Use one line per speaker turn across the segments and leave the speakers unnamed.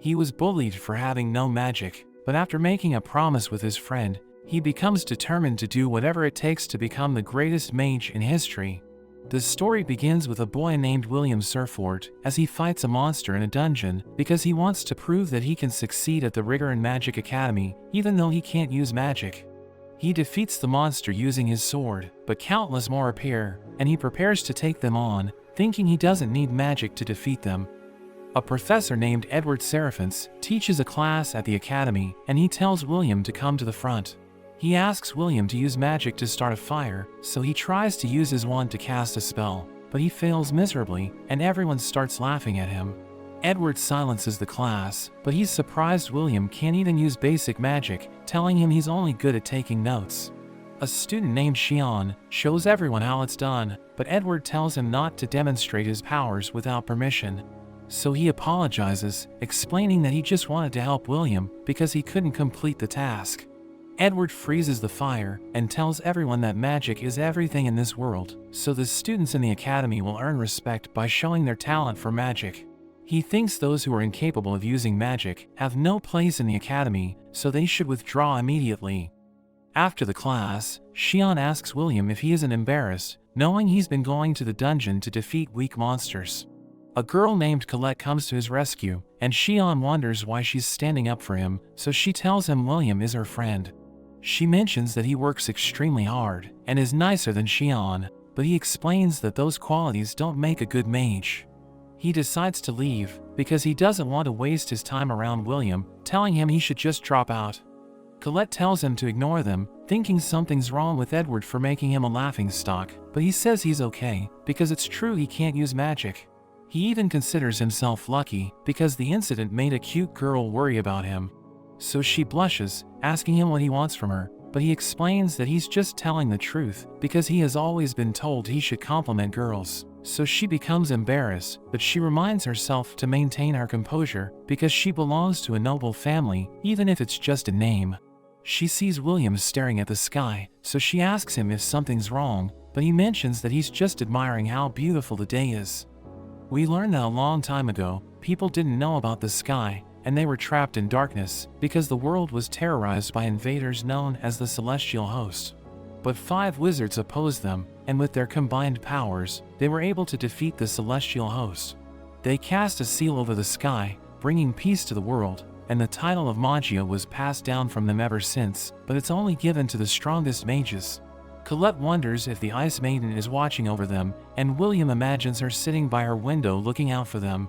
He was bullied for having no magic, but after making a promise with his friend, he becomes determined to do whatever it takes to become the greatest mage in history. The story begins with a boy named William Surfort as he fights a monster in a dungeon because he wants to prove that he can succeed at the Recap-kun Magic Academy even though he can't use magic. He defeats the monster using his sword, but countless more appear, and he prepares to take them on, thinking he doesn't need magic to defeat them. A professor named Edward Seraphins teaches a class at the academy, and he tells William to come to the front. He asks William to use magic to start a fire, so he tries to use his wand to cast a spell, but he fails miserably, and everyone starts laughing at him. Edward silences the class, but he's surprised William can't even use basic magic, telling him he's only good at taking notes. A student named Xian shows everyone how it's done, but Edward tells him not to demonstrate his powers without permission. So he apologizes, explaining that he just wanted to help William because he couldn't complete the task. Edward freezes the fire and tells everyone that magic is everything in this world, so the students in the academy will earn respect by showing their talent for magic. He thinks those who are incapable of using magic have no place in the academy, so they should withdraw immediately. After the class, Xian asks William if he isn't embarrassed, knowing he's been going to the dungeon to defeat weak monsters. A girl named Colette comes to his rescue, and Xian wonders why she's standing up for him, so she tells him William is her friend. She mentions that he works extremely hard and is nicer than Xian, but he explains that those qualities don't make a good mage. He decides to leave because he doesn't want to waste his time around William, telling him he should just drop out. Colette tells him to ignore them, thinking something's wrong with Edward for making him a laughingstock, but he says he's okay because it's true he can't use magic. He even considers himself lucky because the incident made a cute girl worry about him. So she blushes, asking him what he wants from her, but he explains that he's just telling the truth because he has always been told he should compliment girls. So she becomes embarrassed, but she reminds herself to maintain her composure because she belongs to a noble family, even if it's just a name. She sees William staring at the sky, so she asks him if something's wrong, but he mentions that he's just admiring how beautiful the day is. We learn that a long time ago, people didn't know about the sky, and they were trapped in darkness because the world was terrorized by invaders known as the Celestial Host. But 5 wizards opposed them, and with their combined powers, they were able to defeat the Celestial Host. They cast a seal over the sky, bringing peace to the world, and the title of Magia was passed down from them ever since, but it's only given to the strongest mages. Colette wonders if the Ice Maiden is watching over them, and William imagines her sitting by her window looking out for them.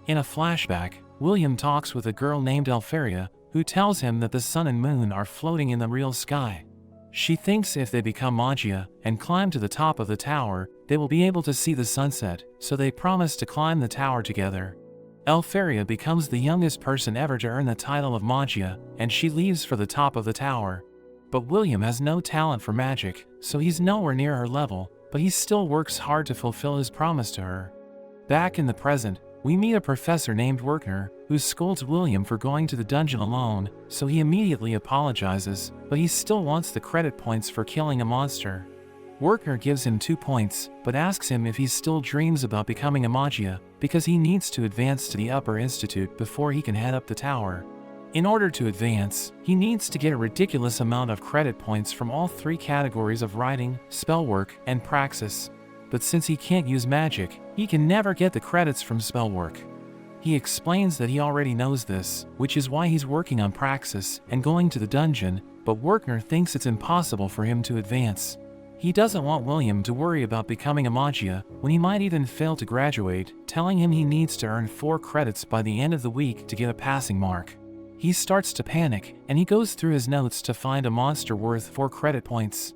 In a flashback, William talks with a girl named Elpharia, who tells him that the sun and moon are floating in the real sky. She thinks if they become Magia and climb to the top of the tower, they will be able to see the sunset, so they promise to climb the tower together. Elpharia becomes the youngest person ever to earn the title of Magia, and she leaves for the top of the tower. But William has no talent for magic, so he's nowhere near her level, but he still works hard to fulfill his promise to her. Back in the present, we meet a professor named Werner, who scolds William for going to the dungeon alone, so he immediately apologizes, but he still wants the credit points for killing a monster. Werner gives him 2 points, but asks him if he still dreams about becoming a Magia, because he needs to advance to the upper institute before he can head up the tower. In order to advance, he needs to get a ridiculous amount of credit points from all 3 categories of writing, spellwork, and praxis. But since he can't use magic, he can never get the credits from spellwork. He explains that he already knows this, which is why he's working on praxis and going to the dungeon, but Werner thinks it's impossible for him to advance. He doesn't want William to worry about becoming a Magia when he might even fail to graduate, telling him he needs to earn 4 credits by the end of the week to get a passing mark. He starts to panic, and he goes through his notes to find a monster worth 4 credit points.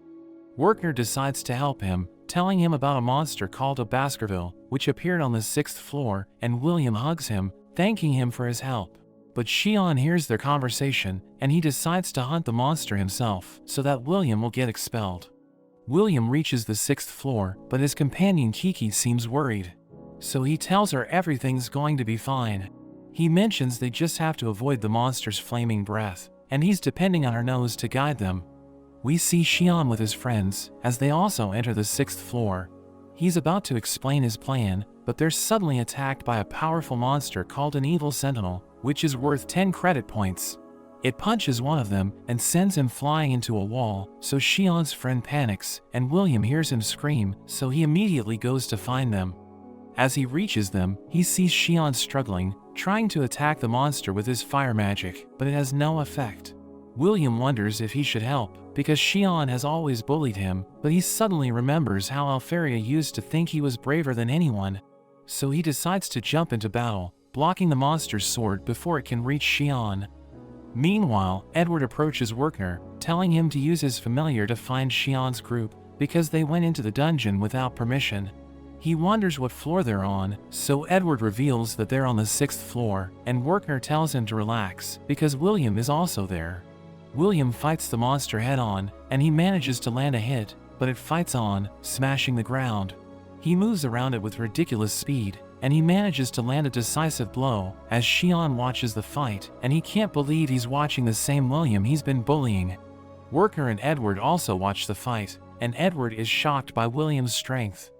Werner decides to help him, telling him about a monster called a Baskerville, which appeared on the 6th floor, and William hugs him, thanking him for his help. But Xian hears their conversation, and he decides to hunt the monster himself, so that William will get expelled. William reaches the 6th floor, but his companion Kiki seems worried. So he tells her everything's going to be fine. He mentions they just have to avoid the monster's flaming breath, and he's depending on her nose to guide them. We see Xian with his friends, as they also enter the 6th floor. He's about to explain his plan, but they're suddenly attacked by a powerful monster called an evil sentinel, which is worth 10 credit points. It punches one of them and sends him flying into a wall, so Shion's friend panics, and William hears him scream, so he immediately goes to find them. As he reaches them, he sees Shion struggling, trying to attack the monster with his fire magic, but it has no effect. William wonders if he should help, because Shion has always bullied him, but he suddenly remembers how Alferia used to think he was braver than anyone. So he decides to jump into battle, blocking the monster's sword before it can reach Shion. Meanwhile, Edward approaches Werkner, telling him to use his familiar to find Shion's group, because they went into the dungeon without permission. He wonders what floor they're on, so Edward reveals that they're on the 6th floor, and Werkner tells him to relax, because William is also there. William fights the monster head-on, and he manages to land a hit, but it fights on, smashing the ground. He moves around it with ridiculous speed, and he manages to land a decisive blow, as Shion watches the fight, and he can't believe he's watching the same William he's been bullying. Werkner and Edward also watch the fight, and Edward is shocked by William's strength.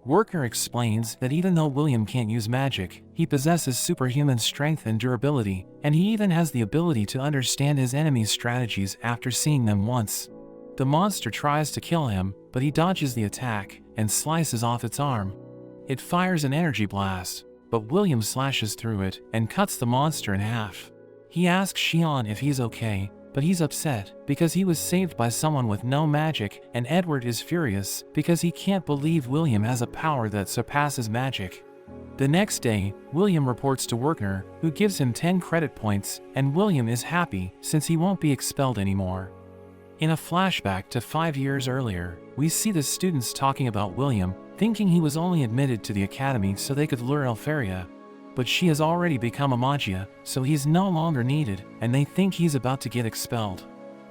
Werkner explains that even though William can't use magic, he possesses superhuman strength and durability, and he even has the ability to understand his enemy's strategies after seeing them once. The monster tries to kill him, but he dodges the attack and slices off its arm. It fires an energy blast, but William slashes through it and cuts the monster in half. He asks Shion if he's okay, but he's upset because he was saved by someone with no magic, and Edward is furious because he can't believe William has a power that surpasses magic. The next day, William reports to Werkner, who gives him 10 credit points, and William is happy since he won't be expelled anymore. In a flashback to 5 years earlier, we see the students talking about William, thinking he was only admitted to the academy so they could lure Alferia. But she has already become a Magia, so he's no longer needed, and they think he's about to get expelled.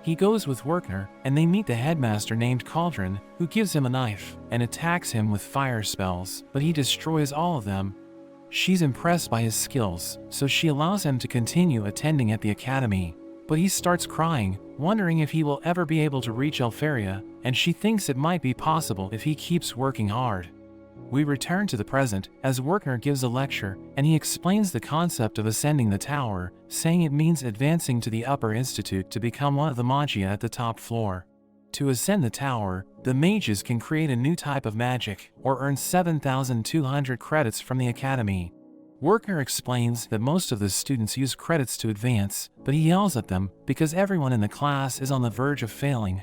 He goes with Werkner, and they meet the headmaster named Cauldron, who gives him a knife, and attacks him with fire spells, but he destroys all of them. She's impressed by his skills, so she allows him to continue attending at the academy. But he starts crying, wondering if he will ever be able to reach Alferia, and she thinks it might be possible if he keeps working hard. We return to the present, as Werkner gives a lecture, and he explains the concept of ascending the tower, saying it means advancing to the upper institute to become one of the Magia at the top floor. To ascend the tower, the mages can create a new type of magic, or earn 7,200 credits from the academy. Werkner explains that most of the students use credits to advance, but he yells at them because everyone in the class is on the verge of failing.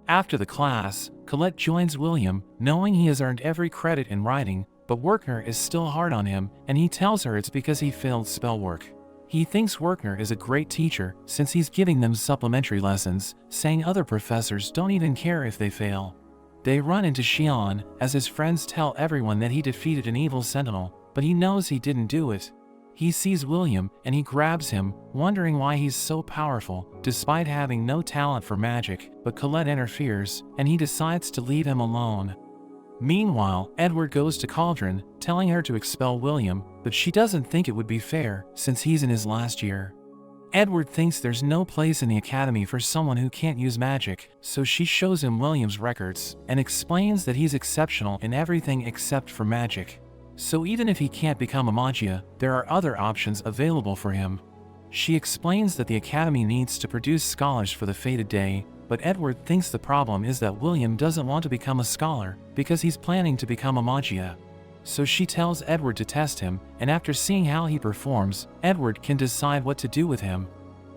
After the class, Colette joins William, knowing he has earned every credit in writing, but Werkner is still hard on him, and he tells her it's because he failed spell work. He thinks Werkner is a great teacher since he's giving them supplementary lessons, saying other professors don't even care if they fail. They run into Shion, as his friends tell everyone that he defeated an evil sentinel, but he knows he didn't do it. He sees William, and he grabs him, wondering why he's so powerful, despite having no talent for magic, but Colette interferes, and he decides to leave him alone. Meanwhile, Edward goes to Cauldron, telling her to expel William, but she doesn't think it would be fair, since he's in his last year. Edward thinks there's no place in the academy for someone who can't use magic, so she shows him William's records, and explains that he's exceptional in everything except for magic. So even if he can't become a Magia, there are other options available for him. She explains that the academy needs to produce scholars for the fated day, but Edward thinks the problem is that William doesn't want to become a scholar, because he's planning to become a Magia. So she tells Edward to test him, and after seeing how he performs, Edward can decide what to do with him.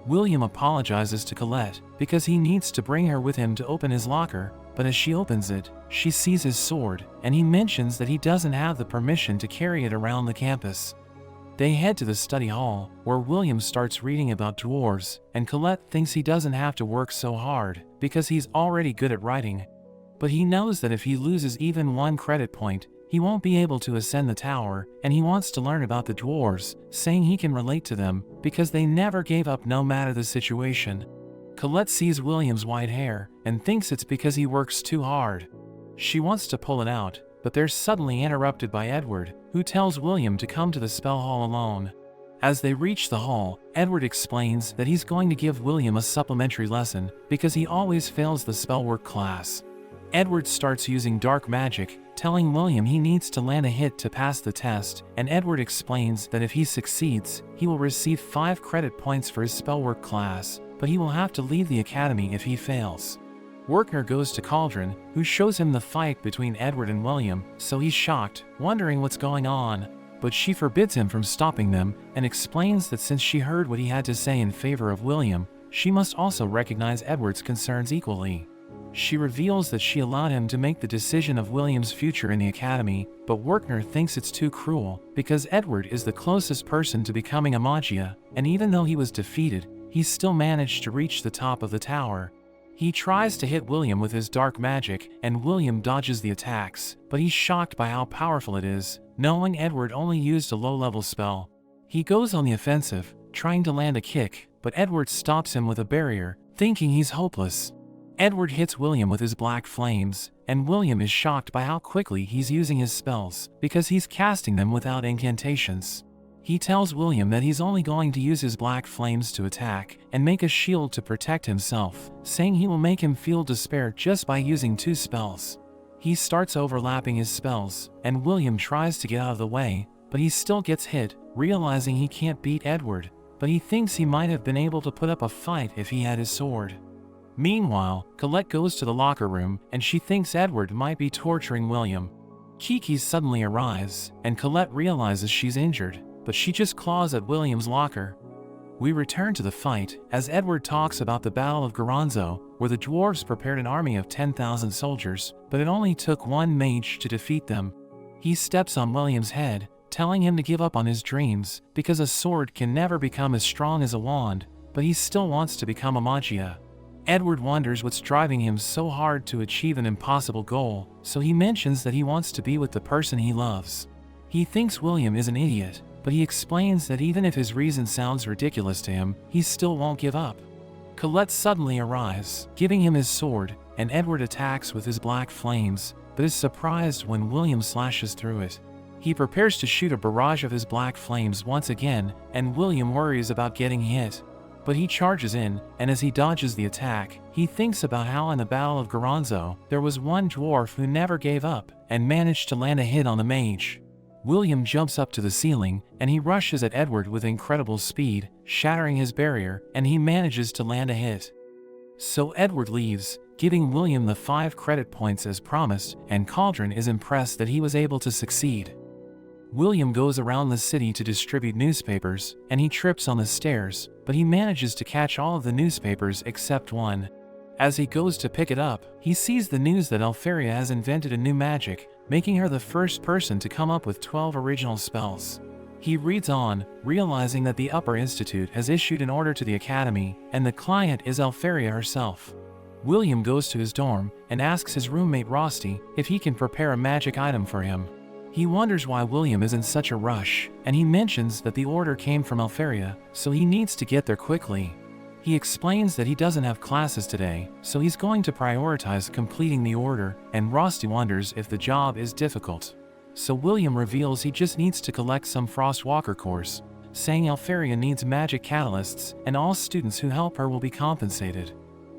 William apologizes to Colette, because he needs to bring her with him to open his locker, but as she opens it, she sees his sword, and he mentions that he doesn't have the permission to carry it around the campus. They head to the study hall, where William starts reading about dwarves, and Colette thinks he doesn't have to work so hard, because he's already good at writing. But he knows that if he loses even 1 credit point, he won't be able to ascend the tower, and he wants to learn about the dwarves, saying he can relate to them, because they never gave up no matter the situation. Colette sees William's white hair, and thinks it's because he works too hard. She wants to pull it out, but they're suddenly interrupted by Edward, who tells William to come to the spell hall alone. As they reach the hall, Edward explains that he's going to give William a supplementary lesson, because he always fails the spellwork class. Edward starts using dark magic, telling William he needs to land a hit to pass the test, and Edward explains that if he succeeds, he will receive 5 credit points for his spellwork class, but he will have to leave the academy if he fails. Wertner goes to Cauldron, who shows him the fight between Edward and William, so he's shocked, wondering what's going on. But she forbids him from stopping them, and explains that since she heard what he had to say in favor of William, she must also recognize Edward's concerns equally. She reveals that she allowed him to make the decision of William's future in the academy, but Wertner thinks it's too cruel, because Edward is the closest person to becoming a Magia, and even though he was defeated, he still managed to reach the top of the tower. He tries to hit William with his dark magic, and William dodges the attacks, but he's shocked by how powerful it is, knowing Edward only used a low-level spell. He goes on the offensive, trying to land a kick, but Edward stops him with a barrier, thinking he's hopeless. Edward hits William with his black flames, and William is shocked by how quickly he's using his spells, because he's casting them without incantations. He tells William that he's only going to use his black flames to attack, and make a shield to protect himself, saying he will make him feel despair just by using 2 spells. He starts overlapping his spells, and William tries to get out of the way, but he still gets hit, realizing he can't beat Edward, but he thinks he might have been able to put up a fight if he had his sword. Meanwhile, Colette goes to the locker room, and she thinks Edward might be torturing William. Kiki suddenly arrives, and Colette realizes she's injured, but she just claws at William's locker. We return to the fight, as Edward talks about the Battle of Goronzo, where the dwarves prepared an army of 10,000 soldiers, but it only took 1 mage to defeat them. He steps on William's head, telling him to give up on his dreams, because a sword can never become as strong as a wand, but he still wants to become a Magia. Edward wonders what's driving him so hard to achieve an impossible goal, so he mentions that he wants to be with the person he loves. He thinks William is an idiot, but he explains that even if his reason sounds ridiculous to him, he still won't give up. Colette suddenly arrives, giving him his sword, and Edward attacks with his black flames, but is surprised when William slashes through it. He prepares to shoot a barrage of his black flames once again, and William worries about getting hit. But he charges in, and as he dodges the attack, he thinks about how in the Battle of Goronzo, there was one dwarf who never gave up, and managed to land a hit on the mage. William jumps up to the ceiling, and he rushes at Edward with incredible speed, shattering his barrier, and he manages to land a hit. So Edward leaves, giving William the 5 credit points as promised, and Cauldron is impressed that he was able to succeed. William goes around the city to distribute newspapers, and he trips on the stairs, but he manages to catch all of the newspapers except one. As he goes to pick it up, he sees the news that Alferia has invented a new magic, making her the first person to come up with 12 original spells. He reads on, realizing that the Upper Institute has issued an order to the Academy, and the client is Alferia herself. William goes to his dorm, and asks his roommate Rosti if he can prepare a magic item for him. He wonders why William is in such a rush, and he mentions that the order came from Alferia, so he needs to get there quickly. He explains that he doesn't have classes today, so he's going to prioritize completing the order, and Rosti wonders if the job is difficult. So William reveals he just needs to collect some Frostwalker cores, saying Alferia needs magic catalysts, and all students who help her will be compensated.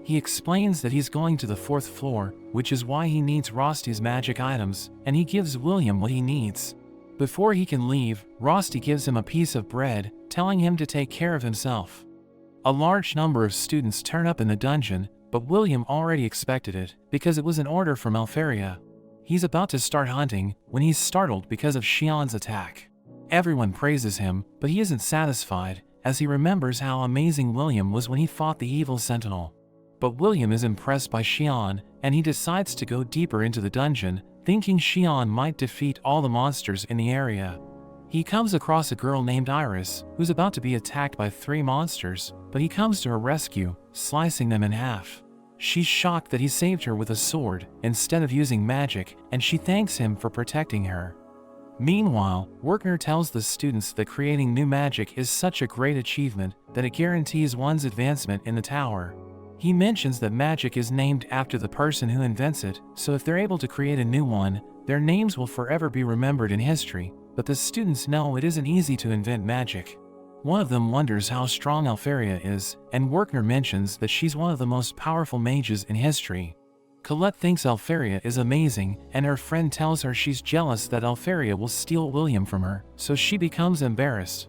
He explains that he's going to the 4th floor, which is why he needs Rosti's magic items, and he gives William what he needs. Before he can leave, Rosti gives him a piece of bread, telling him to take care of himself. A large number of students turn up in the dungeon, but William already expected it, because it was an order from Alferia. He's about to start hunting, when he's startled because of Xian's attack. Everyone praises him, but he isn't satisfied, as he remembers how amazing William was when he fought the evil sentinel. But William is impressed by Xian, and he decides to go deeper into the dungeon, thinking Xian might defeat all the monsters in the area. He comes across a girl named Iris, who's about to be attacked by 3 monsters, but he comes to her rescue, slicing them in half. She's shocked that he saved her with a sword, instead of using magic, and she thanks him for protecting her. Meanwhile, Wertner tells the students that creating new magic is such a great achievement that it guarantees one's advancement in the tower. He mentions that magic is named after the person who invents it, so if they're able to create a new one, their names will forever be remembered in history, but the students know it isn't easy to invent magic. One of them wonders how strong Alferia is, and Wertner mentions that she's one of the most powerful mages in history. Colette thinks Alferia is amazing, and her friend tells her she's jealous that Alferia will steal William from her, so she becomes embarrassed.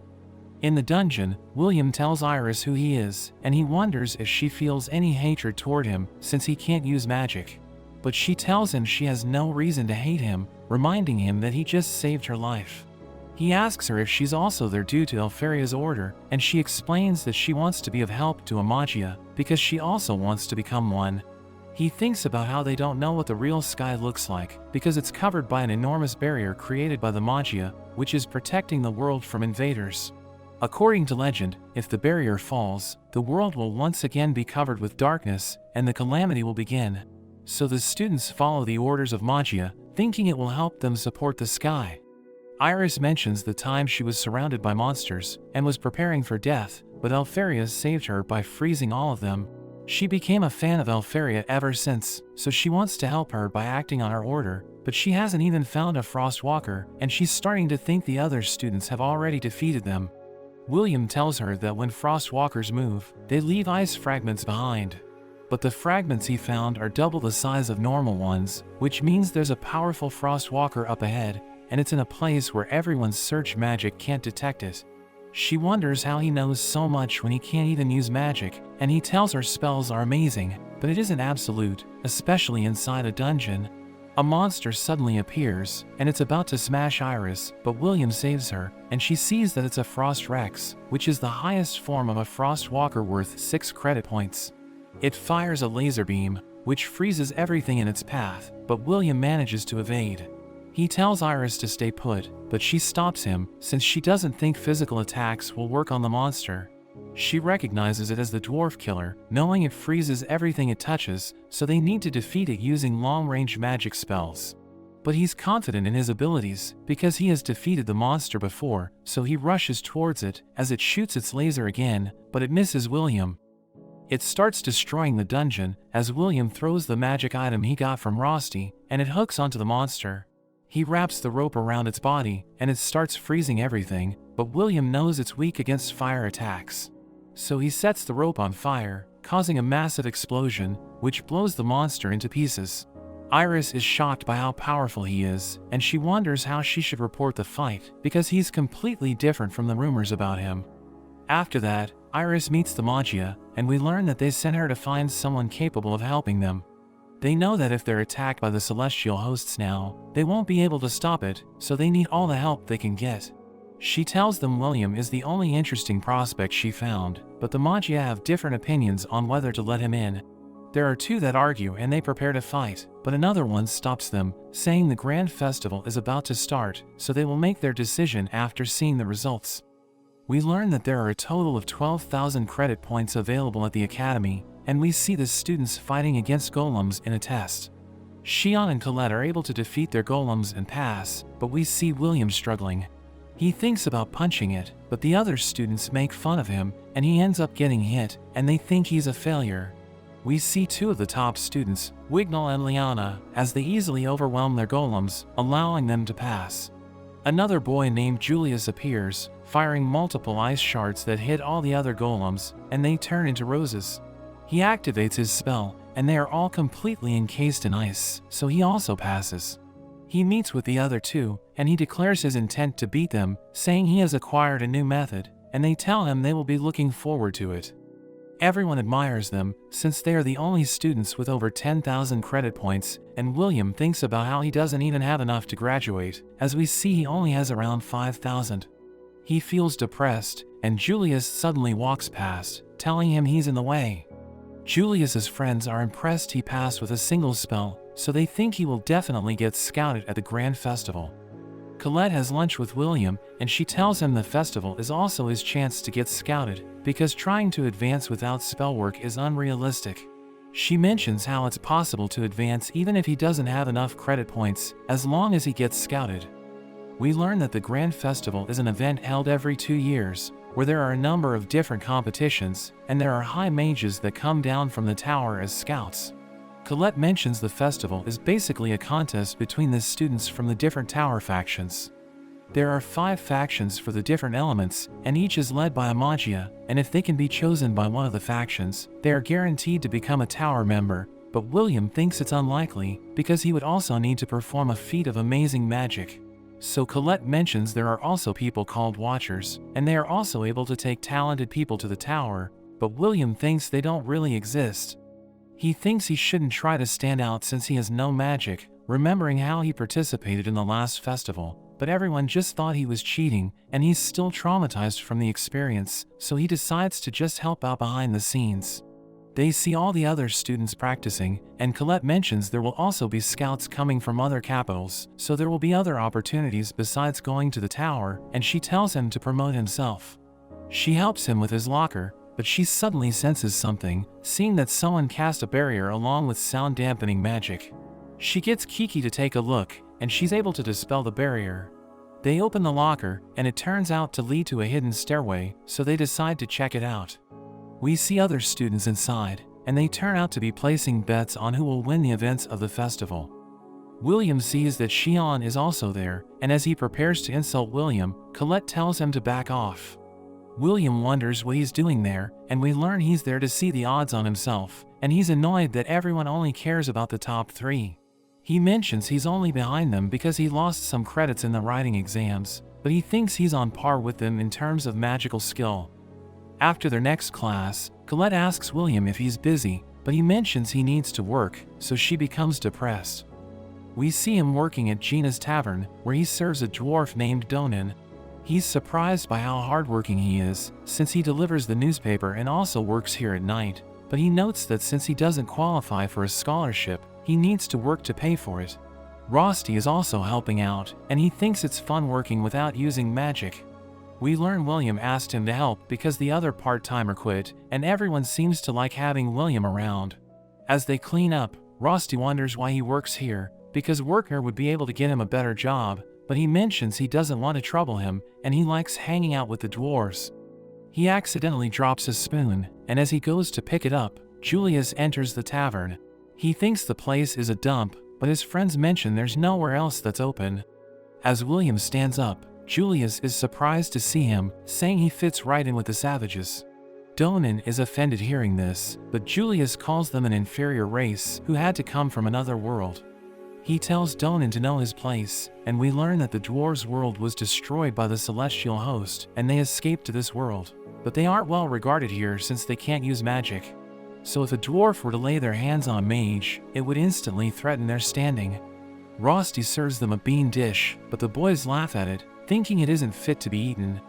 In the dungeon, William tells Iris who he is, and he wonders if she feels any hatred toward him since he can't use magic. But she tells him she has no reason to hate him, reminding him that he just saved her life. He asks her if she's also there due to Alferia's order, and she explains that she wants to be of help to Amagia because she also wants to become one. He thinks about how they don't know what the real sky looks like because it's covered by an enormous barrier created by the Magia, which is protecting the world from invaders. According to legend, if the barrier falls, the world will once again be covered with darkness, and the calamity will begin. So the students follow the orders of Magia, thinking it will help them support the sky. Iris mentions the time she was surrounded by monsters and was preparing for death, but Alferia saved her by freezing all of them. She became a fan of Alferia ever since, so she wants to help her by acting on her order, but she hasn't even found a Frostwalker, and she's starting to think the other students have already defeated them. William tells her that when Frostwalkers move, they leave ice fragments behind. But the fragments he found are double the size of normal ones, which means there's a powerful Frostwalker up ahead, and it's in a place where everyone's search magic can't detect it. She wonders how he knows so much when he can't even use magic, and he tells her spells are amazing, but it isn't absolute, especially inside a dungeon. A monster suddenly appears, and it's about to smash Iris, but William saves her, and she sees that it's a Frost Rex, which is the highest form of a Frostwalker worth 6 credit points. It fires a laser beam, which freezes everything in its path, but William manages to evade. He tells Iris to stay put, but she stops him since she doesn't think physical attacks will work on the monster. She recognizes it as the dwarf killer, knowing it freezes everything it touches, so they need to defeat it using long-range magic spells. But he's confident in his abilities because he has defeated the monster before, so he rushes towards it as it shoots its laser again, but it misses William. It starts destroying the dungeon as William throws the magic item he got from Rosti, and it hooks onto the monster. He wraps the rope around its body, and it starts freezing everything, but William knows it's weak against fire attacks. So he sets the rope on fire, causing a massive explosion, which blows the monster into pieces. Iris is shocked by how powerful he is, and she wonders how she should report the fight, because he's completely different from the rumors about him. After that, Iris meets the Magia, and we learn that they sent her to find someone capable of helping them. They know that if they're attacked by the celestial hosts now, they won't be able to stop it, so they need all the help they can get. She tells them William is the only interesting prospect she found, but the Magia have different opinions on whether to let him in. There are 2 that argue and they prepare to fight, but another one stops them, saying the Grand Festival is about to start, so they will make their decision after seeing the results. We learn that there are a total of 12,000 credit points available at the Academy, and we see the students fighting against golems in a test. Shion and Colette are able to defeat their golems and pass, but we see William struggling. He thinks about punching it, but the other students make fun of him, and he ends up getting hit, and they think he's a failure. We see 2 of the top students, Wignall and Liana, as they easily overwhelm their golems, allowing them to pass. Another boy named Julius appears, firing multiple ice shards that hit all the other golems, and they turn into roses. He activates his spell, and they are all completely encased in ice, so he also passes. He meets with the other 2, and he declares his intent to beat them, saying he has acquired a new method, and they tell him they will be looking forward to it. Everyone admires them, since they are the only students with over 10,000 credit points, and William thinks about how he doesn't even have enough to graduate, as we see he only has around 5,000. He feels depressed, and Julius suddenly walks past, telling him he's in the way. Julius's friends are impressed he passed with a single spell, so they think he will definitely get scouted at the Grand Festival. Colette has lunch with William, and she tells him the festival is also his chance to get scouted, because trying to advance without spell work is unrealistic. She mentions how it's possible to advance even if he doesn't have enough credit points, as long as he gets scouted. We learn that the Grand Festival is an event held every 2 years, where there are a number of different competitions, and there are high mages that come down from the tower as scouts. Colette mentions the festival is basically a contest between the students from the different tower factions. There are 5 factions for the different elements, and each is led by a Magia, and if they can be chosen by one of the factions, they are guaranteed to become a tower member, but William thinks it's unlikely because he would also need to perform a feat of amazing magic. So Colette mentions there are also people called Watchers, and they are also able to take talented people to the tower, but William thinks they don't really exist. He thinks he shouldn't try to stand out since he has no magic, remembering how he participated in the last festival, but everyone just thought he was cheating, and he's still traumatized from the experience, so he decides to just help out behind the scenes. They see all the other students practicing, and Colette mentions there will also be scouts coming from other capitals, so there will be other opportunities besides going to the tower, and she tells him to promote himself. She helps him with his locker, but she suddenly senses something, seeing that someone cast a barrier along with sound-dampening magic. She gets Kiki to take a look, and she's able to dispel the barrier. They open the locker, and it turns out to lead to a hidden stairway, so they decide to check it out. We see other students inside, and they turn out to be placing bets on who will win the events of the festival. William sees that Xian is also there, and as he prepares to insult William, Colette tells him to back off. William wonders what he's doing there, and we learn he's there to see the odds on himself, and he's annoyed that everyone only cares about the top 3. He mentions he's only behind them because he lost some credits in the writing exams, but he thinks he's on par with them in terms of magical skill. After their next class, Colette asks William if he's busy, but he mentions he needs to work, so she becomes depressed. We see him working at Gina's tavern, where he serves a dwarf named Donan. He's surprised by how hardworking he is, since he delivers the newspaper and also works here at night, but he notes that since he doesn't qualify for a scholarship, he needs to work to pay for it. Rosti is also helping out, and he thinks it's fun working without using magic. We learn William asked him to help because the other part-timer quit, and everyone seems to like having William around. As they clean up, Rosti wonders why he works here, because Worker would be able to get him a better job, but he mentions he doesn't want to trouble him, and he likes hanging out with the dwarves. He accidentally drops his spoon, and as he goes to pick it up, Julius enters the tavern. He thinks the place is a dump, but his friends mention there's nowhere else that's open. As William stands up, Julius is surprised to see him, saying he fits right in with the savages. Donan is offended hearing this, but Julius calls them an inferior race who had to come from another world. He tells Donan to know his place, and we learn that the dwarves' world was destroyed by the celestial host, and they escaped to this world. But they aren't well regarded here since they can't use magic. So if a dwarf were to lay their hands on a mage, it would instantly threaten their standing. Rosti serves them a bean dish, but the boys laugh at it, thinking it isn't fit to be eaten.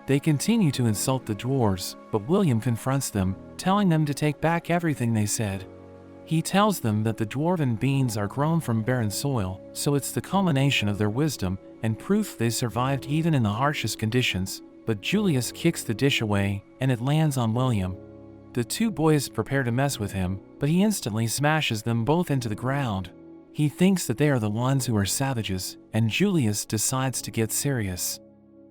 They continue to insult the dwarves, but William confronts them, telling them to take back everything they said. He tells them that the dwarven beans are grown from barren soil, so it's the culmination of their wisdom and proof they survived even in the harshest conditions, but Julius kicks the dish away, and it lands on William. The two boys prepare to mess with him, but he instantly smashes them both into the ground. He thinks that they are the ones who are savages, and Julius decides to get serious.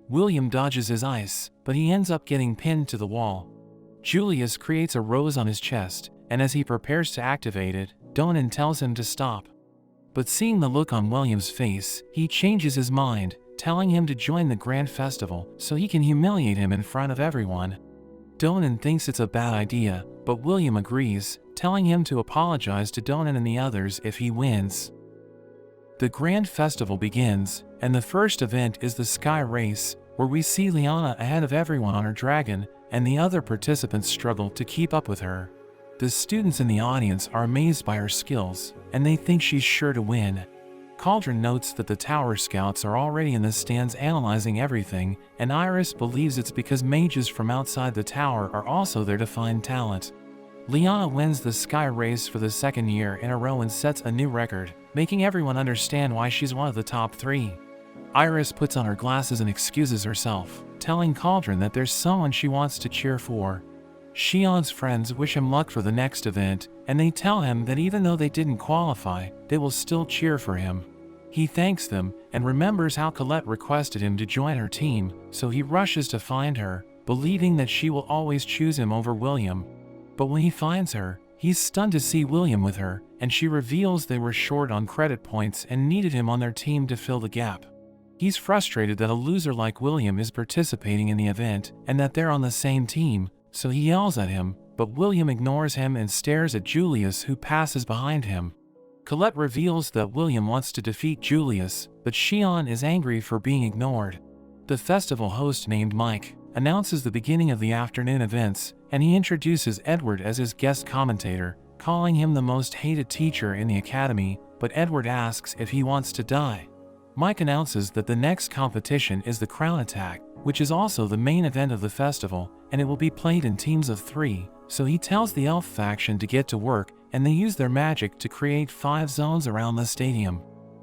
William dodges his ice, but he ends up getting pinned to the wall. Julius creates a rose on his chest, and as he prepares to activate it, Donan tells him to stop. But seeing the look on William's face, he changes his mind, telling him to join the grand festival so he can humiliate him in front of everyone. Donan thinks it's a bad idea, but William agrees, telling him to apologize to Donan and the others if he wins. The grand festival begins, and the first event is the sky race, where we see Liana ahead of everyone on her dragon, and the other participants struggle to keep up with her. The students in the audience are amazed by her skills, and they think she's sure to win. Cauldron notes that the tower scouts are already in the stands analyzing everything, and Iris believes it's because mages from outside the tower are also there to find talent. Liana wins the sky race for the second year in a row and sets a new record, making everyone understand why she's one of the top 3. Iris puts on her glasses and excuses herself, telling Cauldron that there's someone she wants to cheer for. Xian's friends wish him luck for the next event, and they tell him that even though they didn't qualify, they will still cheer for him. He thanks them, and remembers how Colette requested him to join her team, so he rushes to find her, believing that she will always choose him over William. But when he finds her, he's stunned to see William with her, and she reveals they were short on credit points and needed him on their team to fill the gap. He's frustrated that a loser like William is participating in the event, and that they're on the same team, so he yells at him, but William ignores him and stares at Julius, who passes behind him. Colette reveals that William wants to defeat Julius, but Shion is angry for being ignored. The festival host, named Mike, announces the beginning of the afternoon events, and he introduces Edward as his guest commentator, calling him the most hated teacher in the academy, but Edward asks if he wants to die. Mike announces that the next competition is the crown attack, which is also the main event of the festival, and it will be played in teams of 3, so he tells the elf faction to get to work, and they use their magic to create 5 zones around the stadium.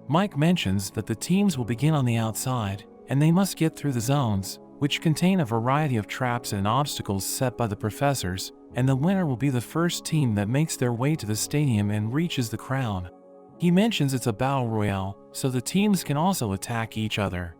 Mike mentions that the teams will begin on the outside, and they must get through the zones, which contain a variety of traps and obstacles set by the professors, and the winner will be the first team that makes their way to the stadium and reaches the crown. He mentions it's a battle royale, so the teams can also attack each other.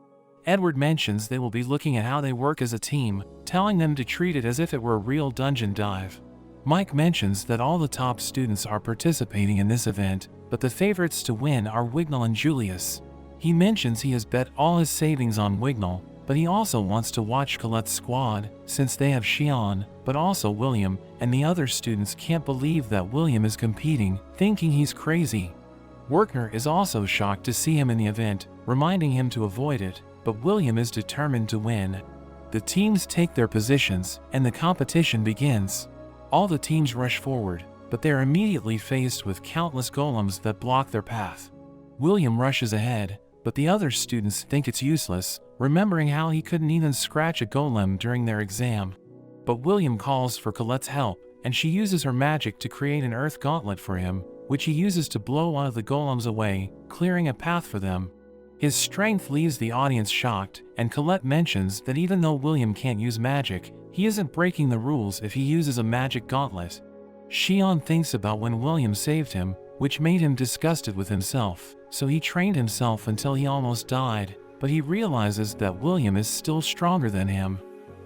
Edward mentions they will be looking at how they work as a team, telling them to treat it as if it were a real dungeon dive. Mike mentions that all the top students are participating in this event, but the favorites to win are Wignall and Julius. He mentions he has bet all his savings on Wignall, but he also wants to watch Colette's squad, since they have Shion, but also William, and the other students can't believe that William is competing, thinking he's crazy. Werkner is also shocked to see him in the event, reminding him to avoid it, but William is determined to win. The teams take their positions, and the competition begins. All the teams rush forward, but they are immediately faced with countless golems that block their path. William rushes ahead, but the other students think it's useless, remembering how he couldn't even scratch a golem during their exam. But William calls for Colette's help, and she uses her magic to create an earth gauntlet for him, which he uses to blow one of the golems away, clearing a path for them. His strength leaves the audience shocked, and Colette mentions that even though William can't use magic, he isn't breaking the rules if he uses a magic gauntlet. Shion thinks about when William saved him, which made him disgusted with himself, so he trained himself until he almost died, but he realizes that William is still stronger than him.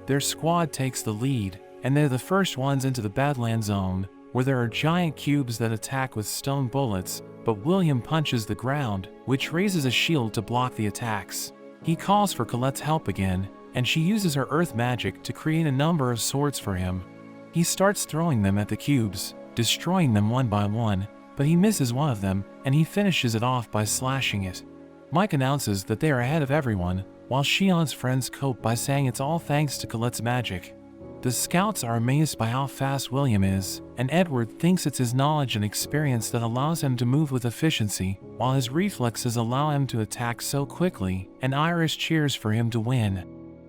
Their squad takes the lead, and they're the first ones into the Badland Zone, where there are giant cubes that attack with stone bullets, but William punches the ground, which raises a shield to block the attacks. He calls for Colette's help again, and she uses her earth magic to create a number of swords for him. He starts throwing them at the cubes, destroying them one by one, but he misses one of them, and he finishes it off by slashing it. Mike announces that they are ahead of everyone, while Shion's friends cope by saying it's all thanks to Colette's magic. The scouts are amazed by how fast William is, and Edward thinks it's his knowledge and experience that allows him to move with efficiency, while his reflexes allow him to attack so quickly, and Iris cheers for him to win.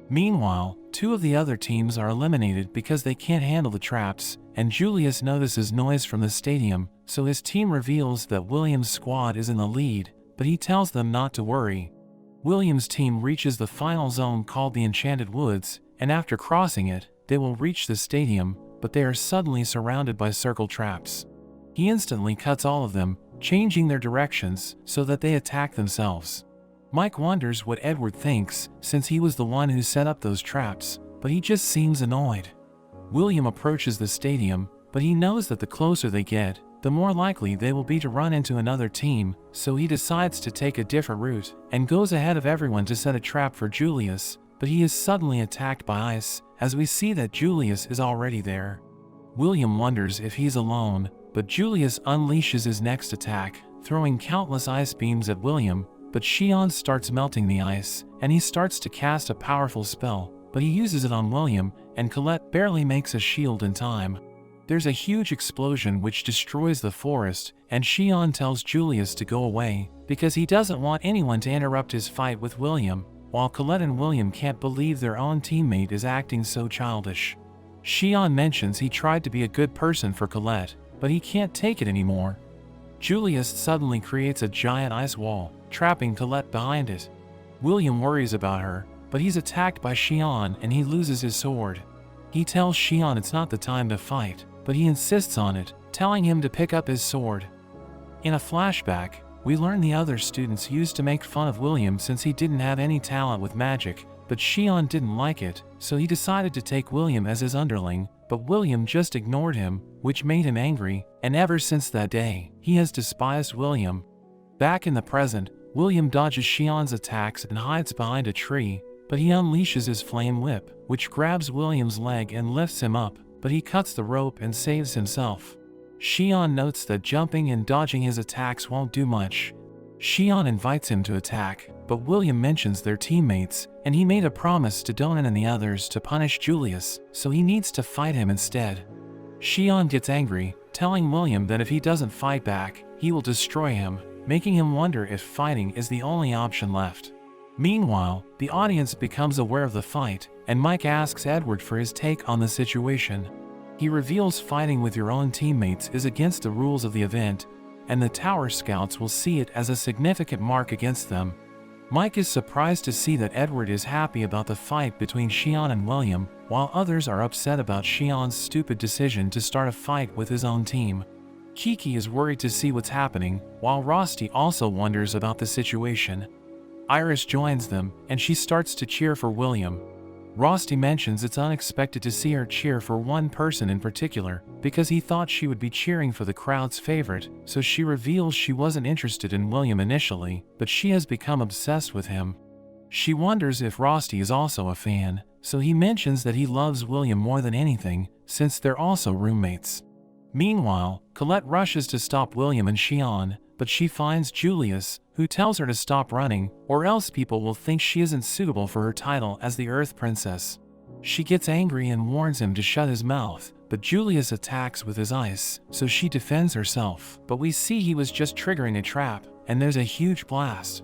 Meanwhile, 2 of the other teams are eliminated because they can't handle the traps, and Julius notices noise from the stadium, so his team reveals that William's squad is in the lead, but he tells them not to worry. William's team reaches the final zone called the Enchanted Woods, and after crossing it, they will reach the stadium, but they are suddenly surrounded by circle traps. He instantly cuts all of them, changing their directions so that they attack themselves. Mike wonders what Edward thinks, since he was the one who set up those traps, but he just seems annoyed. William approaches the stadium, but he knows that the closer they get, the more likely they will be to run into another team, so he decides to take a different route, and goes ahead of everyone to set a trap for Julius, but he is suddenly attacked by ice, as we see that Julius is already there. William wonders if he's alone, but Julius unleashes his next attack, throwing countless ice beams at William, but Shion starts melting the ice, and he starts to cast a powerful spell, but he uses it on William, and Colette barely makes a shield in time. There's a huge explosion which destroys the forest, and Shion tells Julius to go away, because he doesn't want anyone to interrupt his fight with William, while Colette and William can't believe their own teammate is acting so childish. Shion mentions he tried to be a good person for Colette, but he can't take it anymore. Julius suddenly creates a giant ice wall, trapping Colette behind it. William worries about her, but he's attacked by Shion and he loses his sword. He tells Shion it's not the time to fight, but he insists on it, telling him to pick up his sword. In a flashback, we learn the other students used to make fun of William since he didn't have any talent with magic, but Shion didn't like it, so he decided to take William as his underling, but William just ignored him, which made him angry, and ever since that day, he has despised William. Back in the present, William dodges Shion's attacks and hides behind a tree, but he unleashes his flame whip, which grabs William's leg and lifts him up, but he cuts the rope and saves himself. Xian notes that jumping and dodging his attacks won't do much. Xian invites him to attack, but William mentions their teammates, and he made a promise to Donan and the others to punish Julius, so he needs to fight him instead. Xian gets angry, telling William that if he doesn't fight back, he will destroy him, making him wonder if fighting is the only option left. Meanwhile, the audience becomes aware of the fight, and Mike asks Edward for his take on the situation. He reveals fighting with your own teammates is against the rules of the event, and the Tower Scouts will see it as a significant mark against them. Mike is surprised to see that Edward is happy about the fight between Xian and William, while others are upset about Xian's stupid decision to start a fight with his own team. Kiki is worried to see what's happening, while Rosti also wonders about the situation. Iris joins them, and she starts to cheer for William. Rosti mentions it's unexpected to see her cheer for one person in particular, because he thought she would be cheering for the crowd's favorite, so she reveals she wasn't interested in William initially, but she has become obsessed with him. She wonders if Rosti is also a fan, so he mentions that he loves William more than anything, since they're also roommates. Meanwhile, Colette rushes to stop William and Xian, but she finds Julius, who tells her to stop running, or else people will think she isn't suitable for her title as the Earth Princess. She gets angry and warns him to shut his mouth, but Julius attacks with his ice, so she defends herself, but we see he was just triggering a trap, and there's a huge blast.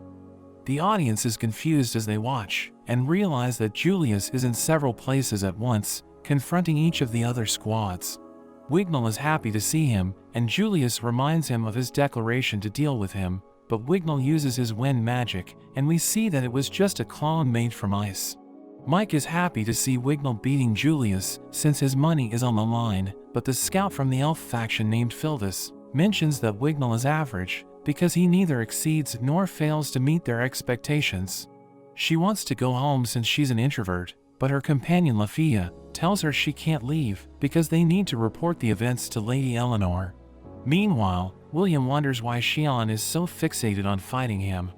The audience is confused as they watch, and realize that Julius is in several places at once, confronting each of the other squads. Wignall is happy to see him, and Julius reminds him of his declaration to deal with him, but Wignall uses his wind magic, and we see that it was just a clone made from ice. Mike is happy to see Wignall beating Julius, since his money is on the line, but the scout from the elf faction named Phildus mentions that Wignall is average, because he neither exceeds nor fails to meet their expectations. She wants to go home since she's an introvert, but her companion Lafia tells her she can't leave because they need to report the events to Lady Eleanor. Meanwhile, William wonders why Xian is so fixated on fighting him.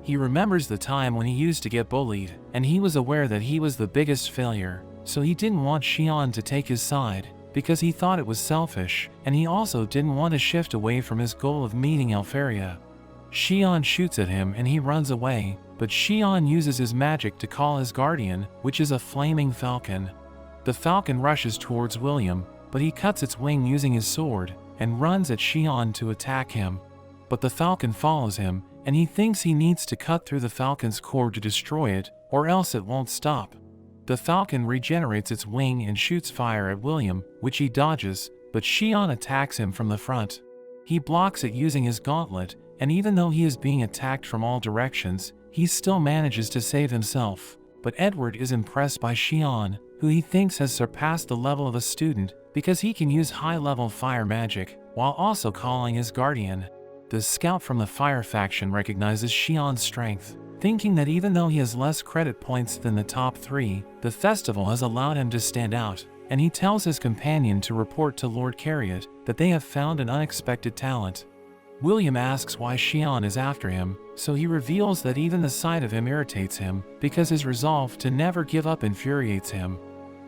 He remembers the time when he used to get bullied, and he was aware that he was the biggest failure, so he didn't want Xian to take his side, because he thought it was selfish, and he also didn't want to shift away from his goal of meeting Alferia. Xian shoots at him and he runs away, but Xian uses his magic to call his guardian, which is a flaming falcon. The falcon rushes towards William, but he cuts its wing using his sword, and runs at Xian to attack him. But the falcon follows him, and he thinks he needs to cut through the falcon's core to destroy it, or else it won't stop. The falcon regenerates its wing and shoots fire at William, which he dodges, but Xian attacks him from the front. He blocks it using his gauntlet, and even though he is being attacked from all directions, he still manages to save himself. But Edward is impressed by Xian, who he thinks has surpassed the level of a student because he can use high-level fire magic, while also calling his guardian. The scout from the fire faction recognizes Xian's strength, thinking that even though he has less credit points than the top 3, the festival has allowed him to stand out, and he tells his companion to report to Lord Cariot that they have found an unexpected talent. William asks why Xian is after him, so he reveals that even the sight of him irritates him, because his resolve to never give up infuriates him.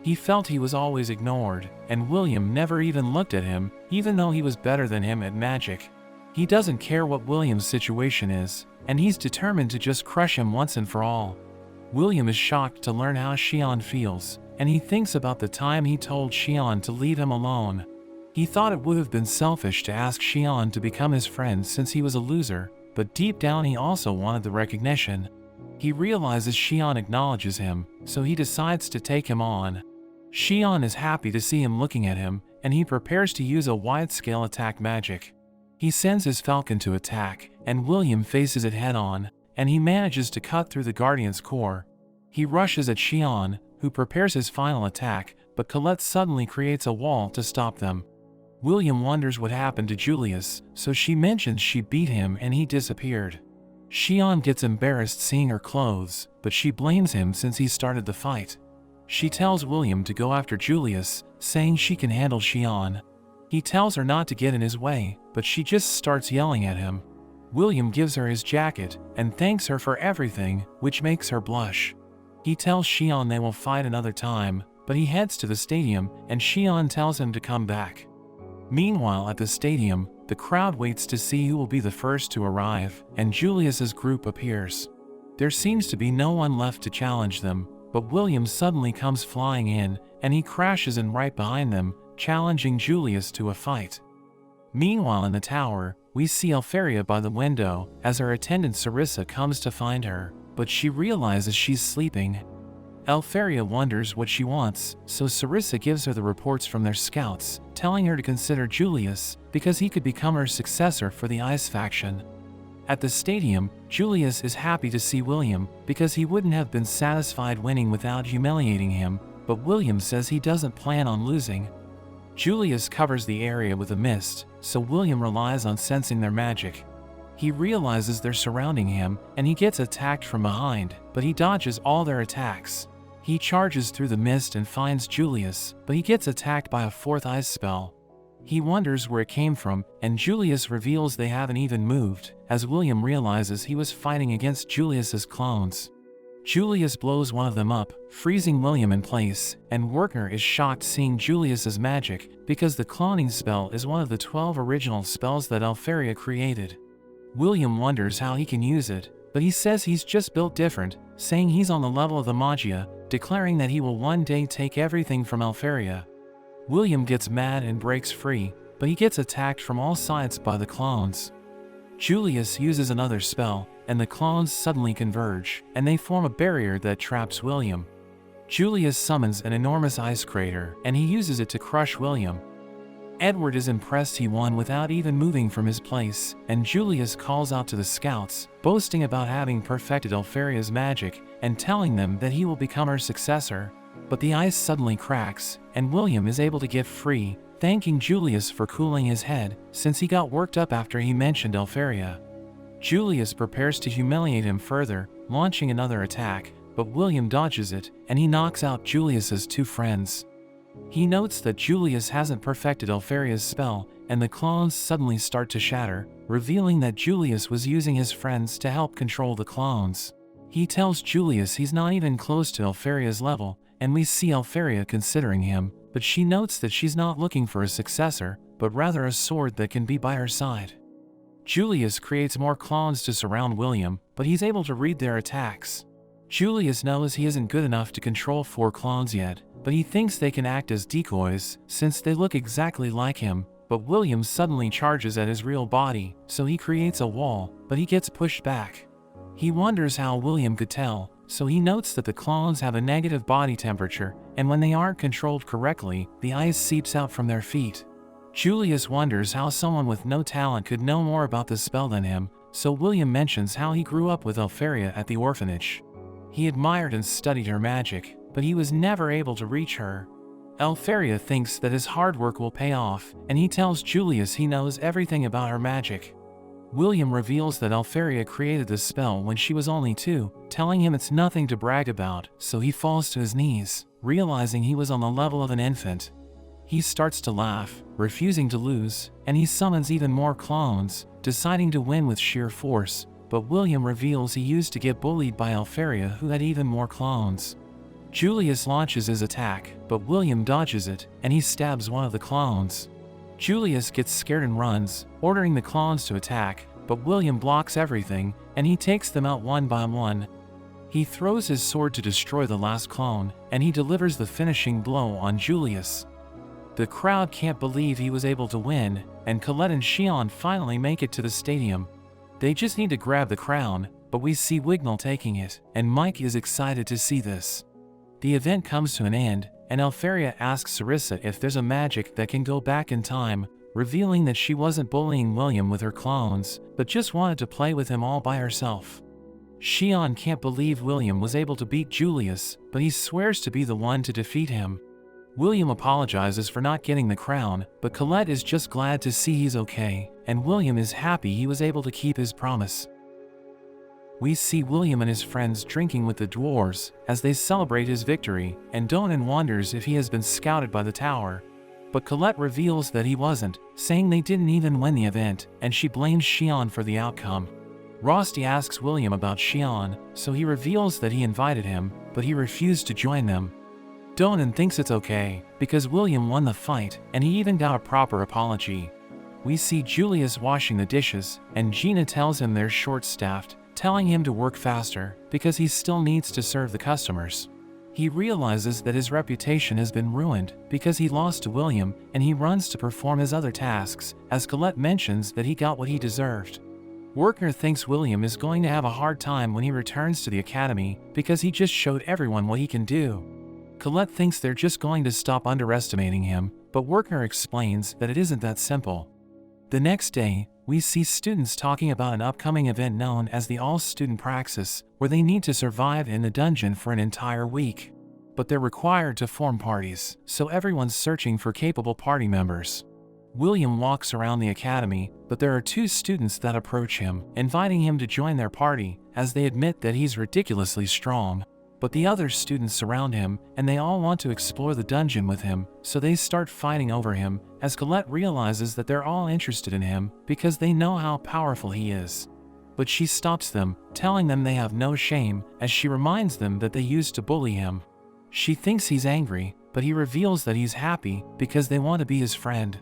He felt he was always ignored, and William never even looked at him, even though he was better than him at magic. He doesn't care what William's situation is, and he's determined to just crush him once and for all. William is shocked to learn how Xian feels, and he thinks about the time he told Xian to leave him alone. He thought it would have been selfish to ask Xian to become his friend since he was a loser, but deep down he also wanted the recognition. He realizes Xian acknowledges him, so he decides to take him on. Xian is happy to see him looking at him, and he prepares to use a wide-scale attack magic. He sends his falcon to attack, and William faces it head-on, and he manages to cut through the Guardian's core. He rushes at Xian, who prepares his final attack, but Colette suddenly creates a wall to stop them. William wonders what happened to Julius, so she mentions she beat him and he disappeared. Xian gets embarrassed seeing her clothes, but she blames him since he started the fight. She tells William to go after Julius, saying she can handle Xian. He tells her not to get in his way, but she just starts yelling at him. William gives her his jacket and thanks her for everything, which makes her blush. He tells Xian they will fight another time, but he heads to the stadium and Xian tells him to come back. Meanwhile at the stadium, the crowd waits to see who will be the first to arrive, and Julius's group appears. There seems to be no one left to challenge them, but William suddenly comes flying in, and he crashes in right behind them, challenging Julius to a fight. Meanwhile in the tower, we see Alferia by the window as her attendant Sarissa comes to find her, but she realizes she's sleeping. Alferia wonders what she wants, so Sarissa gives her the reports from their scouts, telling her to consider Julius because he could become her successor for the Ice faction. At the stadium, Julius is happy to see William because he wouldn't have been satisfied winning without humiliating him, but William says he doesn't plan on losing. Julius covers the area with a mist, so William relies on sensing their magic. He realizes they're surrounding him, and he gets attacked from behind, but he dodges all their attacks. He charges through the mist and finds Julius, but he gets attacked by a fourth ice spell. He wonders where it came from, and Julius reveals they haven't even moved, as William realizes he was fighting against Julius's clones. Julius blows one of them up, freezing William in place, and Werner is shocked seeing Julius's magic because the cloning spell is one of the 12 original spells that Alferia created. William wonders how he can use it, but he says he's just built different, saying he's on the level of the Magia, declaring that he will one day take everything from Alferia. William gets mad and breaks free, but he gets attacked from all sides by the clones. Julius uses another spell, and the clones suddenly converge, and they form a barrier that traps William. Julius summons an enormous ice crater, and he uses it to crush William. Edward is impressed he won without even moving from his place, and Julius calls out to the scouts, boasting about having perfected Alferia's magic, and telling them that he will become her successor. But the ice suddenly cracks, and William is able to get free, thanking Julius for cooling his head, since he got worked up after he mentioned Alferia. Julius prepares to humiliate him further, launching another attack, but William dodges it, and he knocks out Julius's two friends. He notes that Julius hasn't perfected Alferia's spell, and the clones suddenly start to shatter, revealing that Julius was using his friends to help control the clones. He tells Julius he's not even close to Alferia's level, and we see Alferia considering him, but she notes that she's not looking for a successor, but rather a sword that can be by her side. Julius creates more clones to surround William, but he's able to read their attacks. Julius knows he isn't good enough to control 4 clones yet, but he thinks they can act as decoys, since they look exactly like him, but William suddenly charges at his real body, so he creates a wall, but he gets pushed back. He wonders how William could tell, so he notes that the clones have a negative body temperature, and when they aren't controlled correctly, the ice seeps out from their feet. Julius wonders how someone with no talent could know more about the spell than him, so William mentions how he grew up with Alferia at the orphanage. He admired and studied her magic, but he was never able to reach her. Alferia thinks that his hard work will pay off, and he tells Julius he knows everything about her magic. William reveals that Alferia created the spell when she was only 2, telling him it's nothing to brag about, so he falls to his knees, realizing he was on the level of an infant. He starts to laugh, refusing to lose, and he summons even more clones, deciding to win with sheer force, but William reveals he used to get bullied by Alferia, who had even more clones. Julius launches his attack, but William dodges it, and he stabs one of the clones. Julius gets scared and runs, ordering the clones to attack, but William blocks everything, and he takes them out one by one. He throws his sword to destroy the last clone, and he delivers the finishing blow on Julius. The crowd can't believe he was able to win, and Colette and Xian finally make it to the stadium. They just need to grab the crown, but we see Wignall taking it, and Mike is excited to see this. The event comes to an end, and Alferia asks Sarissa if there's a magic that can go back in time, revealing that she wasn't bullying William with her clones, but just wanted to play with him all by herself. Xian can't believe William was able to beat Julius, but he swears to be the one to defeat him. William apologizes for not getting the crown, but Colette is just glad to see he's okay, and William is happy he was able to keep his promise. We see William and his friends drinking with the dwarves as they celebrate his victory, and Donan wonders if he has been scouted by the tower. But Colette reveals that he wasn't, saying they didn't even win the event, and she blames Xian for the outcome. Rosti asks William about Xian, so he reveals that he invited him, but he refused to join them. Donan thinks it's okay, because William won the fight, and he even got a proper apology. We see Julius washing the dishes, and Gina tells him they're short-staffed, telling him to work faster, because he still needs to serve the customers. He realizes that his reputation has been ruined, because he lost to William, and he runs to perform his other tasks, as Colette mentions that he got what he deserved. Workner thinks William is going to have a hard time when he returns to the academy, because he just showed everyone what he can do. Colette thinks they're just going to stop underestimating him, but Workner explains that it isn't that simple. The next day, we see students talking about an upcoming event known as the All-Student Praxis, where they need to survive in the dungeon for an entire week. But they're required to form parties, so everyone's searching for capable party members. William walks around the academy, but there are two students that approach him, inviting him to join their party, as they admit that he's ridiculously strong. But the other students surround him, and they all want to explore the dungeon with him, so they start fighting over him, as Colette realizes that they're all interested in him, because they know how powerful he is. But she stops them, telling them they have no shame, as she reminds them that they used to bully him. She thinks he's angry, but he reveals that he's happy, because they want to be his friend.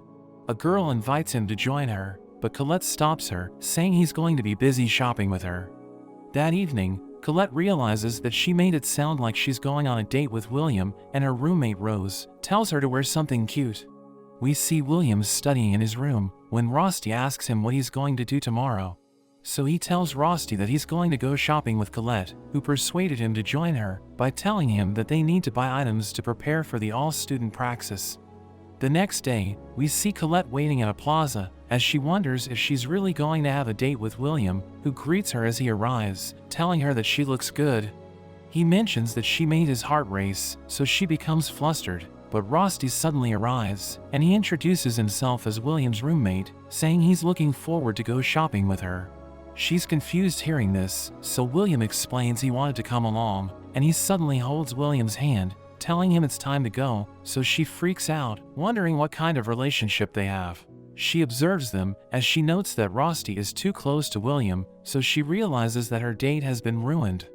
A girl invites him to join her, but Colette stops her, saying he's going to be busy shopping with her. That evening, Colette realizes that she made it sound like she's going on a date with William, and her roommate Rose tells her to wear something cute. We see William studying in his room, when Rusty asks him what he's going to do tomorrow. So he tells Rusty that he's going to go shopping with Colette, who persuaded him to join her, by telling him that they need to buy items to prepare for the all-student praxis. The next day, we see Colette waiting at a plaza, as she wonders if she's really going to have a date with William, who greets her as he arrives, telling her that she looks good. He mentions that she made his heart race, so she becomes flustered, but Rusty suddenly arrives, and he introduces himself as William's roommate, saying he's looking forward to go shopping with her. She's confused hearing this, so William explains he wanted to come along, and he suddenly holds William's hand, telling him it's time to go, so she freaks out, wondering what kind of relationship they have. She observes them, as she notes that Rusty is too close to William, so she realizes that her date has been ruined.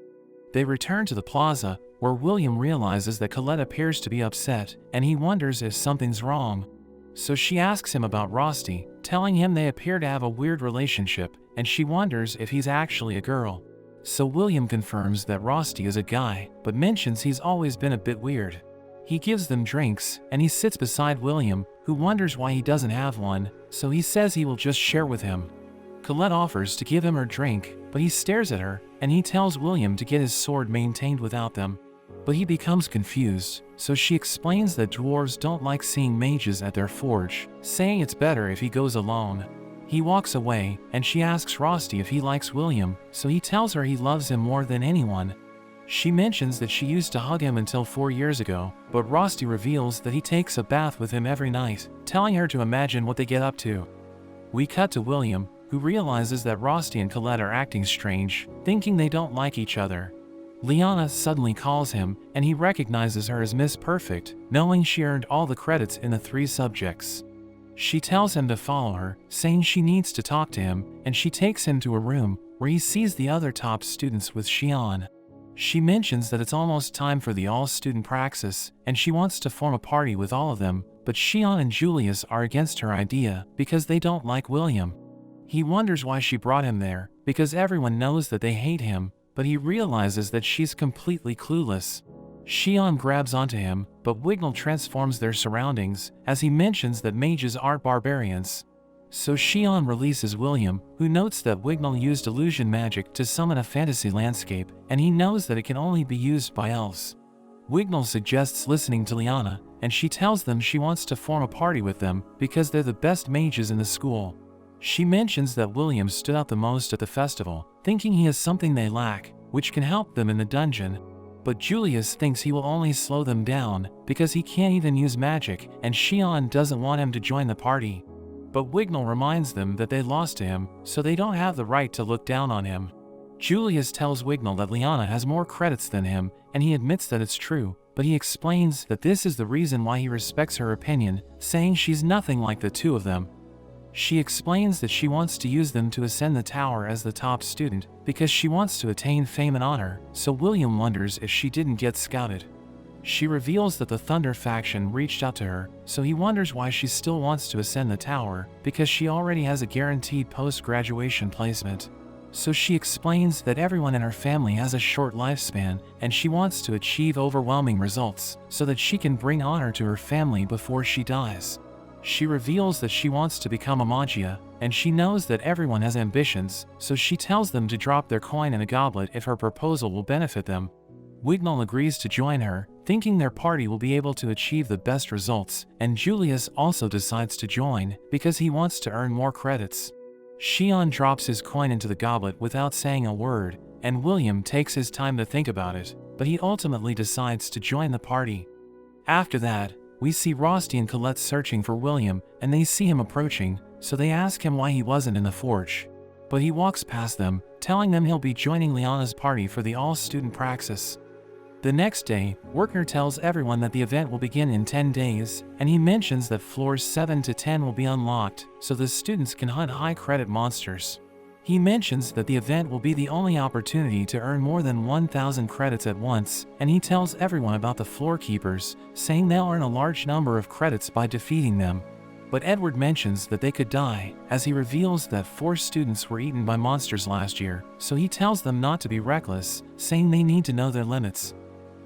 They return to the plaza, where William realizes that Colette appears to be upset, and he wonders if something's wrong. So she asks him about Rusty, telling him they appear to have a weird relationship, and she wonders if he's actually a girl. So William confirms that Rusty is a guy, but mentions he's always been a bit weird. He gives them drinks, and he sits beside William, who wonders why he doesn't have one, so he says he will just share with him. Colette offers to give him her drink, but he stares at her, and he tells William to get his sword maintained without them. But he becomes confused, so she explains that dwarves don't like seeing mages at their forge, saying it's better if he goes alone. He walks away, and she asks Rusty if he likes William, so he tells her he loves him more than anyone. She mentions that she used to hug him until 4 years ago, but Rusty reveals that he takes a bath with him every night, telling her to imagine what they get up to. We cut to William, who realizes that Rusty and Colette are acting strange, thinking they don't like each other. Liana suddenly calls him, and he recognizes her as Miss Perfect, knowing she earned all the credits in the 3 subjects. She tells him to follow her, saying she needs to talk to him, and she takes him to a room, where he sees the other top students with Xian. She mentions that it's almost time for the all-student praxis, and she wants to form a party with all of them, but Xian and Julius are against her idea, because they don't like William. He wonders why she brought him there, because everyone knows that they hate him, but he realizes that she's completely clueless. Xian grabs onto him, but Wignall transforms their surroundings, as he mentions that mages aren't barbarians. So Xian releases William, who notes that Wignall used illusion magic to summon a fantasy landscape, and he knows that it can only be used by elves. Wignall suggests listening to Liana, and she tells them she wants to form a party with them, because they're the best mages in the school. She mentions that William stood out the most at the festival, thinking he has something they lack, which can help them in the dungeon. But Julius thinks he will only slow them down, because he can't even use magic, and Xian doesn't want him to join the party. But Wignall reminds them that they lost to him, so they don't have the right to look down on him. Julius tells Wignall that Liana has more credits than him, and he admits that it's true, but he explains that this is the reason why he respects her opinion, saying she's nothing like the two of them. She explains that she wants to use them to ascend the tower as the top student, because she wants to attain fame and honor, so William wonders if she didn't get scouted. She reveals that the Thunder faction reached out to her, so he wonders why she still wants to ascend the tower, because she already has a guaranteed post-graduation placement. So she explains that everyone in her family has a short lifespan, and she wants to achieve overwhelming results, so that she can bring honor to her family before she dies. She reveals that she wants to become a Magia, and she knows that everyone has ambitions, so she tells them to drop their coin in a goblet if her proposal will benefit them. Wignall agrees to join her, thinking their party will be able to achieve the best results, and Julius also decides to join, because he wants to earn more credits. Xion drops his coin into the goblet without saying a word, and William takes his time to think about it, but he ultimately decides to join the party. After that, we see Rosti and Colette searching for William, and they see him approaching, so they ask him why he wasn't in the forge. But he walks past them, telling them he'll be joining Liana's party for the all-student praxis. The next day, Werkner tells everyone that the event will begin in 10 days, and he mentions that floors 7 to 10 will be unlocked, so the students can hunt high-credit monsters. He mentions that the event will be the only opportunity to earn more than 1,000 credits at once, and he tells everyone about the floor keepers, saying they'll earn a large number of credits by defeating them. But Edward mentions that they could die, as he reveals that 4 students were eaten by monsters last year, so he tells them not to be reckless, saying they need to know their limits.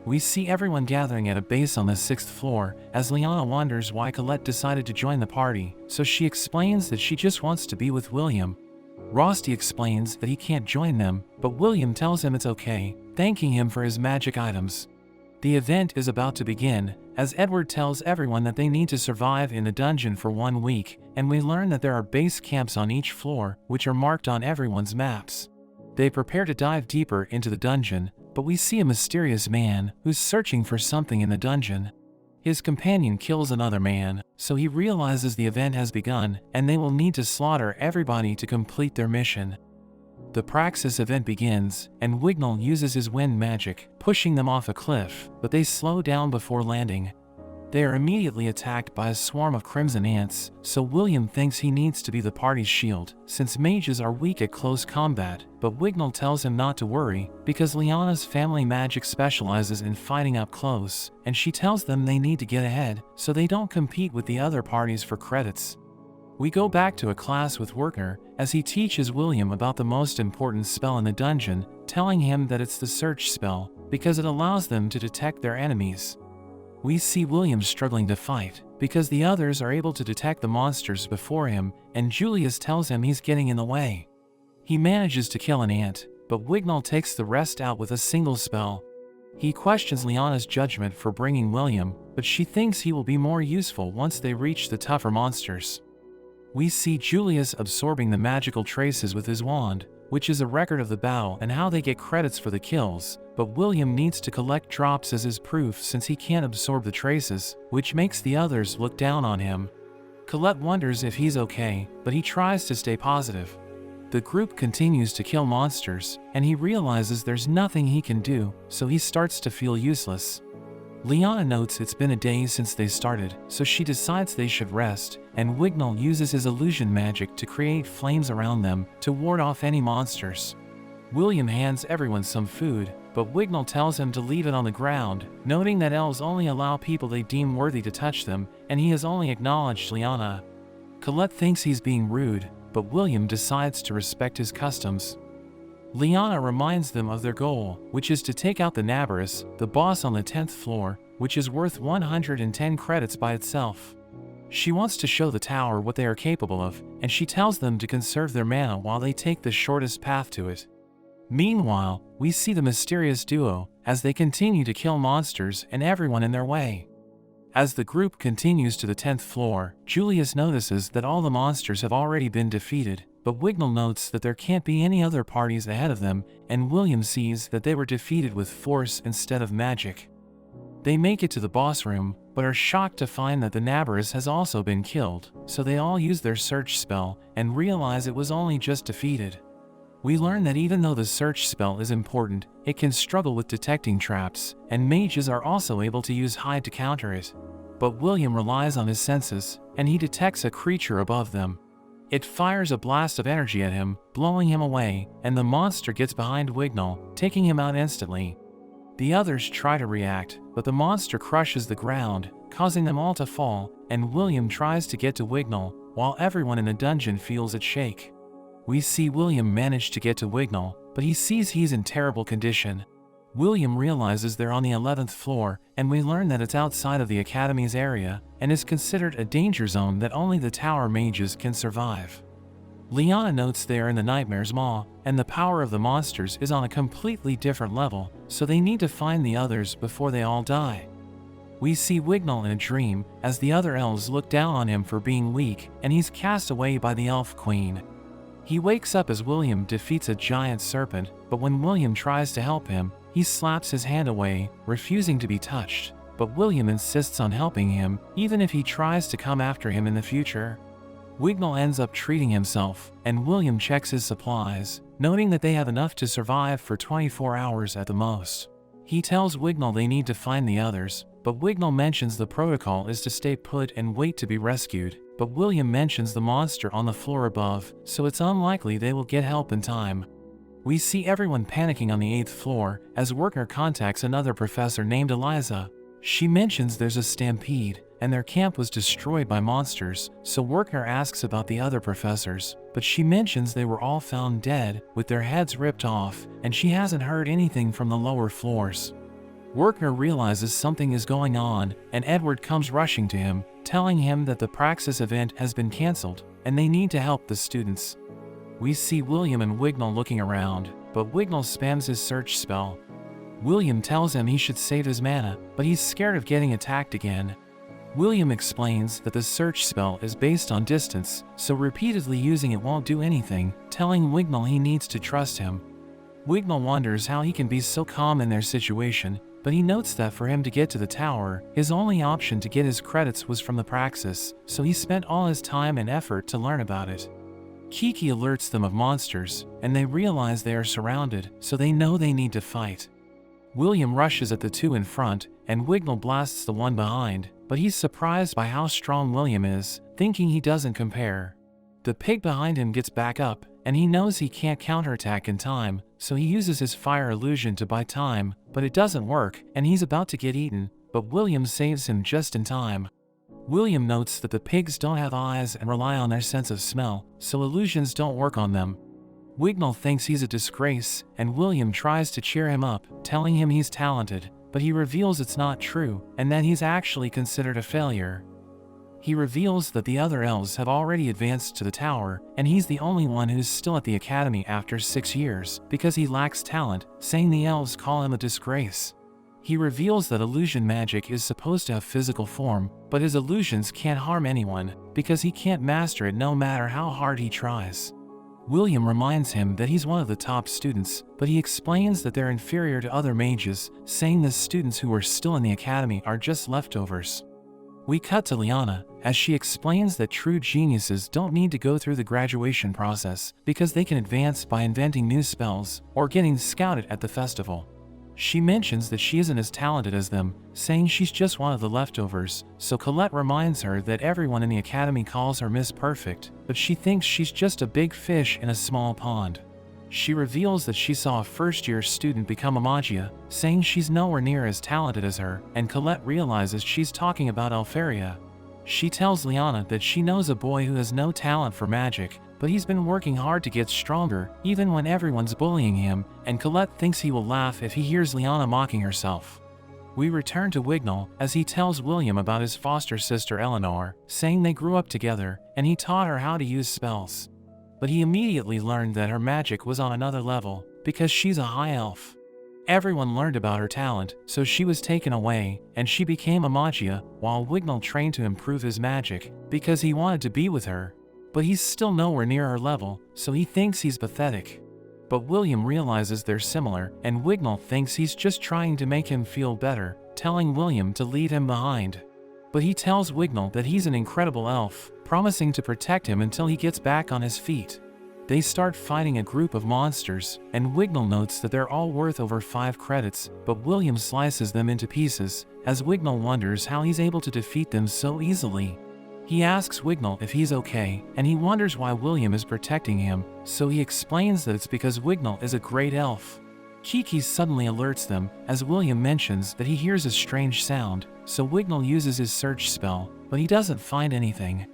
We see everyone gathering at a base on the 6th floor, as Liana wonders why Colette decided to join the party, so she explains that she just wants to be with William. Rosti explains that he can't join them, but William tells him it's okay, thanking him for his magic items. The event is about to begin, as Edward tells everyone that they need to survive in the dungeon for 1 week, and we learn that there are base camps on each floor, which are marked on everyone's maps. They prepare to dive deeper into the dungeon, but we see a mysterious man who's searching for something in the dungeon. His companion kills another man, so he realizes the event has begun and they will need to slaughter everybody to complete their mission. The Praxis event begins, and Wignall uses his wind magic, pushing them off a cliff, but they slow down before landing. They are immediately attacked by a swarm of crimson ants, so William thinks he needs to be the party's shield, since mages are weak at close combat, but Wignall tells him not to worry, because Liana's family magic specializes in fighting up close, and she tells them they need to get ahead, so they don't compete with the other parties for credits. We go back to a class with Werkner, as he teaches William about the most important spell in the dungeon, telling him that it's the search spell, because it allows them to detect their enemies. We see William struggling to fight, because the others are able to detect the monsters before him, and Julius tells him he's getting in the way. He manages to kill an ant, but Wignall takes the rest out with a single spell. He questions Liana's judgment for bringing William, but she thinks he will be more useful once they reach the tougher monsters. We see Julius absorbing the magical traces with his wand, which is a record of the battle and how they get credits for the kills, but William needs to collect drops as his proof since he can't absorb the traces, which makes the others look down on him. Colette wonders if he's okay, but he tries to stay positive. The group continues to kill monsters, and he realizes there's nothing he can do, so he starts to feel useless. Liana notes it's been a day since they started, so she decides they should rest, and Wignall uses his illusion magic to create flames around them to ward off any monsters. William hands everyone some food, but Wignall tells him to leave it on the ground, noting that elves only allow people they deem worthy to touch them, and he has only acknowledged Liana. Colette thinks he's being rude, but William decides to respect his customs. Liana reminds them of their goal, which is to take out the Nabarus, the boss on the 10th floor, which is worth 110 credits by itself. She wants to show the tower what they are capable of, and she tells them to conserve their mana while they take the shortest path to it. Meanwhile, we see the mysterious duo, as they continue to kill monsters and everyone in their way. As the group continues to the 10th floor, Julius notices that all the monsters have already been defeated, but Wignall notes that there can't be any other parties ahead of them, and William sees that they were defeated with force instead of magic. They make it to the boss room, but are shocked to find that the Nabarus has also been killed, so they all use their search spell and realize it was only just defeated. We learn that even though the search spell is important, it can struggle with detecting traps, and mages are also able to use hide to counter it. But William relies on his senses, and he detects a creature above them. It fires a blast of energy at him, blowing him away, and the monster gets behind Wignall, taking him out instantly. The others try to react, but the monster crushes the ground, causing them all to fall, and William tries to get to Wignall, while everyone in the dungeon feels it shake. We see William manage to get to Wignall, but he sees he's in terrible condition. William realizes they're on the 11th floor, and we learn that it's outside of the Academy's area, and is considered a danger zone that only the tower mages can survive. Liana notes they are in the Nightmare's Maw, and the power of the monsters is on a completely different level, so they need to find the others before they all die. We see Wignall in a dream, as the other elves look down on him for being weak, and he's cast away by the Elf Queen. He wakes up as William defeats a giant serpent, but when William tries to help him, he slaps his hand away, refusing to be touched. But William insists on helping him, even if he tries to come after him in the future. Wignall ends up treating himself, and William checks his supplies, noting that they have enough to survive for 24 hours at the most. He tells Wignall they need to find the others, but Wignall mentions the protocol is to stay put and wait to be rescued, but William mentions the monster on the floor above, so it's unlikely they will get help in time. We see everyone panicking on the 8th floor, as Worker contacts another professor named Eliza. She mentions there's a stampede, and their camp was destroyed by monsters, so Worker asks about the other professors, but she mentions they were all found dead, with their heads ripped off, and she hasn't heard anything from the lower floors. Worker realizes something is going on, and Edward comes rushing to him, telling him that the Praxis event has been cancelled, and they need to help the students. We see William and Wignall looking around, but Wignall spams his search spell. William tells him he should save his mana, but he's scared of getting attacked again. William explains that the search spell is based on distance, so repeatedly using it won't do anything, telling Wignall he needs to trust him. Wignall wonders how he can be so calm in their situation, but he notes that for him to get to the tower, his only option to get his credits was from the Praxis, so he spent all his time and effort to learn about it. Kiki alerts them of monsters, and they realize they are surrounded, so they know they need to fight. William rushes at the two in front, and Wignall blasts the one behind, but he's surprised by how strong William is, thinking he doesn't compare. The pig behind him gets back up, and he knows he can't counterattack in time, so he uses his fire illusion to buy time, but it doesn't work, and he's about to get eaten, but William saves him just in time. William notes that the pigs don't have eyes and rely on their sense of smell, so illusions don't work on them. Wignall thinks he's a disgrace, and William tries to cheer him up, telling him he's talented, but he reveals it's not true, and that he's actually considered a failure. He reveals that the other elves have already advanced to the tower, and he's the only one who's still at the academy after 6 years, because he lacks talent, saying the elves call him a disgrace. He reveals that illusion magic is supposed to have physical form, but his illusions can't harm anyone, because he can't master it no matter how hard he tries. William reminds him that he's one of the top students, but he explains that they're inferior to other mages, saying the students who are still in the academy are just leftovers. We cut to Liana, as she explains that true geniuses don't need to go through the graduation process, because they can advance by inventing new spells, or getting scouted at the festival. She mentions that she isn't as talented as them, saying she's just one of the leftovers, so Colette reminds her that everyone in the academy calls her Miss Perfect, but she thinks she's just a big fish in a small pond. She reveals that she saw a first-year student become a magia, saying she's nowhere near as talented as her, and Colette realizes she's talking about Alferia. She tells Liana that she knows a boy who has no talent for magic, but he's been working hard to get stronger, even when everyone's bullying him, and Colette thinks he will laugh if he hears Liana mocking herself. We return to Wignall, as he tells William about his foster sister Eleanor, saying they grew up together, and he taught her how to use spells. But he immediately learned that her magic was on another level, because she's a high elf. Everyone learned about her talent, so she was taken away, and she became a magia, while Wignall trained to improve his magic, because he wanted to be with her. But he's still nowhere near her level, so he thinks he's pathetic. But William realizes they're similar, and Wignall thinks he's just trying to make him feel better, telling William to leave him behind. But he tells Wignall that he's an incredible elf, promising to protect him until he gets back on his feet. They start fighting a group of monsters, and Wignall notes that they're all worth over 5 credits, but William slices them into pieces, as Wignall wonders how he's able to defeat them so easily. He asks Wignall if he's okay, and he wonders why William is protecting him, so he explains that it's because Wignall is a great elf. Kiki suddenly alerts them, as William mentions that he hears a strange sound, so Wignall uses his search spell, but he doesn't find anything.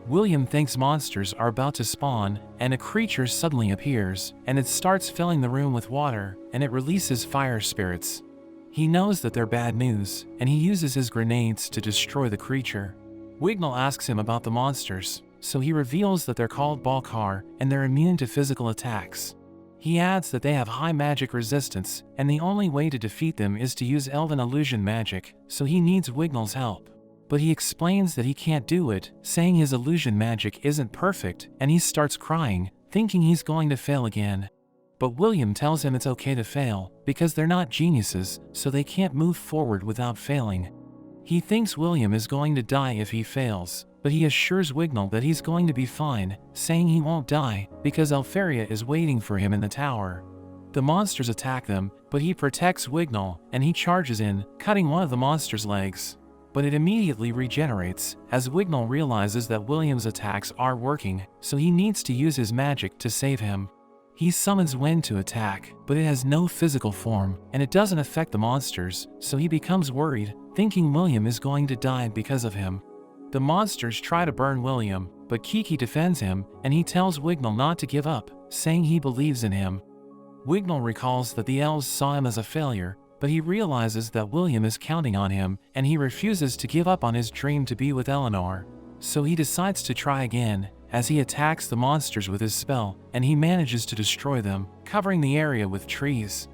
William thinks monsters are about to spawn, and a creature suddenly appears, and it starts filling the room with water, and it releases fire spirits. He knows that they're bad news, and he uses his grenades to destroy the creature. Wignall asks him about the monsters, so he reveals that they're called Balkar, and they're immune to physical attacks. He adds that they have high magic resistance, and the only way to defeat them is to use elven illusion magic, so he needs Wignall's help. But he explains that he can't do it, saying his illusion magic isn't perfect, and he starts crying, thinking he's going to fail again. But William tells him it's okay to fail, because they're not geniuses, so they can't move forward without failing. He thinks William is going to die if he fails, but he assures Wignall that he's going to be fine, saying he won't die, because Elfaria is waiting for him in the tower. The monsters attack them, but he protects Wignall, and he charges in, cutting one of the monster's legs. But it immediately regenerates, as Wignall realizes that William's attacks are working, so he needs to use his magic to save him. He summons wind to attack, but it has no physical form, and it doesn't affect the monsters, so he becomes worried, thinking William is going to die because of him. The monsters try to burn William, but Kiki defends him, and he tells Wignall not to give up, saying he believes in him. Wignall recalls that the elves saw him as a failure, but he realizes that William is counting on him, and he refuses to give up on his dream to be with Eleanor. So he decides to try again, as he attacks the monsters with his spell, and he manages to destroy them, covering the area with trees.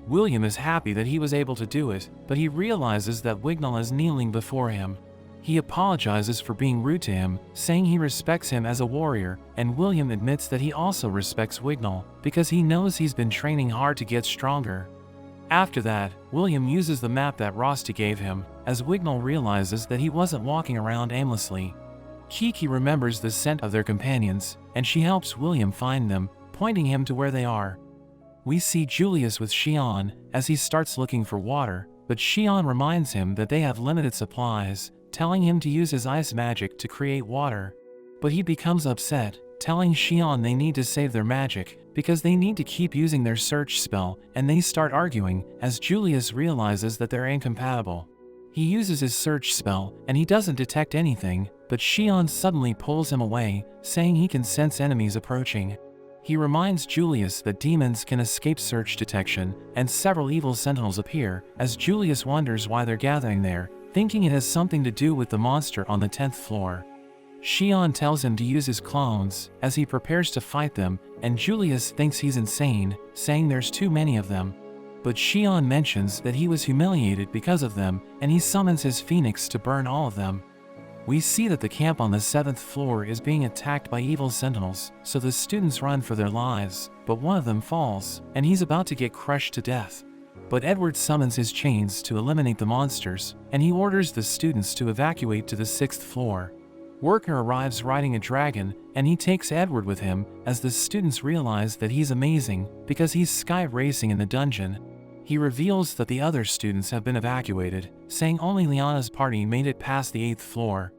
William is happy that he was able to do it, but he realizes that Wignall is kneeling before him. He apologizes for being rude to him, saying he respects him as a warrior, and William admits that he also respects Wignall, because he knows he's been training hard to get stronger. After that, William uses the map that Rosti gave him, as Wignall realizes that he wasn't walking around aimlessly. Kiki remembers the scent of their companions, and she helps William find them, pointing him to where they are. We see Julius with Xian, as he starts looking for water, but Xian reminds him that they have limited supplies, telling him to use his ice magic to create water. But he becomes upset, telling Xian they need to save their magic, because they need to keep using their search spell, and they start arguing, as Julius realizes that they're incompatible. He uses his search spell, and he doesn't detect anything, but Xian suddenly pulls him away, saying he can sense enemies approaching. He reminds Julius that demons can escape search detection, and several evil sentinels appear, as Julius wonders why they're gathering there, thinking it has something to do with the monster on the 10th floor. Xian tells him to use his clones, as he prepares to fight them, and Julius thinks he's insane, saying there's too many of them. But Xian mentions that he was humiliated because of them, and he summons his phoenix to burn all of them. We see that the camp on the 7th floor is being attacked by evil sentinels, so the students run for their lives, but one of them falls, and he's about to get crushed to death. But Edward summons his chains to eliminate the monsters, and he orders the students to evacuate to the 6th floor. Worker arrives riding a dragon, and he takes Edward with him, as the students realize that he's amazing, because he's sky racing in the dungeon. He reveals that the other students have been evacuated, saying only Liana's party made it past the 8th floor.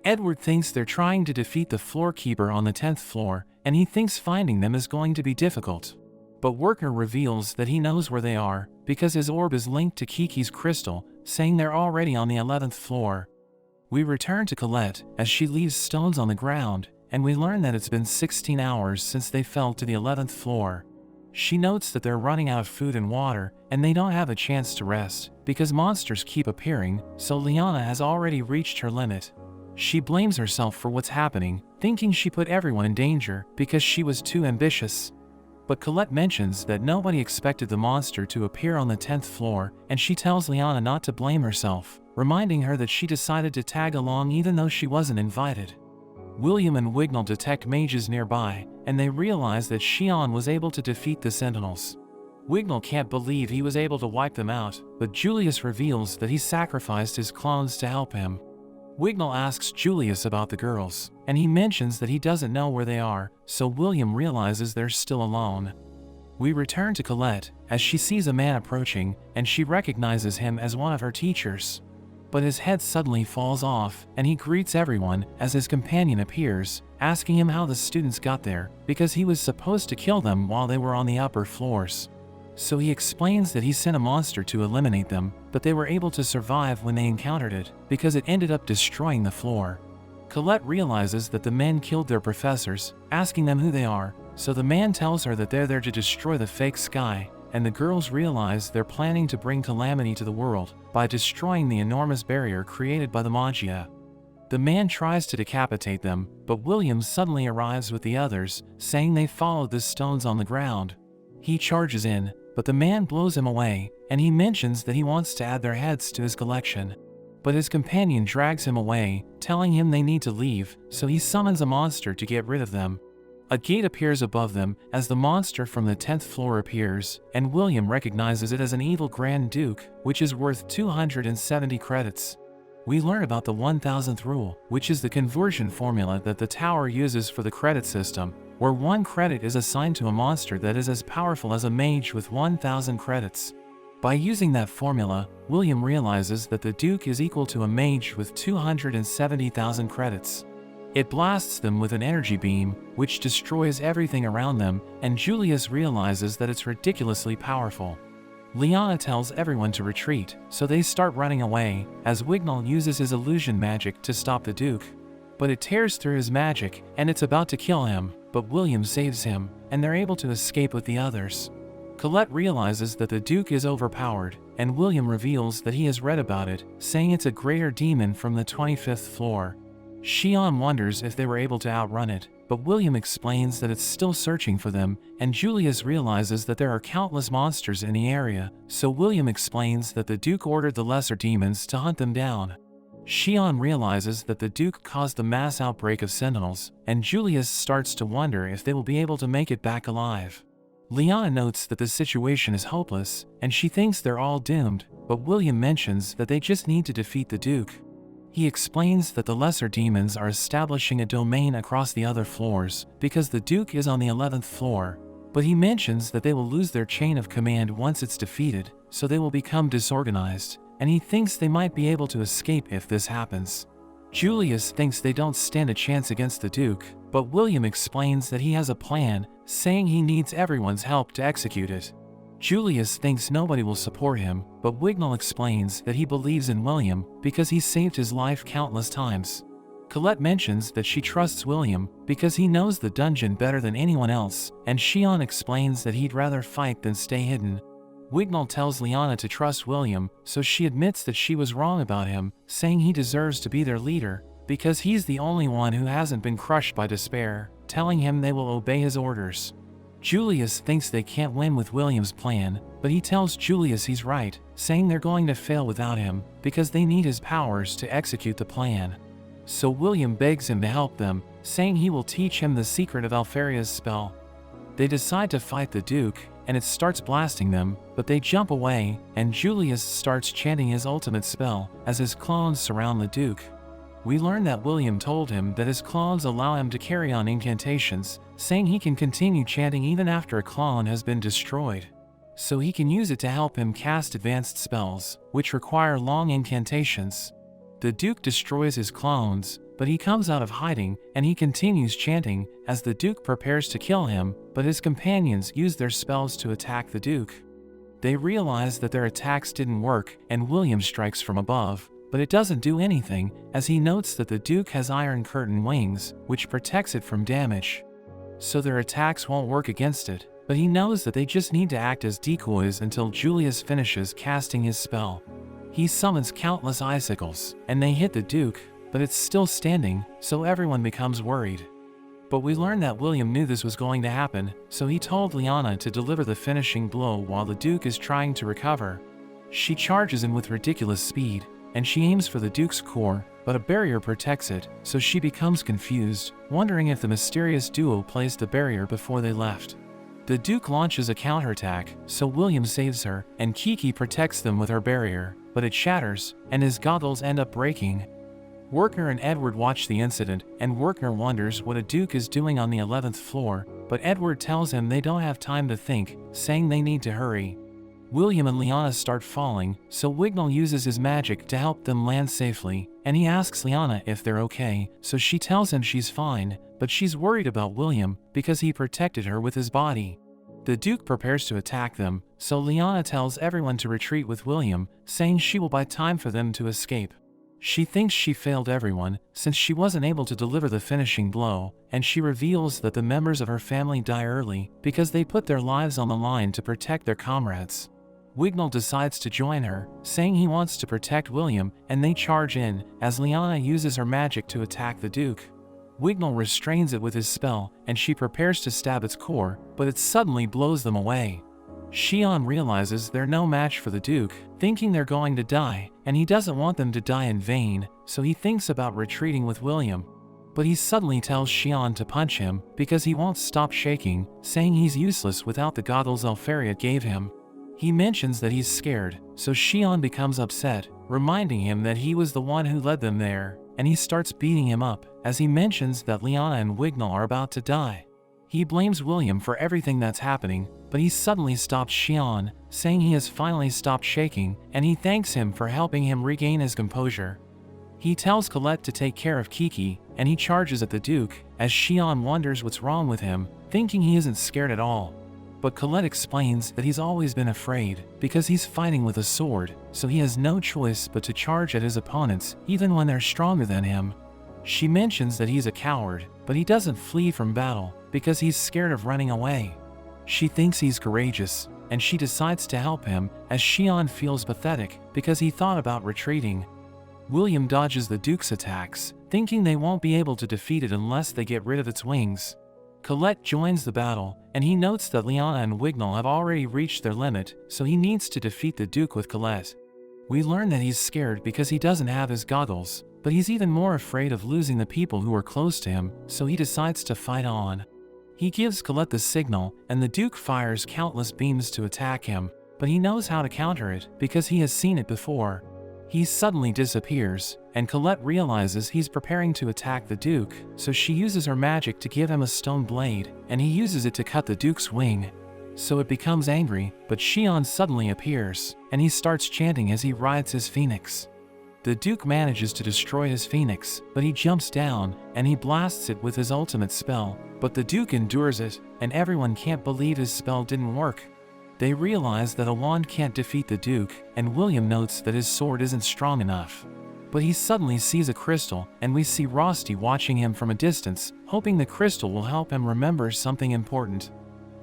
Edward thinks they're trying to defeat the floorkeeper on the 10th floor, and he thinks finding them is going to be difficult. But Worker reveals that he knows where they are, because his orb is linked to Kiki's crystal, saying they're already on the 11th floor. We return to Colette, as she leaves stones on the ground, and we learn that it's been 16 hours since they fell to the 11th floor. She notes that they're running out of food and water, and they don't have a chance to rest, because monsters keep appearing, so Liana has already reached her limit. She blames herself for what's happening, thinking she put everyone in danger, because she was too ambitious. But Colette mentions that nobody expected the monster to appear on the 10th floor, and she tells Liana not to blame herself, reminding her that she decided to tag along even though she wasn't invited. William and Wignall detect mages nearby, and they realize that Xian was able to defeat the sentinels. Wignall can't believe he was able to wipe them out, but Julius reveals that he sacrificed his clones to help him. Wignall asks Julius about the girls, and he mentions that he doesn't know where they are, so William realizes they're still alone. We return to Colette, as she sees a man approaching, and she recognizes him as one of her teachers. But his head suddenly falls off, and he greets everyone as his companion appears, asking him how the students got there, because he was supposed to kill them while they were on the upper floors. So he explains that he sent a monster to eliminate them, but they were able to survive when they encountered it, because it ended up destroying the floor. Colette realizes that the men killed their professors, asking them who they are, so the man tells her that they're there to destroy the fake sky, and the girls realize they're planning to bring calamity to the world by destroying the enormous barrier created by the Magia. The man tries to decapitate them, but William suddenly arrives with the others, saying they followed the stones on the ground. He charges in, but the man blows him away, and he mentions that he wants to add their heads to his collection. But his companion drags him away, telling him they need to leave, so he summons a monster to get rid of them. A gate appears above them as the monster from the 10th floor appears, and William recognizes it as an evil Grand Duke, which is worth 270 credits. We learn about the 1000th rule, which is the conversion formula that the tower uses for the credit system, where 1 credit is assigned to a monster that is as powerful as a mage with 1000 credits. By using that formula, William realizes that the Duke is equal to a mage with 270,000 credits. It blasts them with an energy beam, which destroys everything around them, and Julius realizes that it's ridiculously powerful. Liana tells everyone to retreat, so they start running away, as Wignall uses his illusion magic to stop the Duke. But it tears through his magic, and it's about to kill him, but William saves him, and they're able to escape with the others. Colette realizes that the Duke is overpowered, and William reveals that he has read about it, saying it's a greater demon from the 25th floor. Xian wonders if they were able to outrun it, but William explains that it's still searching for them, and Julius realizes that there are countless monsters in the area, so William explains that the Duke ordered the lesser demons to hunt them down. Xian realizes that the Duke caused the mass outbreak of Sentinels, and Julius starts to wonder if they will be able to make it back alive. Liana notes that the situation is hopeless, and she thinks they're all doomed, but William mentions that they just need to defeat the Duke. He explains that the lesser demons are establishing a domain across the other floors, because the Duke is on the 11th floor, but he mentions that they will lose their chain of command once it's defeated, so they will become disorganized, and he thinks they might be able to escape if this happens. Julius thinks they don't stand a chance against the Duke, but William explains that he has a plan, saying he needs everyone's help to execute it. Julius thinks nobody will support him, but Wignall explains that he believes in William because he saved his life countless times. Colette mentions that she trusts William because he knows the dungeon better than anyone else, and Xian explains that he'd rather fight than stay hidden. Wignall tells Liana to trust William, so she admits that she was wrong about him, saying he deserves to be their leader because he's the only one who hasn't been crushed by despair, telling him they will obey his orders. Julius thinks they can't win with William's plan, but he tells Julius he's right, saying they're going to fail without him because they need his powers to execute the plan. So William begs him to help them, saying he will teach him the secret of Alfaria's spell. They decide to fight the Duke, and it starts blasting them, but they jump away, and Julius starts chanting his ultimate spell as his clones surround the Duke. We learn that William told him that his clones allow him to carry on incantations, saying he can continue chanting even after a clone has been destroyed. So he can use it to help him cast advanced spells, which require long incantations. The Duke destroys his clones, but he comes out of hiding, and he continues chanting as the Duke prepares to kill him, but his companions use their spells to attack the Duke. They realize that their attacks didn't work, and William strikes from above, but it doesn't do anything, as he notes that the Duke has Iron Curtain wings, which protects it from damage. So their attacks won't work against it, but he knows that they just need to act as decoys until Julius finishes casting his spell. He summons countless icicles, and they hit the Duke, but it's still standing, so everyone becomes worried. But we learn that William knew this was going to happen, so he told Liana to deliver the finishing blow while the Duke is trying to recover. She charges him with ridiculous speed, and she aims for the Duke's core, but a barrier protects it, so she becomes confused, wondering if the mysterious duo placed the barrier before they left. The Duke launches a counterattack, so William saves her, and Kiki protects them with her barrier, but it shatters, and his goggles end up breaking. Wertner and Edward watch the incident, and Wertner wonders what a Duke is doing on the 11th floor, but Edward tells him they don't have time to think, saying they need to hurry. William and Liana start falling, so Wignall uses his magic to help them land safely, and he asks Liana if they're okay, so she tells him she's fine, but she's worried about William because he protected her with his body. The Duke prepares to attack them, so Lyanna tells everyone to retreat with William, saying she will buy time for them to escape. She thinks she failed everyone, since she wasn't able to deliver the finishing blow, and she reveals that the members of her family die early because they put their lives on the line to protect their comrades. Wignall decides to join her, saying he wants to protect William, and they charge in, as Lyanna uses her magic to attack the Duke. Wignall restrains it with his spell, and she prepares to stab its core, but it suddenly blows them away. Xian realizes they're no match for the Duke, thinking they're going to die, and he doesn't want them to die in vain, so he thinks about retreating with William. But he suddenly tells Xian to punch him, because he won't stop shaking, saying he's useless without the goggles Alfariat gave him. He mentions that he's scared, so Xian becomes upset, reminding him that he was the one who led them there, and he starts beating him up, as he mentions that Lyanna and Wignall are about to die. He blames William for everything that's happening, but he suddenly stops Xian, saying he has finally stopped shaking, and he thanks him for helping him regain his composure. He tells Colette to take care of Kiki, and he charges at the Duke, as Xian wonders what's wrong with him, thinking he isn't scared at all. But Colette explains that he's always been afraid, because he's fighting with a sword, so he has no choice but to charge at his opponents, even when they're stronger than him. She mentions that he's a coward, but he doesn't flee from battle, because he's scared of running away. She thinks he's courageous, and she decides to help him, as Xian feels pathetic, because he thought about retreating. William dodges the Duke's attacks, thinking they won't be able to defeat it unless they get rid of its wings. Colette joins the battle, and he notes that Lyanna and Wignall have already reached their limit, so he needs to defeat the Duke with Colette. We learn that he's scared because he doesn't have his goggles, but he's even more afraid of losing the people who are close to him, so he decides to fight on. He gives Colette the signal, and the Duke fires countless beams to attack him, but he knows how to counter it because he has seen it before. He suddenly disappears, and Colette realizes he's preparing to attack the Duke, so she uses her magic to give him a stone blade, and he uses it to cut the Duke's wing. So it becomes angry, but Xian suddenly appears, and he starts chanting as he rides his phoenix. The Duke manages to destroy his phoenix, but he jumps down, and he blasts it with his ultimate spell, but the Duke endures it, and everyone can't believe his spell didn't work. They realize that a wand can't defeat the Duke, and William notes that his sword isn't strong enough. But he suddenly sees a crystal, and we see Rosti watching him from a distance, hoping the crystal will help him remember something important.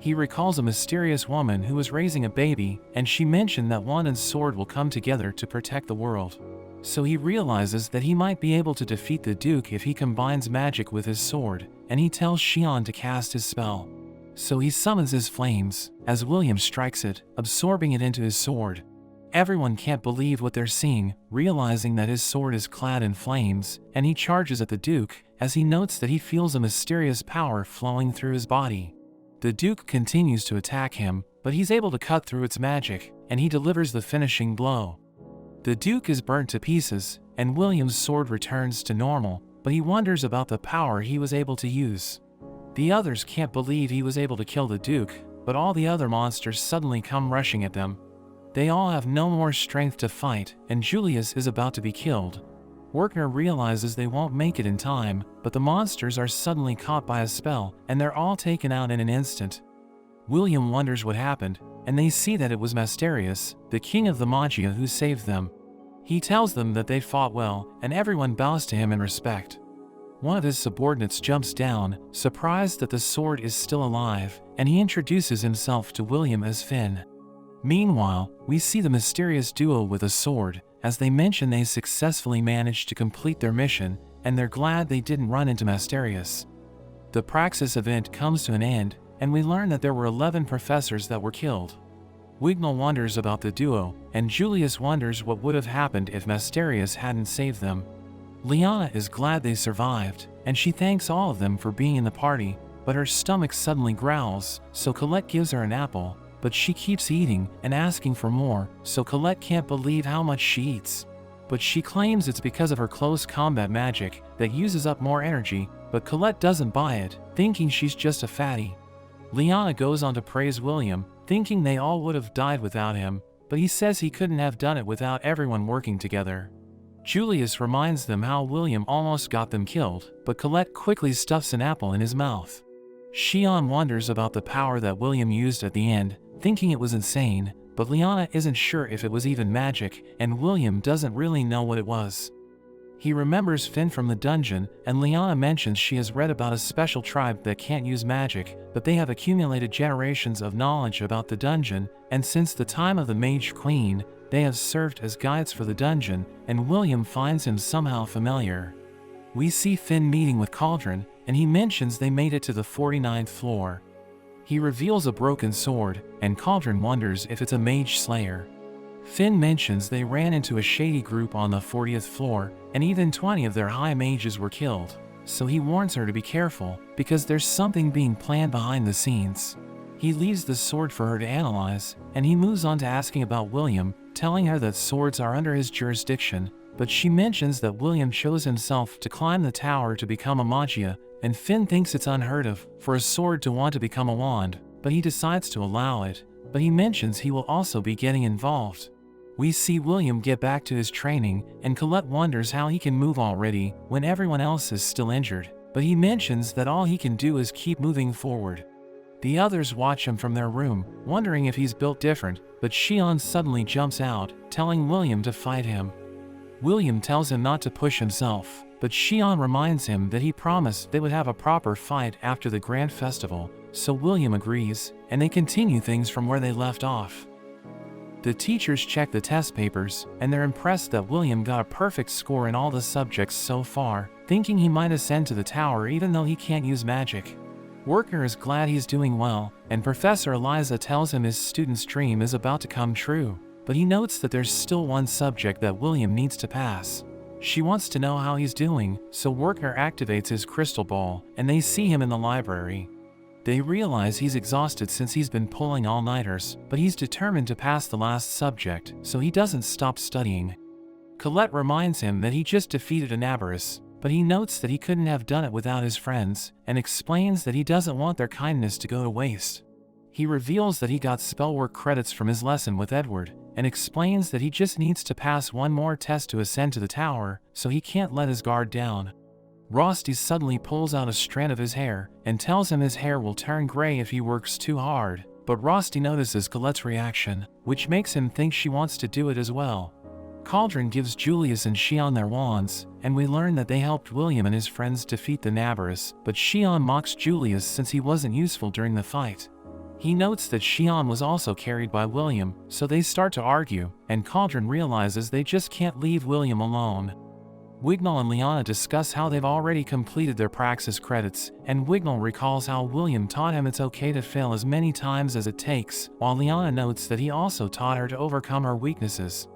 He recalls a mysterious woman who was raising a baby, and she mentioned that wand and sword will come together to protect the world. So he realizes that he might be able to defeat the Duke if he combines magic with his sword, and he tells Xian to cast his spell. So he summons his flames, as William strikes it, absorbing it into his sword. Everyone can't believe what they're seeing, realizing that his sword is clad in flames, and he charges at the Duke, as he notes that he feels a mysterious power flowing through his body. The Duke continues to attack him, but he's able to cut through its magic, and he delivers the finishing blow. The Duke is burnt to pieces, and William's sword returns to normal, but he wonders about the power he was able to use. The others can't believe he was able to kill the Duke, but all the other monsters suddenly come rushing at them. They all have no more strength to fight, and Julius is about to be killed. Werkner realizes they won't make it in time, but the monsters are suddenly caught by a spell, and they're all taken out in an instant. William wonders what happened, and they see that it was Masterius, the king of the Magia, who saved them. He tells them that they fought well, and everyone bows to him in respect. One of his subordinates jumps down, surprised that the sword is still alive, and he introduces himself to William as Finn. Meanwhile, we see the mysterious duo with a sword, as they mention they successfully managed to complete their mission, and they're glad they didn't run into Masterius. The Praxis event comes to an end, and we learn that there were 11 professors that were killed. Wignall wonders about the duo, and Julius wonders what would have happened if Masterius hadn't saved them. Lyanna is glad they survived, and she thanks all of them for being in the party, but her stomach suddenly growls, so Colette gives her an apple, but she keeps eating and asking for more, so Colette can't believe how much she eats. But she claims it's because of her close combat magic that uses up more energy, but Colette doesn't buy it, thinking she's just a fatty. Lyanna goes on to praise William, thinking they all would have died without him, but he says he couldn't have done it without everyone working together. Julius reminds them how William almost got them killed, but Colette quickly stuffs an apple in his mouth. Xian wonders about the power that William used at the end, thinking it was insane, but Liana isn't sure if it was even magic, and William doesn't really know what it was. He remembers Finn from the dungeon, and Liana mentions she has read about a special tribe that can't use magic, but they have accumulated generations of knowledge about the dungeon, and since the time of the Mage Queen, they have served as guides for the dungeon, and William finds him somehow familiar. We see Finn meeting with Cauldron, and he mentions they made it to the 49th floor. He reveals a broken sword, and Cauldron wonders if it's a mage slayer. Finn mentions they ran into a shady group on the 40th floor, and even 20 of their high mages were killed, so he warns her to be careful, because there's something being planned behind the scenes. He leaves the sword for her to analyze, and he moves on to asking about William, telling her that swords are under his jurisdiction, but she mentions that William chose himself to climb the tower to become a magia, and Finn thinks it's unheard of for a sword to want to become a wand, but he decides to allow it, but he mentions he will also be getting involved. We see William get back to his training, and Colette wonders how he can move already when everyone else is still injured, but he mentions that all he can do is keep moving forward. The others watch him from their room, wondering if he's built different, but Xian suddenly jumps out, telling William to fight him. William tells him not to push himself, but Xian reminds him that he promised they would have a proper fight after the Grand Festival, so William agrees, and they continue things from where they left off. The teachers check the test papers, and they're impressed that William got a perfect score in all the subjects so far, thinking he might ascend to the tower even though he can't use magic. Worker is glad he's doing well, and Professor Eliza tells him his student's dream is about to come true, but he notes that there's still one subject that William needs to pass. She wants to know how he's doing, so Worker activates his crystal ball, and they see him in the library. They realize he's exhausted since he's been pulling all-nighters, but he's determined to pass the last subject, so he doesn't stop studying. Colette reminds him that he just defeated an Aberrus, but he notes that he couldn't have done it without his friends, and explains that he doesn't want their kindness to go to waste. He reveals that he got spellwork credits from his lesson with Edward, and explains that he just needs to pass one more test to ascend to the tower, so he can't let his guard down. Rosti suddenly pulls out a strand of his hair, and tells him his hair will turn gray if he works too hard, but Rosti notices Colette's reaction, which makes him think she wants to do it as well. Cauldron gives Julius and Xian their wands, and we learn that they helped William and his friends defeat the Nabarus, but Xian mocks Julius since he wasn't useful during the fight. He notes that Xian was also carried by William, so they start to argue, and Cauldron realizes they just can't leave William alone. Wignall and Liana discuss how they've already completed their praxis credits, and Wignall recalls how William taught him it's okay to fail as many times as it takes, while Liana notes that he also taught her to overcome her weaknesses.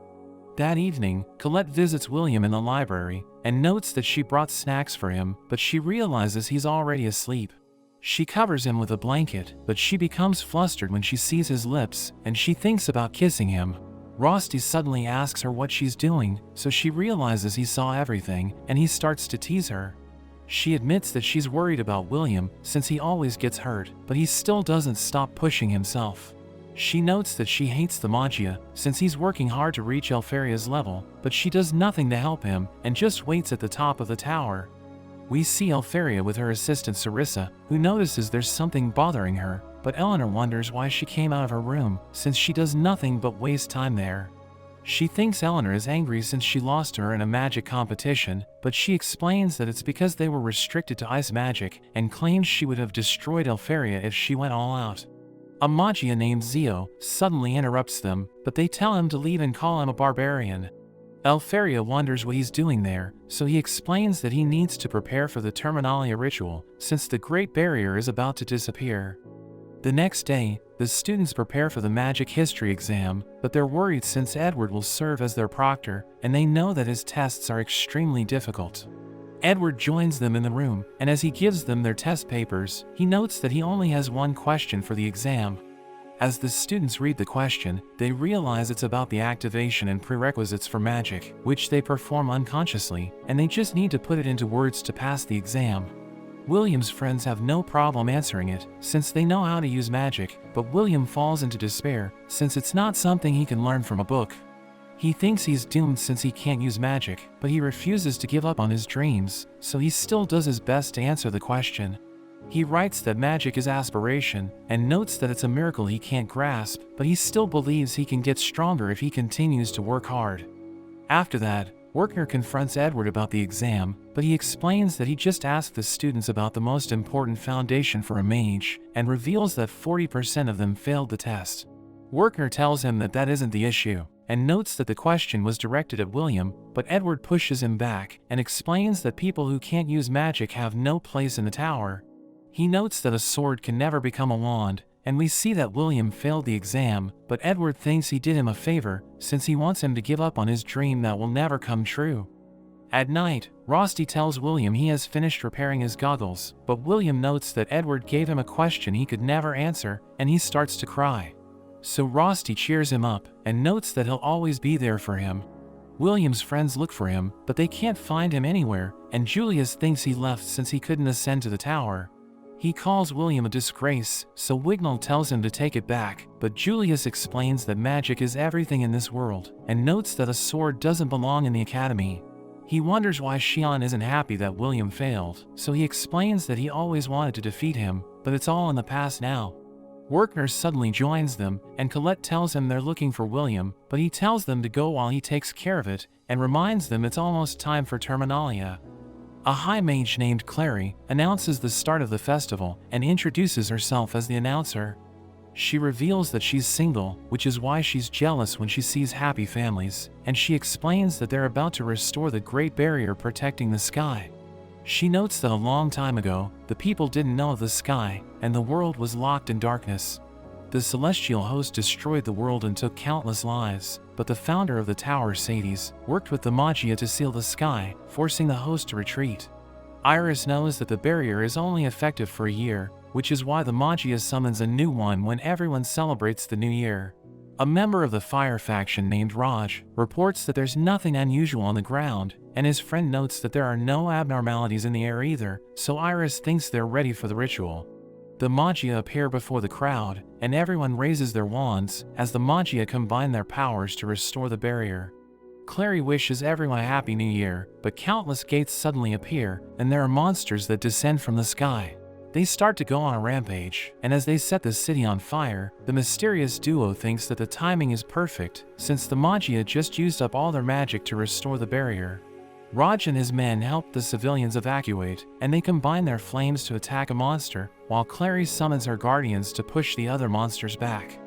That evening, Colette visits William in the library, and notes that she brought snacks for him, but she realizes he's already asleep. She covers him with a blanket, but she becomes flustered when she sees his lips, and she thinks about kissing him. Rosti suddenly asks her what she's doing, so she realizes he saw everything, and he starts to tease her. She admits that she's worried about William, since he always gets hurt, but he still doesn't stop pushing himself. She notes that she hates the Magia, since he's working hard to reach Elfaria's level, but she does nothing to help him, and just waits at the top of the tower. We see Elfaria with her assistant Sarissa, who notices there's something bothering her, but Eleanor wonders why she came out of her room, since she does nothing but waste time there. She thinks Eleanor is angry since she lost to her in a magic competition, but she explains that it's because they were restricted to ice magic, and claims she would have destroyed Elfaria if she went all out. A Magia named Zio suddenly interrupts them, but they tell him to leave and call him a barbarian. Elfaria wonders what he's doing there, so he explains that he needs to prepare for the Terminalia ritual, since the Great Barrier is about to disappear. The next day, the students prepare for the magic history exam, but they're worried since Edward will serve as their proctor, and they know that his tests are extremely difficult. Edward joins them in the room, and as he gives them their test papers, he notes that he only has one question for the exam. As the students read the question, they realize it's about the activation and prerequisites for magic, which they perform unconsciously, and they just need to put it into words to pass the exam. William's friends have no problem answering it, since they know how to use magic, but William falls into despair, since it's not something he can learn from a book. He thinks he's doomed since he can't use magic, but he refuses to give up on his dreams, so he still does his best to answer the question. He writes that magic is aspiration, and notes that it's a miracle he can't grasp, but he still believes he can get stronger if he continues to work hard. After that, Wertner confronts Edward about the exam, but he explains that he just asked the students about the most important foundation for a mage, and reveals that 40% of them failed the test. Wertner tells him that that isn't the issue, and notes that the question was directed at William, but Edward pushes him back, and explains that people who can't use magic have no place in the tower. He notes that a sword can never become a wand, and we see that William failed the exam, but Edward thinks he did him a favor, since he wants him to give up on his dream that will never come true. At night, Rusty tells William he has finished repairing his goggles, but William notes that Edward gave him a question he could never answer, and he starts to cry. So Rusty cheers him up, and notes that he'll always be there for him. William's friends look for him, but they can't find him anywhere, and Julius thinks he left since he couldn't ascend to the tower. He calls William a disgrace, so Wignall tells him to take it back, but Julius explains that magic is everything in this world, and notes that a sword doesn't belong in the academy. He wonders why Shion isn't happy that William failed, so he explains that he always wanted to defeat him, but it's all in the past now. Wertner suddenly joins them, and Colette tells him they're looking for William, but he tells them to go while he takes care of it, and reminds them it's almost time for Terminalia. A high mage named Clary announces the start of the festival and introduces herself as the announcer. She reveals that she's single, which is why she's jealous when she sees happy families, and she explains that they're about to restore the Great Barrier protecting the sky. She notes that a long time ago, the people didn't know of the sky, and the world was locked in darkness. The celestial host destroyed the world and took countless lives, but the founder of the tower, Sades, worked with the Magia to seal the sky, forcing the host to retreat. Iris knows that the barrier is only effective for a year, which is why the Magia summons a new one when everyone celebrates the new year. A member of the fire faction named Raj reports that there's nothing unusual on the ground, and his friend notes that there are no abnormalities in the air either, so Iris thinks they're ready for the ritual. The Magia appear before the crowd, and everyone raises their wands, as the Magia combine their powers to restore the barrier. Clary wishes everyone a happy new year, but countless gates suddenly appear, and there are monsters that descend from the sky. They start to go on a rampage, and as they set the city on fire, the mysterious duo thinks that the timing is perfect, since the Magia just used up all their magic to restore the barrier. Raj and his men help the civilians evacuate, and they combine their flames to attack a monster, while Clary summons her guardians to push the other monsters back.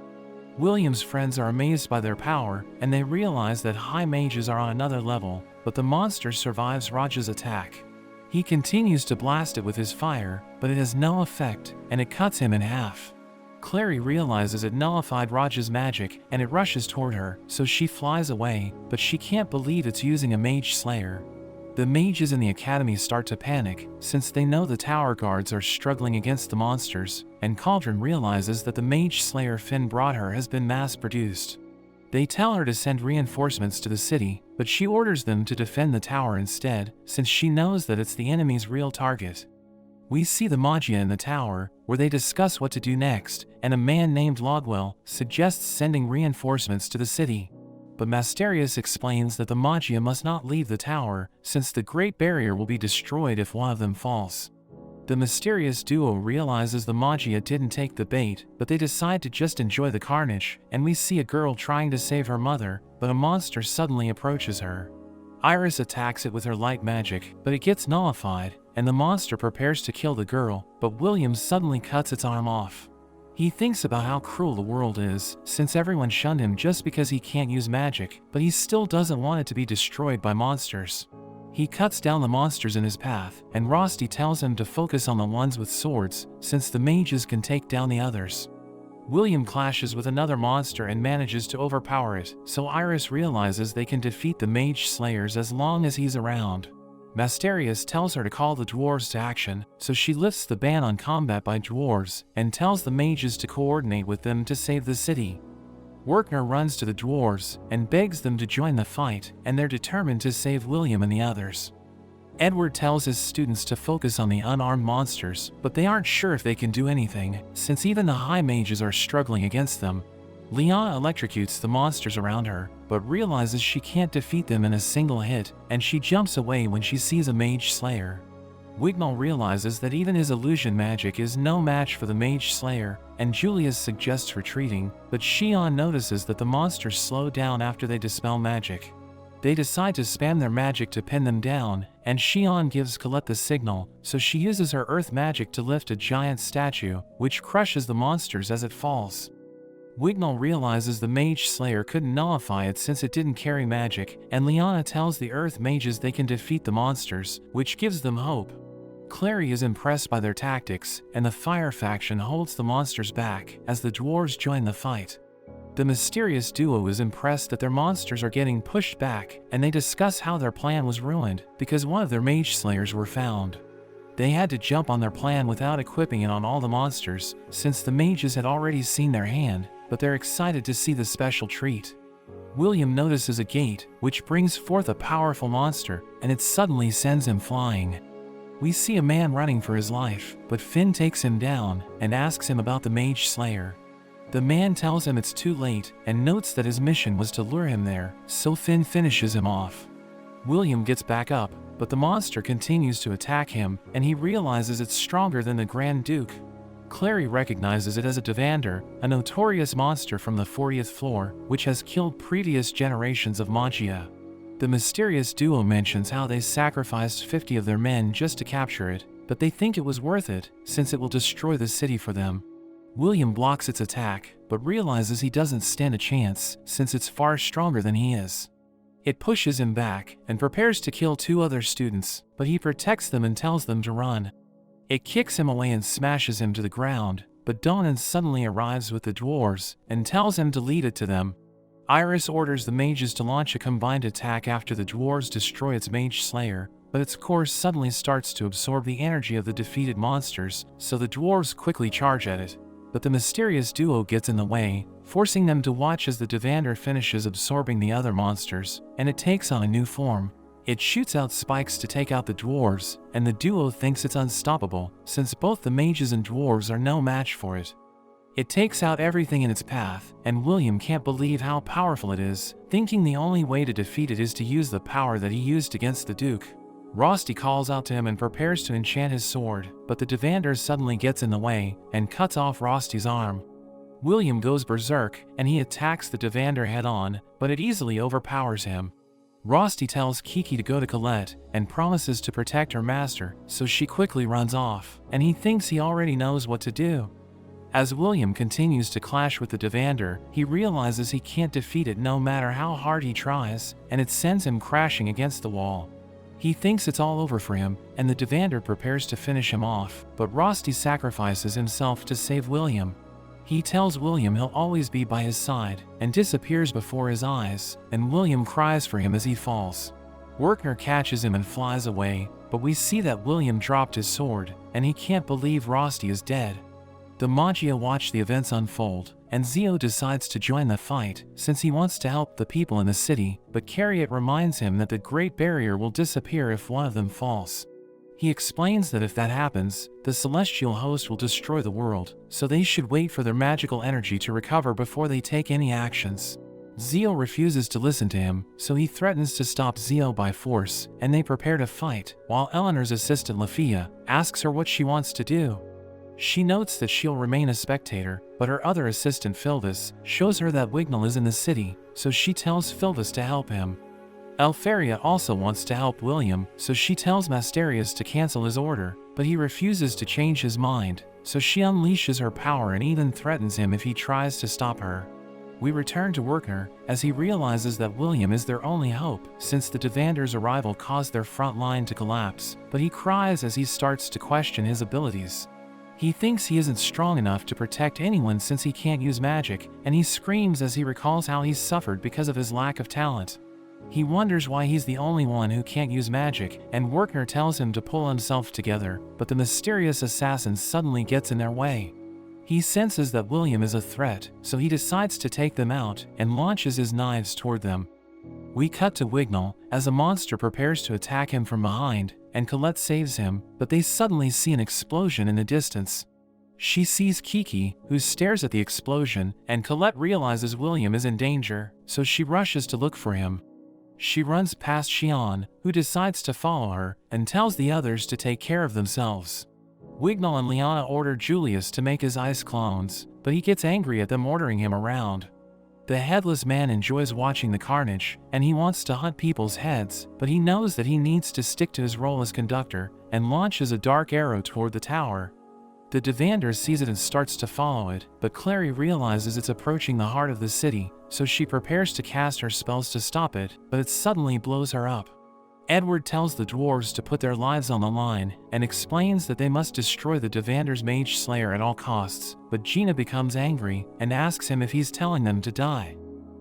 William's friends are amazed by their power, and they realize that high mages are on another level, but the monster survives Raj's attack. He continues to blast it with his fire, but it has no effect, and it cuts him in half. Clary realizes it nullified Raj's magic, and it rushes toward her, so she flies away, but she can't believe it's using a mage slayer. The mages in the academy start to panic, since they know the tower guards are struggling against the monsters, and Cauldron realizes that the mage slayer Finn brought her has been mass-produced. They tell her to send reinforcements to the city, but she orders them to defend the tower instead, since she knows that it's the enemy's real target. We see the Magia in the tower, where they discuss what to do next, and a man named Logwell suggests sending reinforcements to the city. But Masterius explains that the Magia must not leave the tower, since the Great Barrier will be destroyed if one of them falls. The mysterious duo realizes the Magia didn't take the bait, but they decide to just enjoy the carnage, and we see a girl trying to save her mother, but a monster suddenly approaches her. Iris attacks it with her light magic, but it gets nullified, and the monster prepares to kill the girl, but William suddenly cuts its arm off. He thinks about how cruel the world is, since everyone shunned him just because he can't use magic, but he still doesn't want it to be destroyed by monsters. He cuts down the monsters in his path, and Rusty tells him to focus on the ones with swords, since the mages can take down the others. William clashes with another monster and manages to overpower it, so Iris realizes they can defeat the mage slayers as long as he's around. Masterius tells her to call the dwarves to action, so she lifts the ban on combat by dwarves, and tells the mages to coordinate with them to save the city. Wertner runs to the dwarves, and begs them to join the fight, and they're determined to save William and the others. Edward tells his students to focus on the unarmed monsters, but they aren't sure if they can do anything, since even the high mages are struggling against them. Liana electrocutes the monsters around her, but realizes she can't defeat them in a single hit, and she jumps away when she sees a mage slayer. Wignall realizes that even his illusion magic is no match for the Mage Slayer, and Julius suggests retreating, but Xion notices that the monsters slow down after they dispel magic. They decide to spam their magic to pin them down, and Xion gives Colette the signal, so she uses her earth magic to lift a giant statue, which crushes the monsters as it falls. Wignall realizes the Mage Slayer couldn't nullify it since it didn't carry magic, and Liana tells the Earth Mages they can defeat the monsters, which gives them hope. Clary is impressed by their tactics, and the Fire faction holds the monsters back as the dwarves join the fight. The mysterious duo is impressed that their monsters are getting pushed back, and they discuss how their plan was ruined because one of their Mage Slayers were found. They had to jump on their plan without equipping it on all the monsters, since the mages had already seen their hand, but they're excited to see the special treat. William notices a gate, which brings forth a powerful monster, and it suddenly sends him flying. We see a man running for his life, but Finn takes him down and asks him about the Mage Slayer. The man tells him it's too late and notes that his mission was to lure him there, so Finn finishes him off. William gets back up, but the monster continues to attack him, and he realizes it's stronger than the Grand Duke. Clary recognizes it as a Devander, a notorious monster from the 40th floor, which has killed previous generations of Magia. The mysterious duo mentions how they sacrificed 50 of their men just to capture it, but they think it was worth it, since it will destroy the city for them. William blocks its attack, but realizes he doesn't stand a chance, since it's far stronger than he is. It pushes him back, and prepares to kill 2 other students, but he protects them and tells them to run. It kicks him away and smashes him to the ground, but Donan suddenly arrives with the dwarves, and tells him to lead it to them. Iris orders the mages to launch a combined attack after the dwarves destroy its Mage Slayer, but its core suddenly starts to absorb the energy of the defeated monsters, so the dwarves quickly charge at it. But the mysterious duo gets in the way, forcing them to watch as the Devander finishes absorbing the other monsters, and it takes on a new form. It shoots out spikes to take out the dwarves, and the duo thinks it's unstoppable, since both the mages and dwarves are no match for it. It takes out everything in its path, and William can't believe how powerful it is, thinking the only way to defeat it is to use the power that he used against the Duke. Rosti calls out to him and prepares to enchant his sword, but the Devander suddenly gets in the way and cuts off Rosti's arm. William goes berserk, and he attacks the Devander head-on, but it easily overpowers him. Rosti tells Kiki to go to Colette and promises to protect her master, so she quickly runs off, and he thinks he already knows what to do. As William continues to clash with the Devander, he realizes he can't defeat it no matter how hard he tries, and it sends him crashing against the wall. He thinks it's all over for him, and the Devander prepares to finish him off, but Rosti sacrifices himself to save William. He tells William he'll always be by his side, and disappears before his eyes, and William cries for him as he falls. Werkner catches him and flies away, but we see that William dropped his sword, and he can't believe Rosti is dead. The Magia watch the events unfold, and Zio decides to join the fight, since he wants to help the people in the city, but Carriot reminds him that the Great Barrier will disappear if one of them falls. He explains that if that happens, the celestial host will destroy the world, so they should wait for their magical energy to recover before they take any actions. Zio refuses to listen to him, so he threatens to stop Zio by force, and they prepare to fight, while Eleanor's assistant Lafia asks her what she wants to do. She notes that she'll remain a spectator, but her other assistant Philvis shows her that Wignall is in the city, so she tells Philvis to help him. Elfaria also wants to help William, so she tells Masterius to cancel his order, but he refuses to change his mind, so she unleashes her power and even threatens him if he tries to stop her. We return to Werkner, as he realizes that William is their only hope, since the Devander's arrival caused their front line to collapse, but he cries as he starts to question his abilities. He thinks he isn't strong enough to protect anyone since he can't use magic, and he screams as he recalls how he's suffered because of his lack of talent. He wonders why he's the only one who can't use magic, and Werkner tells him to pull himself together, but the mysterious assassin suddenly gets in their way. He senses that William is a threat, so he decides to take them out and launches his knives toward them. We cut to Wignall, as a monster prepares to attack him from behind, and Colette saves him, but they suddenly see an explosion in the distance. She sees Kiki, who stares at the explosion, and Colette realizes William is in danger, so she rushes to look for him. She runs past Xian, who decides to follow her, and tells the others to take care of themselves. Wignall and Liana order Julius to make his ice clones, but he gets angry at them ordering him around. The headless man enjoys watching the carnage, and he wants to hunt people's heads, but he knows that he needs to stick to his role as conductor, and launches a dark arrow toward the tower. The Devander sees it and starts to follow it, but Clary realizes it's approaching the heart of the city, so she prepares to cast her spells to stop it, but it suddenly blows her up. Edward tells the dwarves to put their lives on the line, and explains that they must destroy the Devander's mage slayer at all costs, but Gina becomes angry, and asks him if he's telling them to die.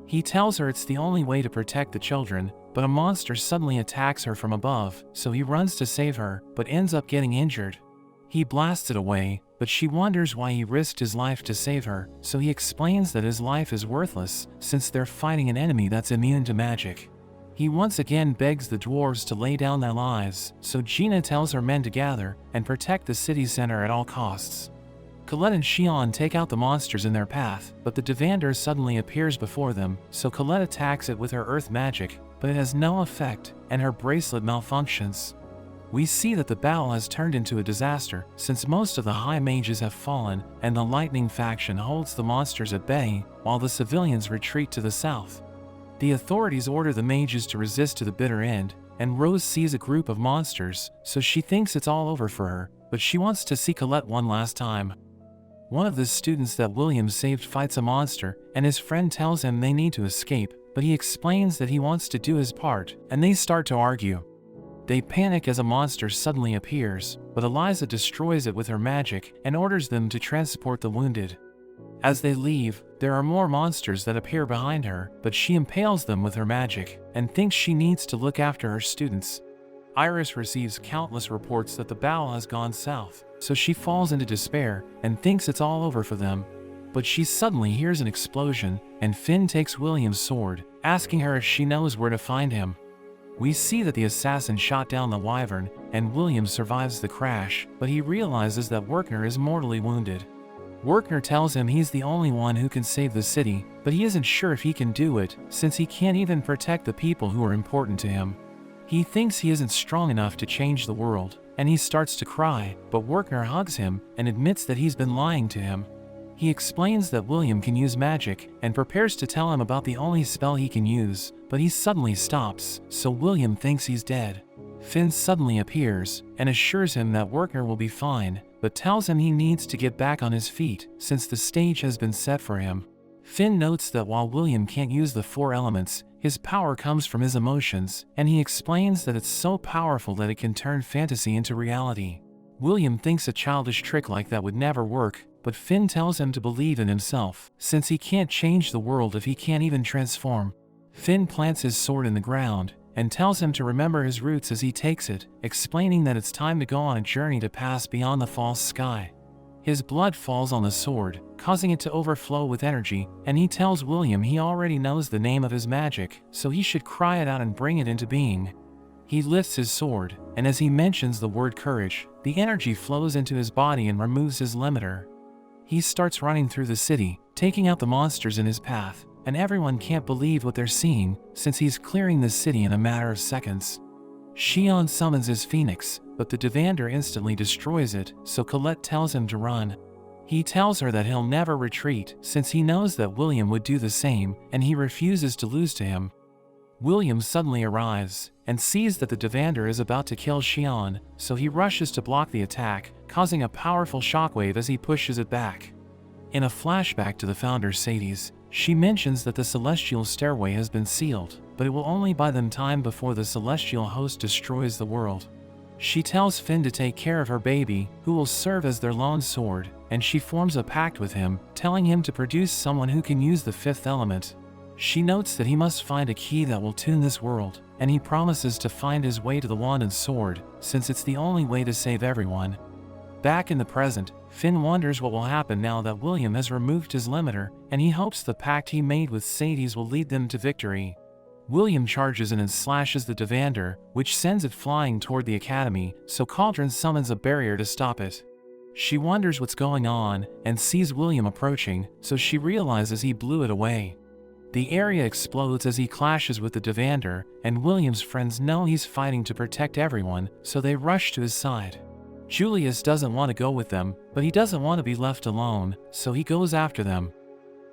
He tells her it's the only way to protect the children, but a monster suddenly attacks her from above, so he runs to save her, but ends up getting injured. He blasts it away, but she wonders why he risked his life to save her, so he explains that his life is worthless, since they're fighting an enemy that's immune to magic. He once again begs the dwarves to lay down their lives, so Gina tells her men to gather and protect the city center at all costs. Colette and Xian take out the monsters in their path, but the Devander suddenly appears before them, so Colette attacks it with her earth magic, but it has no effect, and her bracelet malfunctions. We see that the battle has turned into a disaster, since most of the high mages have fallen, and the lightning faction holds the monsters at bay, while the civilians retreat to the south. The authorities order the mages to resist to the bitter end, and Rose sees a group of monsters, so she thinks it's all over for her, but she wants to see Colette one last time. One of the students that William saved fights a monster, and his friend tells him they need to escape, but he explains that he wants to do his part, and they start to argue. They panic as a monster suddenly appears, but Eliza destroys it with her magic and orders them to transport the wounded. As they leave, there are more monsters that appear behind her, but she impales them with her magic and thinks she needs to look after her students. Iris receives countless reports that the battle has gone south, so she falls into despair and thinks it's all over for them. But she suddenly hears an explosion, and Finn takes William's sword, asking her if she knows where to find him. We see that the assassin shot down the wyvern, and William survives the crash, but he realizes that Werkner is mortally wounded. Werkner tells him he's the only one who can save the city, but he isn't sure if he can do it, since he can't even protect the people who are important to him. He thinks he isn't strong enough to change the world, and he starts to cry, but Werkner hugs him and admits that he's been lying to him. He explains that William can use magic, and prepares to tell him about the only spell he can use, but he suddenly stops, so William thinks he's dead. Finn suddenly appears, and assures him that Werkner will be fine, but tells him he needs to get back on his feet, since the stage has been set for him. Finn notes that while William can't use the 4 elements, his power comes from his emotions, and he explains that it's so powerful that it can turn fantasy into reality. William thinks a childish trick like that would never work, but Finn tells him to believe in himself, since he can't change the world if he can't even transform. Finn plants his sword in the ground, and tells him to remember his roots as he takes it, explaining that it's time to go on a journey to pass beyond the false sky. His blood falls on the sword, causing it to overflow with energy, and he tells William he already knows the name of his magic, so he should cry it out and bring it into being. He lifts his sword, and as he mentions the word courage, the energy flows into his body and removes his limiter. He starts running through the city, taking out the monsters in his path, and everyone can't believe what they're seeing, since he's clearing the city in a matter of seconds. Xian summons his phoenix, but the Devander instantly destroys it, so Colette tells him to run. He tells her that he'll never retreat, since he knows that William would do the same, and he refuses to lose to him. William suddenly arrives, and sees that the Devander is about to kill Xian, so he rushes to block the attack, causing a powerful shockwave as he pushes it back. In a flashback to the founder Sadie's, she mentions that the celestial stairway has been sealed, but it will only buy them time before the celestial host destroys the world. She tells Finn to take care of her baby, who will serve as their lone sword, and she forms a pact with him, telling him to produce someone who can use the 5th element. She notes that he must find a key that will tune this world, and he promises to find his way to the wand and sword, since it's the only way to save everyone. Back in the present, Finn wonders what will happen now that William has removed his limiter, and he hopes the pact he made with Sadie's will lead them to victory. William charges in and slashes the Devander, which sends it flying toward the academy, so Cauldron summons a barrier to stop it. She wonders what's going on, and sees William approaching, so she realizes he blew it away. The area explodes as he clashes with the Devander, and William's friends know he's fighting to protect everyone, so they rush to his side. Julius doesn't want to go with them, but he doesn't want to be left alone, so he goes after them.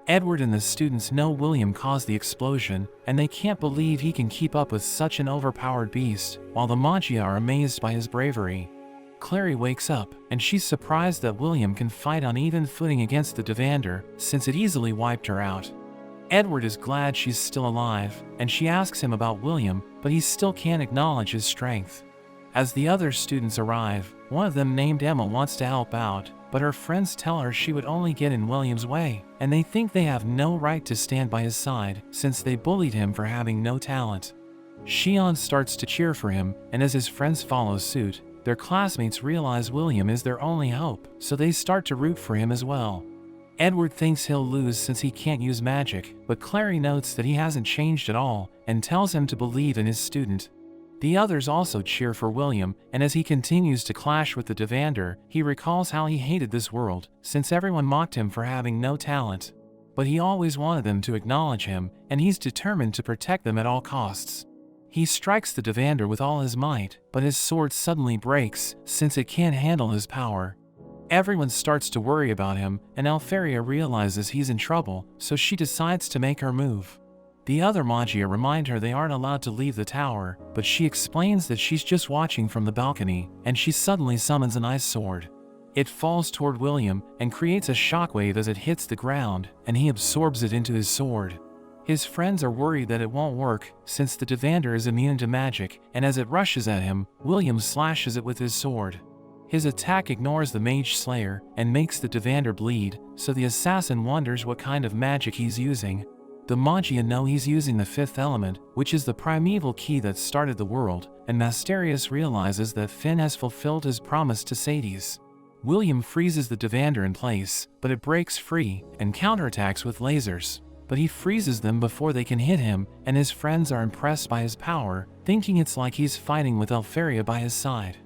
Edward and the students know William caused the explosion, and they can't believe he can keep up with such an overpowered beast, while the Magia are amazed by his bravery. Clary wakes up, and she's surprised that William can fight on even footing against the Devander, since it easily wiped her out. Edward is glad she's still alive, and she asks him about William, but he still can't acknowledge his strength. As the other students arrive, one of them named Emma wants to help out, but her friends tell her she would only get in William's way, and they think they have no right to stand by his side, since they bullied him for having no talent. Shion starts to cheer for him, and as his friends follow suit, their classmates realize William is their only hope, so they start to root for him as well. Edward thinks he'll lose since he can't use magic, but Clary notes that he hasn't changed at all, and tells him to believe in his student. The others also cheer for William, and as he continues to clash with the Devander, he recalls how he hated this world, since everyone mocked him for having no talent. But he always wanted them to acknowledge him, and he's determined to protect them at all costs. He strikes the Devander with all his might, but his sword suddenly breaks, since it can't handle his power. Everyone starts to worry about him, and Alferia realizes he's in trouble, so she decides to make her move. The other Magia remind her they aren't allowed to leave the tower, but she explains that she's just watching from the balcony, and she suddenly summons an ice sword. It falls toward William, and creates a shockwave as it hits the ground, and he absorbs it into his sword. His friends are worried that it won't work, since the Devander is immune to magic, and as it rushes at him, William slashes it with his sword. His attack ignores the Mage Slayer, and makes the Devander bleed, so the assassin wonders what kind of magic he's using. The Magia know he's using the fifth element, which is the primeval key that started the world, and Masterius realizes that Finn has fulfilled his promise to Sades. William freezes the Devander in place, but it breaks free, and counterattacks with lasers. But he freezes them before they can hit him, and his friends are impressed by his power, thinking it's like he's fighting with Alferia by his side.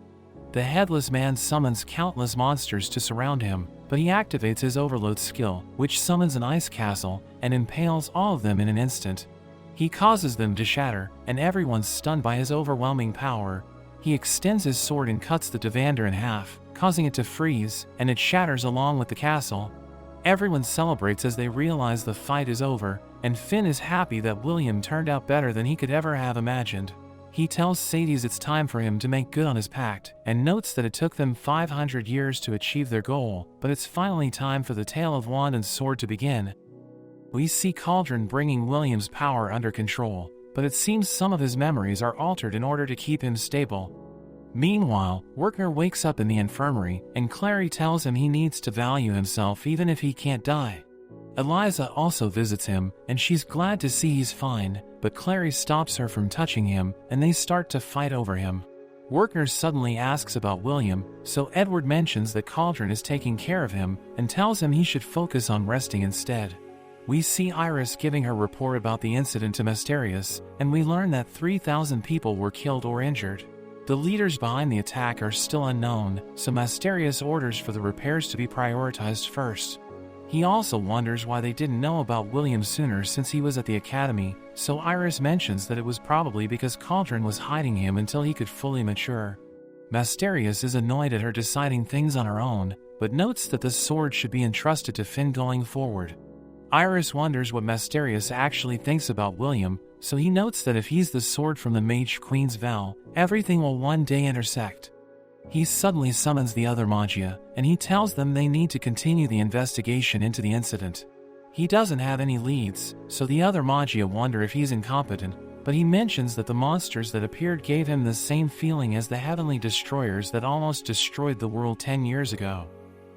The Headless Man summons countless monsters to surround him, but he activates his overload skill, which summons an ice castle, and impales all of them in an instant. He causes them to shatter, and everyone's stunned by his overwhelming power. He extends his sword and cuts the Devander in half, causing it to freeze, and it shatters along with the castle. Everyone celebrates as they realize the fight is over, and Finn is happy that William turned out better than he could ever have imagined. He tells Sades it's time for him to make good on his pact, and notes that it took them 500 years to achieve their goal, but it's finally time for the tale of wand and sword to begin. We see Cauldron bringing William's power under control, but it seems some of his memories are altered in order to keep him stable. Meanwhile, Wertner wakes up in the infirmary, and Clary tells him he needs to value himself even if he can't die. Eliza also visits him, and she's glad to see he's fine, but Clary stops her from touching him, and they start to fight over him. Wertner suddenly asks about William, so Edward mentions that Cauldron is taking care of him, and tells him he should focus on resting instead. We see Iris giving her report about the incident to Masterius, and we learn that 3,000 people were killed or injured. The leaders behind the attack are still unknown, so Masterius orders for the repairs to be prioritized first. He also wonders why they didn't know about William sooner since he was at the academy, so Iris mentions that it was probably because Cauldron was hiding him until he could fully mature. Masterius is annoyed at her deciding things on her own, but notes that the sword should be entrusted to Finn going forward. Iris wonders what Masterius actually thinks about William, so he notes that if he's the sword from the Mage Queen's vow, everything will one day intersect. He suddenly summons the other Magia, and he tells them they need to continue the investigation into the incident. He doesn't have any leads, so the other Magia wonder if he's incompetent, but he mentions that the monsters that appeared gave him the same feeling as the heavenly destroyers that almost destroyed the world 10 years ago.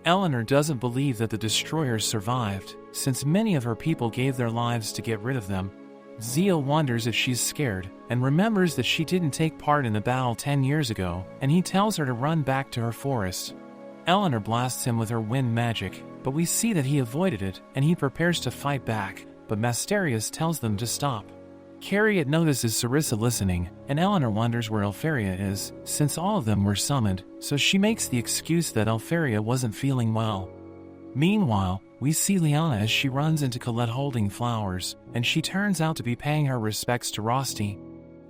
Eleanor doesn't believe that the destroyers survived, since many of her people gave their lives to get rid of them. Zia wonders if she's scared, and remembers that she didn't take part in the battle 10 years ago, and he tells her to run back to her forest. Eleanor blasts him with her wind magic, but we see that he avoided it, and he prepares to fight back, but Masterius tells them to stop. Carriot notices Sarissa listening, and Eleanor wonders where Alferia is, since all of them were summoned, so she makes the excuse that Alferia wasn't feeling well. Meanwhile, we see Liana as she runs into Colette holding flowers, and she turns out to be paying her respects to Rosti.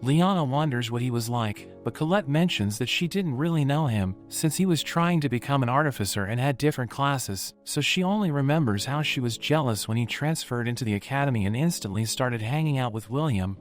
Liana wonders what he was like, but Colette mentions that she didn't really know him, since he was trying to become an artificer and had different classes, so she only remembers how she was jealous when he transferred into the academy and instantly started hanging out with William.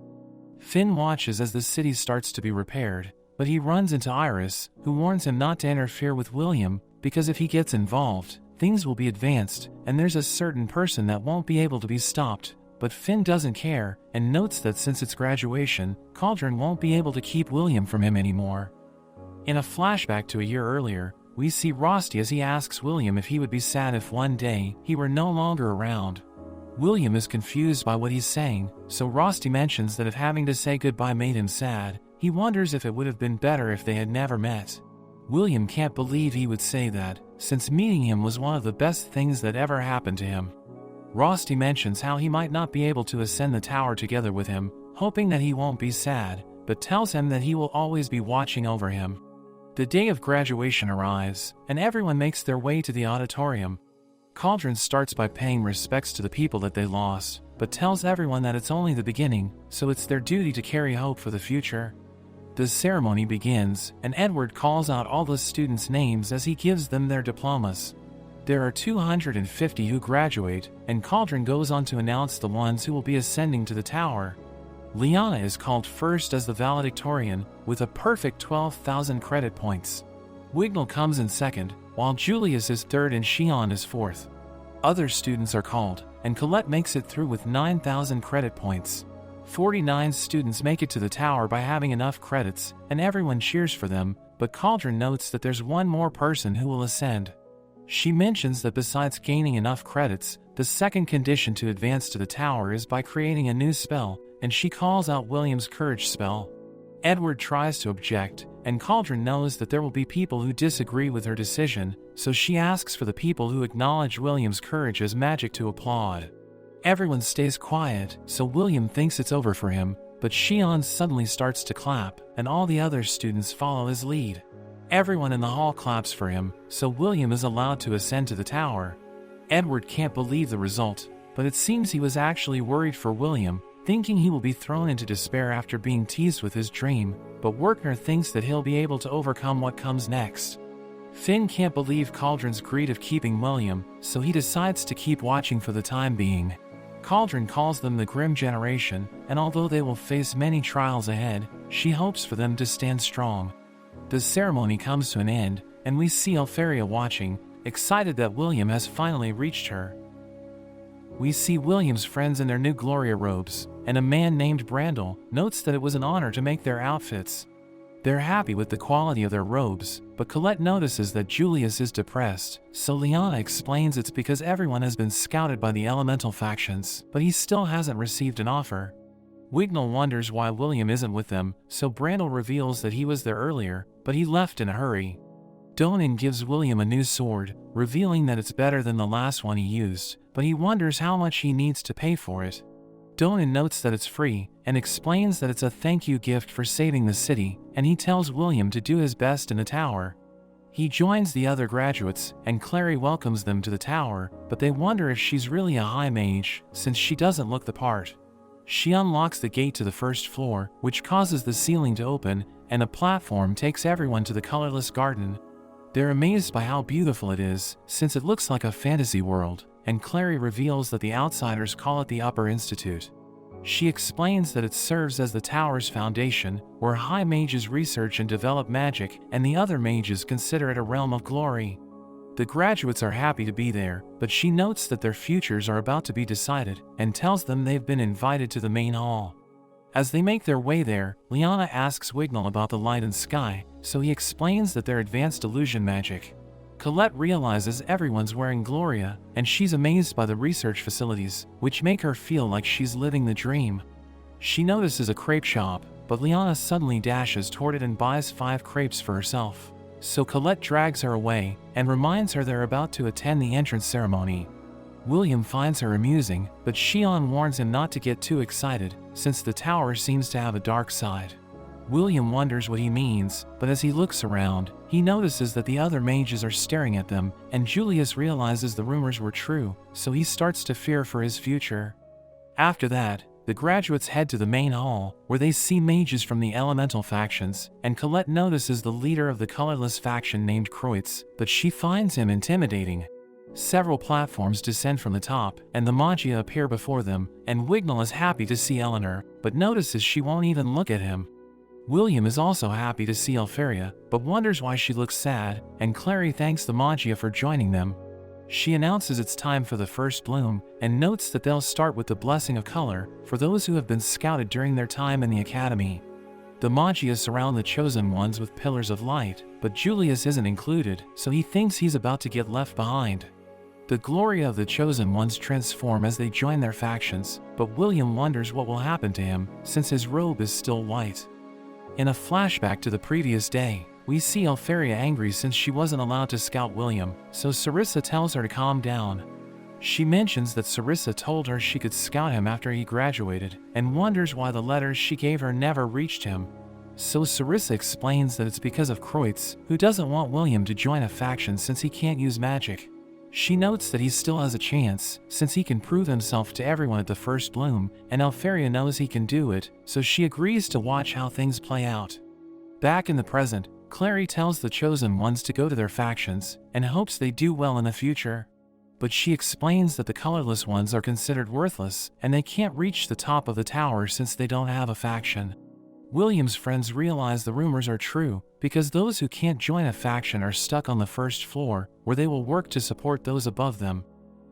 Finn watches as the city starts to be repaired, but he runs into Iris, who warns him not to interfere with William, because if he gets involved, things will be advanced, and there's a certain person that won't be able to be stopped. But Finn doesn't care, and notes that since it's graduation, Cauldron won't be able to keep William from him anymore. In a flashback to a year earlier, we see Rosti as he asks William if he would be sad if one day he were no longer around. William is confused by what he's saying, so Rosti mentions that if having to say goodbye made him sad, he wonders if it would have been better if they had never met. William can't believe he would say that, since meeting him was one of the best things that ever happened to him. Rosti mentions how he might not be able to ascend the tower together with him, hoping that he won't be sad, but tells him that he will always be watching over him. The day of graduation arrives, and everyone makes their way to the auditorium. Cauldron starts by paying respects to the people that they lost, but tells everyone that it's only the beginning, so it's their duty to carry hope for the future. The ceremony begins, and Edward calls out all the students' names as he gives them their diplomas. There are 250 who graduate, and Cauldron goes on to announce the ones who will be ascending to the tower. Liana is called first as the valedictorian, with a perfect 12,000 credit points. Wignall comes in second, while Julius is third and Shion is fourth. Other students are called, and Colette makes it through with 9,000 credit points. 49 students make it to the tower by having enough credits, and everyone cheers for them, but Cauldron notes that there's one more person who will ascend. She mentions that besides gaining enough credits, the second condition to advance to the tower is by creating a new spell, and she calls out William's courage spell. Edward tries to object, and Cauldron knows that there will be people who disagree with her decision, so she asks for the people who acknowledge William's courage as magic to applaud. Everyone stays quiet, so William thinks it's over for him, but Shion suddenly starts to clap, and all the other students follow his lead. Everyone in the hall claps for him, so William is allowed to ascend to the tower. Edward can't believe the result, but it seems he was actually worried for William, thinking he will be thrown into despair after being teased with his dream, but Werkner thinks that he'll be able to overcome what comes next. Finn can't believe Cauldron's greed of keeping William, so he decides to keep watching for the time being. Cauldron calls them the Grim Generation, and although they will face many trials ahead, she hopes for them to stand strong. The ceremony comes to an end, and we see Elfaria watching, excited that William has finally reached her. We see William's friends in their new Gloria robes, and a man named Brandel notes that it was an honor to make their outfits. They're happy with the quality of their robes, but Colette notices that Julius is depressed, so Liana explains it's because everyone has been scouted by the elemental factions, but he still hasn't received an offer. Wignall wonders why William isn't with them, so Brandel reveals that he was there earlier, but he left in a hurry. Donan gives William a new sword, revealing that it's better than the last one he used, but he wonders how much he needs to pay for it. Donan notes that it's free, and explains that it's a thank you gift for saving the city, and he tells William to do his best in the tower. He joins the other graduates, and Clary welcomes them to the tower, but they wonder if she's really a high mage, since she doesn't look the part. She unlocks the gate to the first floor, which causes the ceiling to open, and a platform takes everyone to the colorless garden. They're amazed by how beautiful it is, since it looks like a fantasy world, and Clary reveals that the outsiders call it the Upper Institute. She explains that it serves as the tower's foundation, where high mages research and develop magic, and the other mages consider it a realm of glory. The graduates are happy to be there, but she notes that their futures are about to be decided, and tells them they've been invited to the main hall. As they make their way there, Liana asks Wignall about the light and sky, so he explains that they're advanced illusion magic. Colette realizes everyone's wearing Gloria, and she's amazed by the research facilities, which make her feel like she's living the dream. She notices a crepe shop, but Liana suddenly dashes toward it and buys 5 crepes for herself. So Colette drags her away, and reminds her they're about to attend the entrance ceremony. William finds her amusing, but Shion warns him not to get too excited, since the tower seems to have a dark side. William wonders what he means, but as he looks around, he notices that the other mages are staring at them, and Julius realizes the rumors were true, so he starts to fear for his future. After that, the graduates head to the main hall, where they see mages from the elemental factions, and Colette notices the leader of the colorless faction named Kreutz, but she finds him intimidating. Several platforms descend from the top, and the Magia appear before them, and Wignall is happy to see Eleanor, but notices she won't even look at him. William is also happy to see Alferia, but wonders why she looks sad, and Clary thanks the Magia for joining them. She announces it's time for the first bloom, and notes that they'll start with the blessing of color for those who have been scouted during their time in the academy. The Magia surround the chosen ones with pillars of light, but Julius isn't included, so he thinks he's about to get left behind. The glory of the chosen ones transform as they join their factions, but William wonders what will happen to him, since his robe is still white. In a flashback to the previous day, we see Alferia angry since she wasn't allowed to scout William, so Sarissa tells her to calm down. She mentions that Sarissa told her she could scout him after he graduated, and wonders why the letters she gave her never reached him. So Sarissa explains that it's because of Kreutz, who doesn't want William to join a faction since he can't use magic. She notes that he still has a chance, since he can prove himself to everyone at the first bloom, and Alferia knows he can do it, so she agrees to watch how things play out. Back in the present, Clary tells the chosen ones to go to their factions, and hopes they do well in the future. But she explains that the colorless ones are considered worthless, and they can't reach the top of the tower since they don't have a faction. William's friends realize the rumors are true, because those who can't join a faction are stuck on the first floor, where they will work to support those above them.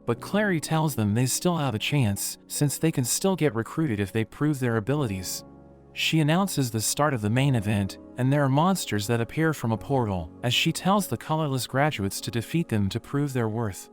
But Clary tells them they still have a chance, since they can still get recruited if they prove their abilities. She announces the start of the main event, and there are monsters that appear from a portal, as she tells the colorless graduates to defeat them to prove their worth.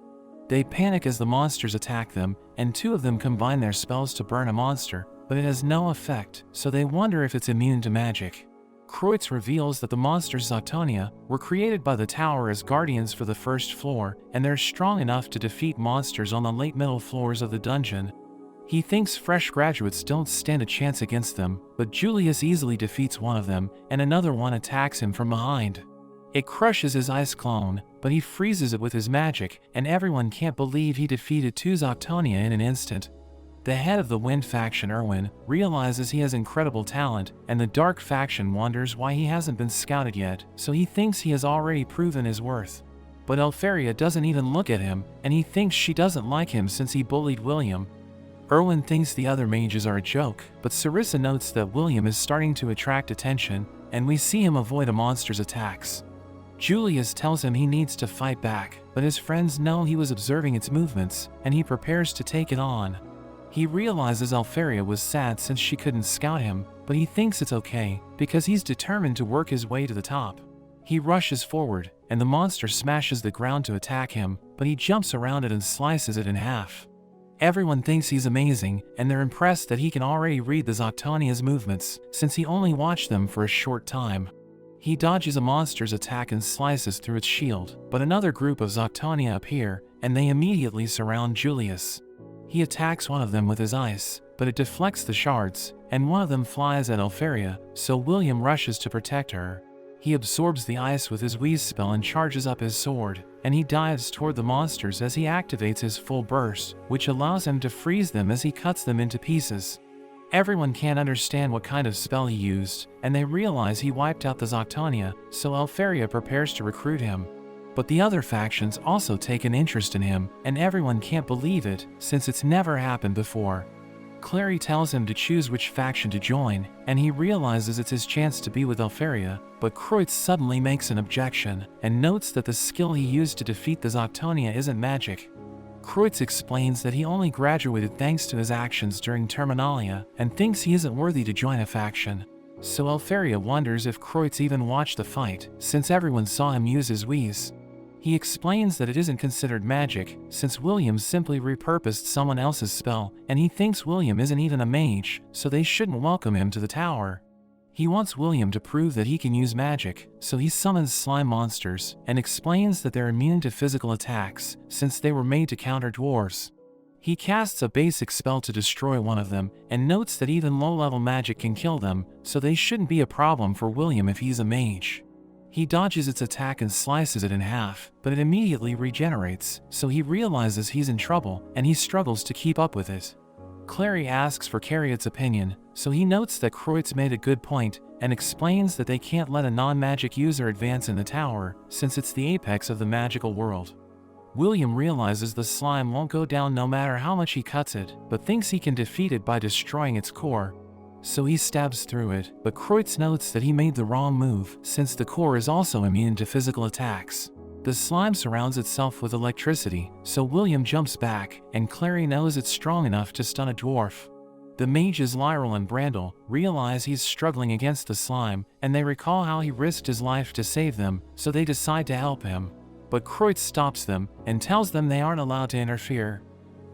They panic as the monsters attack them, and two of them combine their spells to burn a monster, but it has no effect, so they wonder if it's immune to magic. Kreutz reveals that the monsters Zoctonia were created by the tower as guardians for the first floor, and they're strong enough to defeat monsters on the late middle floors of the dungeon. He thinks fresh graduates don't stand a chance against them, but Julius easily defeats one of them, and another one attacks him from behind. It crushes his ice clone, but he freezes it with his magic, and everyone can't believe he defeated two Zoctonia in an instant. The head of the Wind faction, Erwin, realizes he has incredible talent, and the Dark faction wonders why he hasn't been scouted yet, so he thinks he has already proven his worth. But Alferia doesn't even look at him, and he thinks she doesn't like him since he bullied William. Erwin thinks the other mages are a joke, but Sarissa notes that William is starting to attract attention, and we see him avoid a monster's attacks. Julius tells him he needs to fight back, but his friends know he was observing its movements, and he prepares to take it on. He realizes Alferia was sad since she couldn't scout him, but he thinks it's okay, because he's determined to work his way to the top. He rushes forward, and the monster smashes the ground to attack him, but he jumps around it and slices it in half. Everyone thinks he's amazing, and they're impressed that he can already read the Zoctonia's movements, since he only watched them for a short time. He dodges a monster's attack and slices through its shield, but another group of Zoctonia appear, and they immediately surround Julius. He attacks one of them with his ice, but it deflects the shards, and one of them flies at Alferia, so William rushes to protect her. He absorbs the ice with his wheeze spell and charges up his sword, and he dives toward the monsters as he activates his full burst, which allows him to freeze them as he cuts them into pieces. Everyone can't understand what kind of spell he used, and they realize he wiped out the Zoctonia, so Alferia prepares to recruit him. But the other factions also take an interest in him, and everyone can't believe it, since it's never happened before. Clary tells him to choose which faction to join, and he realizes it's his chance to be with Alferia, but Kreutz suddenly makes an objection, and notes that the skill he used to defeat the Zoctonia isn't magic. Kreutz explains that he only graduated thanks to his actions during Terminalia, and thinks he isn't worthy to join a faction. So Alferia wonders if Kreutz even watched the fight, since everyone saw him use his wheeze. He explains that it isn't considered magic, since William simply repurposed someone else's spell, and he thinks William isn't even a mage, so they shouldn't welcome him to the tower. He wants William to prove that he can use magic, so he summons slime monsters, and explains that they're immune to physical attacks, since they were made to counter dwarves. He casts a basic spell to destroy one of them, and notes that even low-level magic can kill them, so they shouldn't be a problem for William if he's a mage. He dodges its attack and slices it in half, but it immediately regenerates, so he realizes he's in trouble, and he struggles to keep up with it. Clary asks for Carriot's opinion, so he notes that Kreutz made a good point, and explains that they can't let a non-magic user advance in the tower, since it's the apex of the magical world. William realizes the slime won't go down no matter how much he cuts it, but thinks he can defeat it by destroying its core. So he stabs through it, but Kreutz notes that he made the wrong move, since the core is also immune to physical attacks. The slime surrounds itself with electricity, so William jumps back, and Clary knows it's strong enough to stun a dwarf. The mages Lyril and Brandel realize he's struggling against the slime, and they recall how he risked his life to save them, so they decide to help him. But Kreutz stops them, and tells them they aren't allowed to interfere.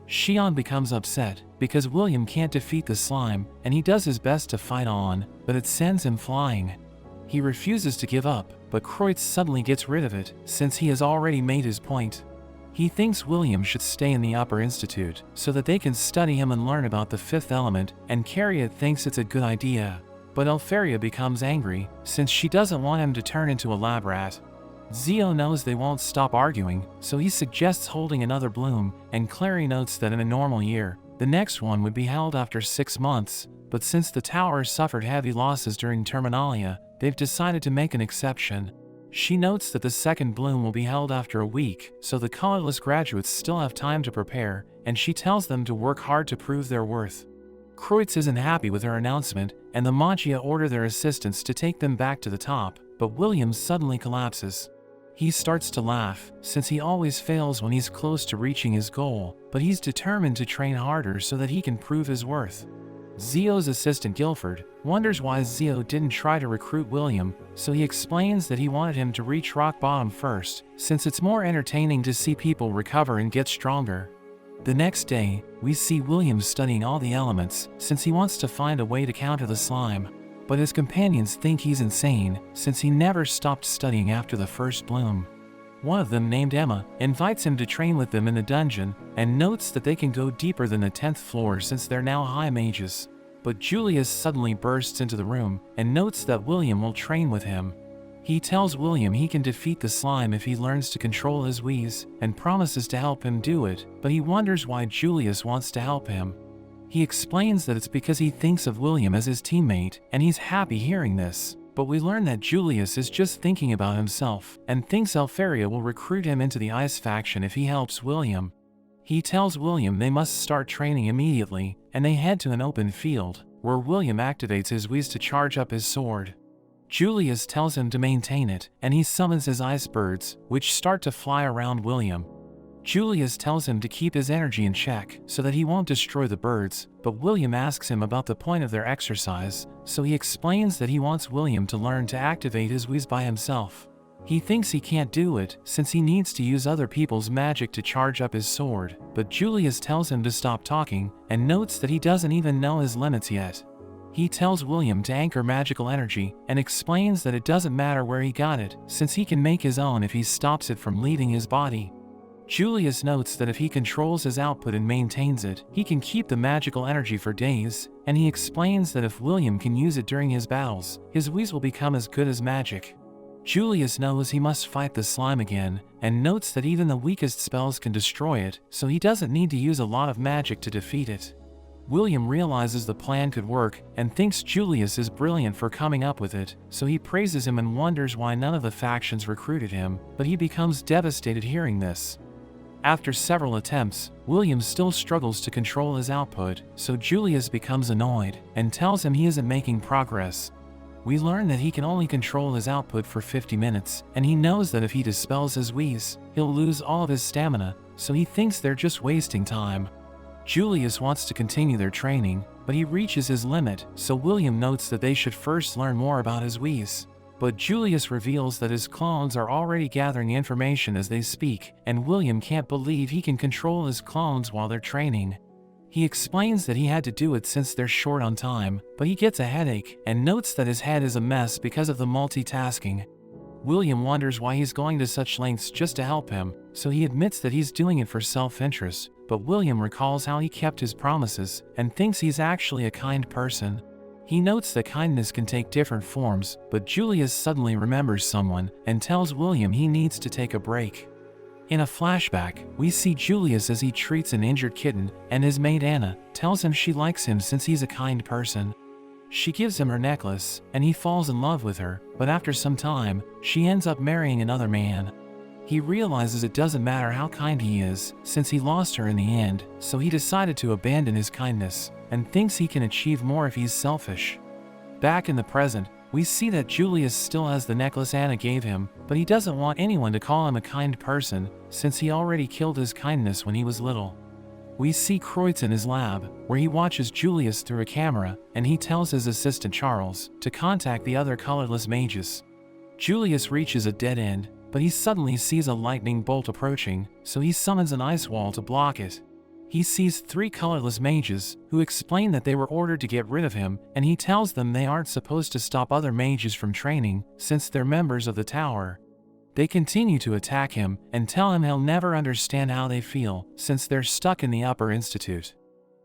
Xion becomes upset, because William can't defeat the slime, and he does his best to fight on, but it sends him flying. He refuses to give up, but Kreutz suddenly gets rid of it, since he has already made his point. He thinks William should stay in the Upper Institute, so that they can study him and learn about the fifth element, and Carriot thinks it's a good idea. But Elfaria becomes angry, since she doesn't want him to turn into a lab rat. Zio knows they won't stop arguing, so he suggests holding another bloom, and Clary notes that in a normal year, the next one would be held after 6 months, but since the tower suffered heavy losses during Terminalia, they've decided to make an exception. She notes that the second bloom will be held after a week, so the colorless graduates still have time to prepare, and she tells them to work hard to prove their worth. Kreutz isn't happy with her announcement, and the Magia order their assistants to take them back to the top, but William suddenly collapses. He starts to laugh, since he always fails when he's close to reaching his goal, but he's determined to train harder so that he can prove his worth. Zio's assistant Guilford wonders why Zio didn't try to recruit William, so he explains that he wanted him to reach rock bottom first, since it's more entertaining to see people recover and get stronger. The next day, we see William studying all the elements, since he wants to find a way to counter the slime. But his companions think he's insane, since he never stopped studying after the first bloom. One of them, named Emma, invites him to train with them in the dungeon, and notes that they can go deeper than the 10th floor since they're now high mages. But Julius suddenly bursts into the room, and notes that William will train with him. He tells William he can defeat the slime if he learns to control his wheeze, and promises to help him do it, but he wonders why Julius wants to help him. He explains that it's because he thinks of William as his teammate, and he's happy hearing this. But we learn that Julius is just thinking about himself, and thinks Elfaria will recruit him into the Ice faction if he helps William. He tells William they must start training immediately, and they head to an open field, where William activates his wheeze to charge up his sword. Julius tells him to maintain it, and he summons his ice birds, which start to fly around William. Julius tells him to keep his energy in check so that he won't destroy the birds, but William asks him about the point of their exercise, so he explains that he wants William to learn to activate his wheeze by himself. He thinks he can't do it, since he needs to use other people's magic to charge up his sword, but Julius tells him to stop talking, and notes that he doesn't even know his limits yet. He tells William to anchor magical energy, and explains that it doesn't matter where he got it, since he can make his own if he stops it from leaving his body. Julius notes that if he controls his output and maintains it, he can keep the magical energy for days, and he explains that if William can use it during his battles, his wheeze will become as good as magic. Julius knows he must fight the slime again, and notes that even the weakest spells can destroy it, so he doesn't need to use a lot of magic to defeat it. William realizes the plan could work, and thinks Julius is brilliant for coming up with it, so he praises him and wonders why none of the factions recruited him, but he becomes devastated hearing this. After several attempts, William still struggles to control his output, so Julius becomes annoyed, and tells him he isn't making progress. We learn that he can only control his output for 50 minutes, and he knows that if he dispels his wheeze, he'll lose all of his stamina, so he thinks they're just wasting time. Julius wants to continue their training, but he reaches his limit, so William notes that they should first learn more about his wheeze. But Julius reveals that his clones are already gathering information as they speak, and William can't believe he can control his clones while they're training. He explains that he had to do it since they're short on time, but he gets a headache, and notes that his head is a mess because of the multitasking. William wonders why he's going to such lengths just to help him, so he admits that he's doing it for self-interest, but William recalls how he kept his promises and thinks he's actually a kind person. He notes that kindness can take different forms, but Julius suddenly remembers someone and tells William he needs to take a break. In a flashback, we see Julius as he treats an injured kitten, and his maid Anna tells him she likes him since he's a kind person. She gives him her necklace, and he falls in love with her, but after some time, she ends up marrying another man. He realizes it doesn't matter how kind he is, since he lost her in the end, so he decided to abandon his kindness, and thinks he can achieve more if he's selfish. Back in the present, we see that Julius still has the necklace Anna gave him, but he doesn't want anyone to call him a kind person, since he already killed his kindness when he was little. We see Kreutz in his lab, where he watches Julius through a camera, and he tells his assistant Charles to contact the other colorless mages. Julius reaches a dead end, but he suddenly sees a lightning bolt approaching, so he summons an ice wall to block it. He sees 3 colorless mages, who explain that they were ordered to get rid of him, and he tells them they aren't supposed to stop other mages from training, since they're members of the tower. They continue to attack him, and tell him he'll never understand how they feel, since they're stuck in the Upper Institute.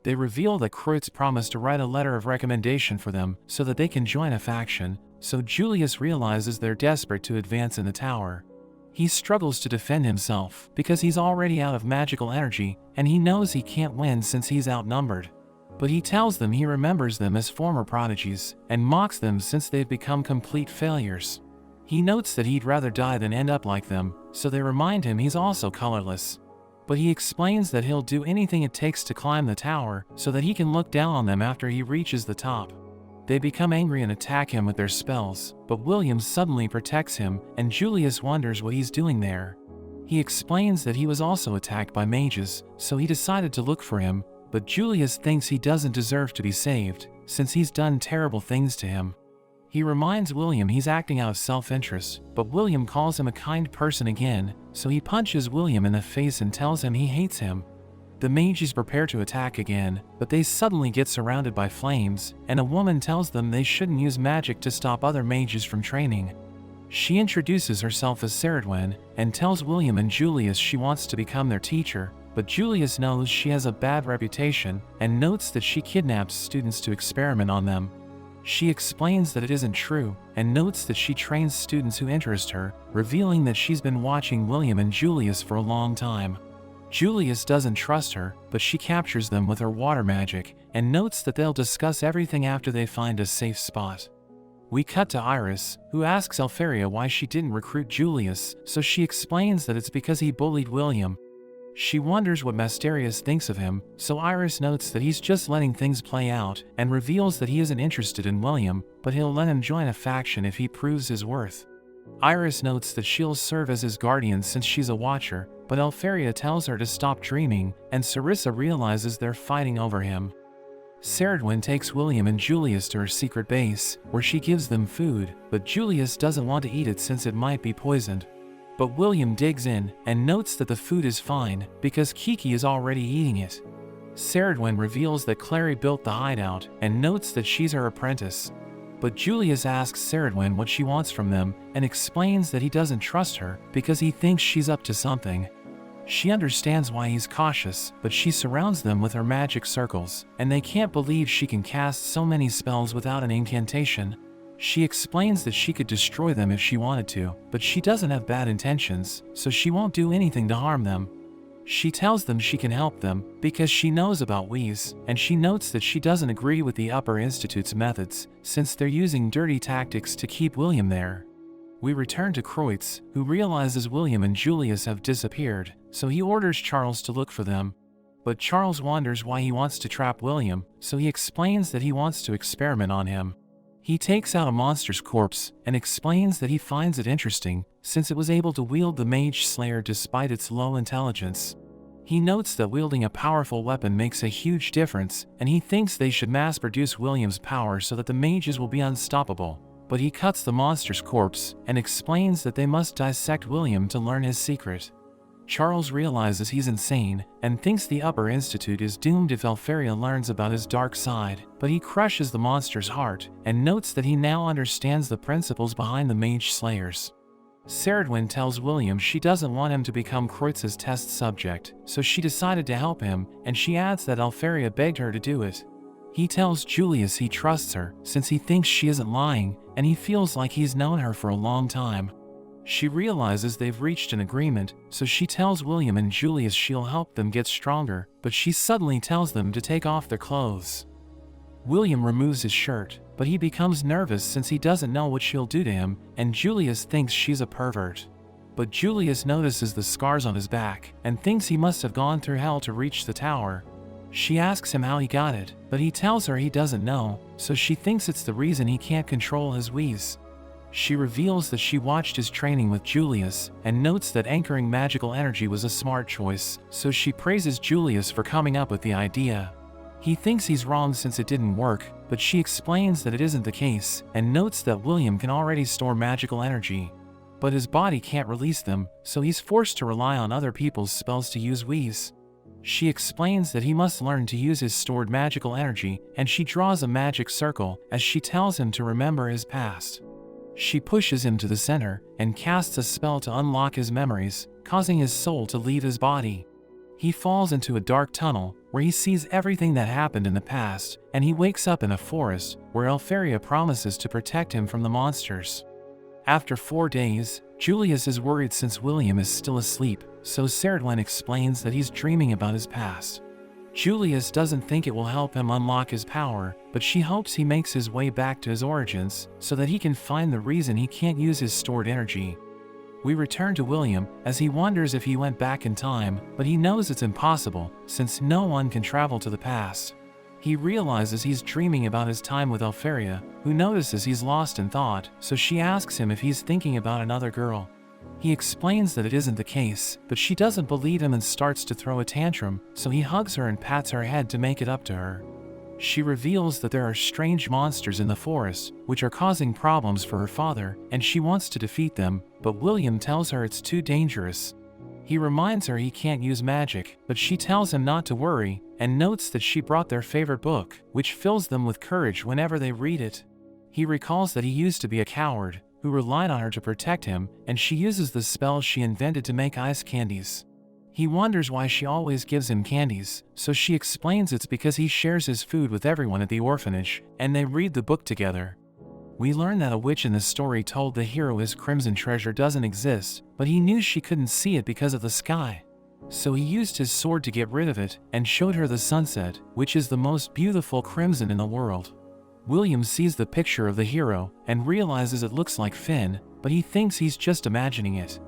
They reveal that Kreutz promised to write a letter of recommendation for them, so that they can join a faction, so Julius realizes they're desperate to advance in the tower. He struggles to defend himself, because he's already out of magical energy, and he knows he can't win since he's outnumbered. But he tells them he remembers them as former prodigies, and mocks them since they've become complete failures. He notes that he'd rather die than end up like them, so they remind him he's also colorless. But he explains that he'll do anything it takes to climb the tower, so that he can look down on them after he reaches the top. They become angry and attack him with their spells, but William suddenly protects him, and Julius wonders what he's doing there. He explains that he was also attacked by mages, so he decided to look for him, but Julius thinks he doesn't deserve to be saved, since he's done terrible things to him. He reminds William he's acting out of self-interest, but William calls him a kind person again, so he punches William in the face and tells him he hates him. The mages prepare to attack again, but they suddenly get surrounded by flames, and a woman tells them they shouldn't use magic to stop other mages from training. She introduces herself as Ceridwen, and tells William and Julius she wants to become their teacher, but Julius knows she has a bad reputation, and notes that she kidnaps students to experiment on them. She explains that it isn't true, and notes that she trains students who interest her, revealing that she's been watching William and Julius for a long time. Julius doesn't trust her, but she captures them with her water magic, and notes that they'll discuss everything after they find a safe spot. We cut to Iris, who asks Alferia why she didn't recruit Julius, so she explains that it's because he bullied William. She wonders what Mysterious thinks of him, so Iris notes that he's just letting things play out, and reveals that he isn't interested in William, but he'll let him join a faction if he proves his worth. Iris notes that she'll serve as his guardian since she's a watcher, but Alferia tells her to stop dreaming, and Sarissa realizes they're fighting over him. Ceridwen takes William and Julius to her secret base, where she gives them food, but Julius doesn't want to eat it since it might be poisoned. But William digs in, and notes that the food is fine, because Kiki is already eating it. Ceridwen reveals that Clary built the hideout, and notes that she's her apprentice. But Julius asks Ceridwen what she wants from them, and explains that he doesn't trust her, because he thinks she's up to something. She understands why he's cautious, but she surrounds them with her magic circles, and they can't believe she can cast so many spells without an incantation. She explains that she could destroy them if she wanted to, but she doesn't have bad intentions, so she won't do anything to harm them. She tells them she can help them, because she knows about Whis, and she notes that she doesn't agree with the Upper Institute's methods, since they're using dirty tactics to keep William there. We return to Kreutz, who realizes William and Julius have disappeared, so he orders Charles to look for them. But Charles wonders why he wants to trap William, so he explains that he wants to experiment on him. He takes out a monster's corpse, and explains that he finds it interesting, since it was able to wield the Mage Slayer despite its low intelligence. He notes that wielding a powerful weapon makes a huge difference, and he thinks they should mass-produce William's power so that the mages will be unstoppable. But he cuts the monster's corpse, and explains that they must dissect William to learn his secret. Charles realizes he's insane, and thinks the Upper Institute is doomed if Alferia learns about his dark side, but he crushes the monster's heart, and notes that he now understands the principles behind the Mage Slayers. Ceridwen tells William she doesn't want him to become Kreuz's test subject, so she decided to help him, and she adds that Alferia begged her to do it. He tells Julius he trusts her, since he thinks she isn't lying, and he feels like he's known her for a long time. She realizes they've reached an agreement, so she tells William and Julius she'll help them get stronger, but she suddenly tells them to take off their clothes. William removes his shirt, but he becomes nervous since he doesn't know what she'll do to him, and Julius thinks she's a pervert. But Julius notices the scars on his back, and thinks he must have gone through hell to reach the tower. She asks him how he got it, but he tells her he doesn't know, so she thinks it's the reason he can't control his wheeze. She reveals that she watched his training with Julius, and notes that anchoring magical energy was a smart choice, so she praises Julius for coming up with the idea. He thinks he's wrong since it didn't work, but she explains that it isn't the case, and notes that William can already store magical energy. But his body can't release them, so he's forced to rely on other people's spells to use wheeze. She explains that he must learn to use his stored magical energy, and she draws a magic circle as she tells him to remember his past. She pushes him to the center, and casts a spell to unlock his memories, causing his soul to leave his body. He falls into a dark tunnel, where he sees everything that happened in the past, and he wakes up in a forest, where Alferia promises to protect him from the monsters. After 4 days, Julius is worried since William is still asleep, so Ceridwen explains that he's dreaming about his past. Julius doesn't think it will help him unlock his power, but she hopes he makes his way back to his origins, so that he can find the reason he can't use his stored energy. We return to William, as he wonders if he went back in time, but he knows it's impossible, since no one can travel to the past. He realizes he's dreaming about his time with Alferia, who notices he's lost in thought, so she asks him if he's thinking about another girl. He explains that it isn't the case, but she doesn't believe him and starts to throw a tantrum, so he hugs her and pats her head to make it up to her. She reveals that there are strange monsters in the forest, which are causing problems for her father, and she wants to defeat them, but William tells her it's too dangerous. He reminds her he can't use magic, but she tells him not to worry, and notes that she brought their favorite book, which fills them with courage whenever they read it. He recalls that he used to be a coward, who relied on her to protect him, and she uses the spell she invented to make ice candies. He wonders why she always gives him candies, so she explains it's because he shares his food with everyone at the orphanage, and they read the book together. We learn that a witch in the story told the hero his crimson treasure doesn't exist, but he knew she couldn't see it because of the sky. So he used his sword to get rid of it, and showed her the sunset, which is the most beautiful crimson in the world. William sees the picture of the hero, and realizes it looks like Finn, but he thinks he's just imagining it.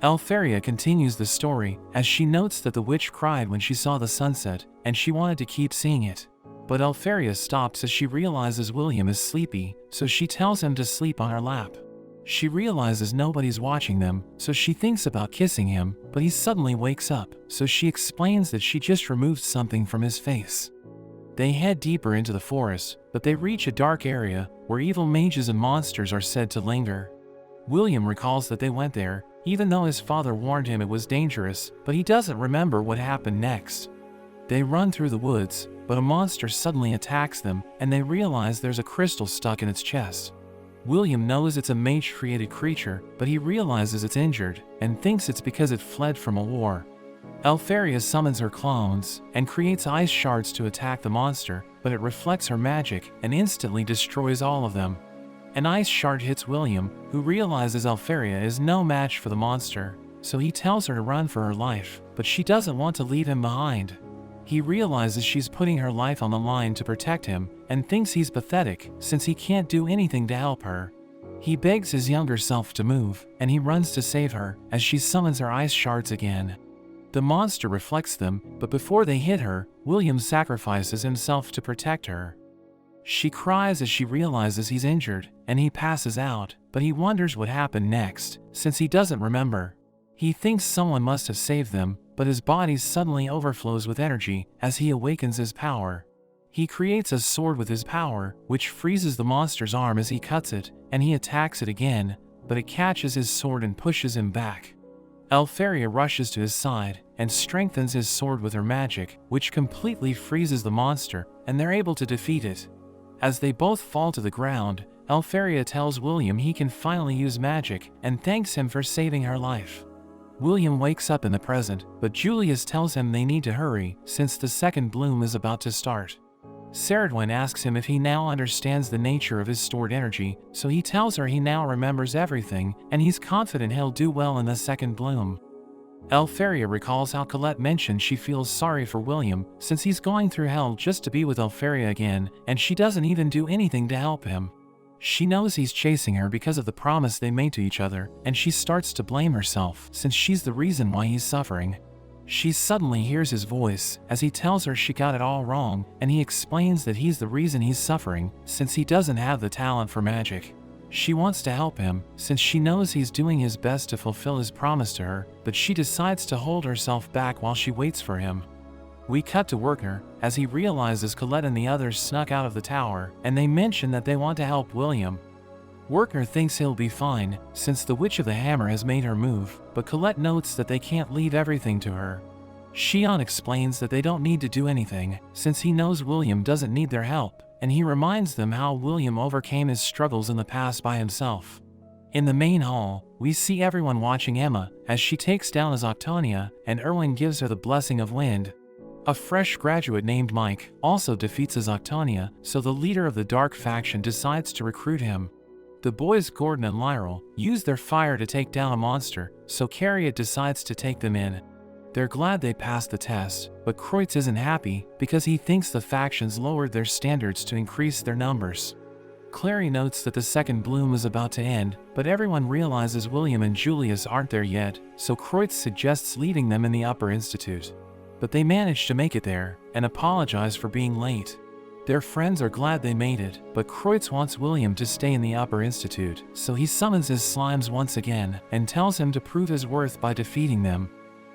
Alferia continues the story, as she notes that the witch cried when she saw the sunset, and she wanted to keep seeing it. But Alferia stops as she realizes William is sleepy, so she tells him to sleep on her lap. She realizes nobody's watching them, so she thinks about kissing him, but he suddenly wakes up, so she explains that she just removed something from his face. They head deeper into the forest, but they reach a dark area, where evil mages and monsters are said to linger. William recalls that they went there, even though his father warned him it was dangerous, but he doesn't remember what happened next. They run through the woods, but a monster suddenly attacks them, and they realize there's a crystal stuck in its chest. William knows it's a mage-created creature, but he realizes it's injured, and thinks it's because it fled from a war. Alferia summons her clones, and creates ice shards to attack the monster, but it reflects her magic, and instantly destroys all of them. An ice shard hits William, who realizes Alferia is no match for the monster, so he tells her to run for her life, but she doesn't want to leave him behind. He realizes she's putting her life on the line to protect him, and thinks he's pathetic, since he can't do anything to help her. He begs his younger self to move, and he runs to save her, as she summons her ice shards again. The monster reflects them, but before they hit her, William sacrifices himself to protect her. She cries as she realizes he's injured, and he passes out, but he wonders what happened next, since he doesn't remember. He thinks someone must have saved them, but his body suddenly overflows with energy as he awakens his power. He creates a sword with his power, which freezes the monster's arm as he cuts it, and he attacks it again, but it catches his sword and pushes him back. Alferia rushes to his side, and strengthens his sword with her magic, which completely freezes the monster, and they're able to defeat it. As they both fall to the ground, Elpharia tells William he can finally use magic and thanks him for saving her life. William wakes up in the present, but Julius tells him they need to hurry since the second bloom is about to start. Ceridwen asks him if he now understands the nature of his stored energy, so he tells her he now remembers everything and he's confident he'll do well in the second bloom. Elpharia recalls how Colette mentioned she feels sorry for William since he's going through hell just to be with Elpharia again, and she doesn't even do anything to help him. She knows he's chasing her because of the promise they made to each other, and she starts to blame herself since she's the reason why he's suffering. She suddenly hears his voice as he tells her she got it all wrong, and he explains that he's the reason he's suffering since he doesn't have the talent for magic. She wants to help him since she knows he's doing his best to fulfill his promise to her, but she decides to hold herself back while she waits for him. We cut to Werner as he realizes Colette and the others snuck out of the tower, and they mention that they want to help William. Werner thinks he'll be fine since the Witch of the Hammer has made her move, but Colette notes that they can't leave everything to her. Shion explains that they don't need to do anything since he knows William doesn't need their help, and he reminds them how William overcame his struggles in the past by himself. In the main hall, we see everyone watching Emma as she takes down Azoctonia, and Erwin gives her the Blessing of Wind. A fresh graduate named Mike also defeats Azoctonia, so the leader of the Dark faction decides to recruit him. The boys Gordon and Lyril use their fire to take down a monster, so Carriot decides to take them in. They're glad they passed the test, but Kreutz isn't happy because he thinks the factions lowered their standards to increase their numbers. Clary notes that the second bloom is about to end, but everyone realizes William and Julius aren't there yet, so Kreutz suggests leaving them in the Upper Institute. But they manage to make it there and apologize for being late. Their friends are glad they made it, but Kreutz wants William to stay in the Upper Institute, so he summons his slimes once again and tells him to prove his worth by defeating them.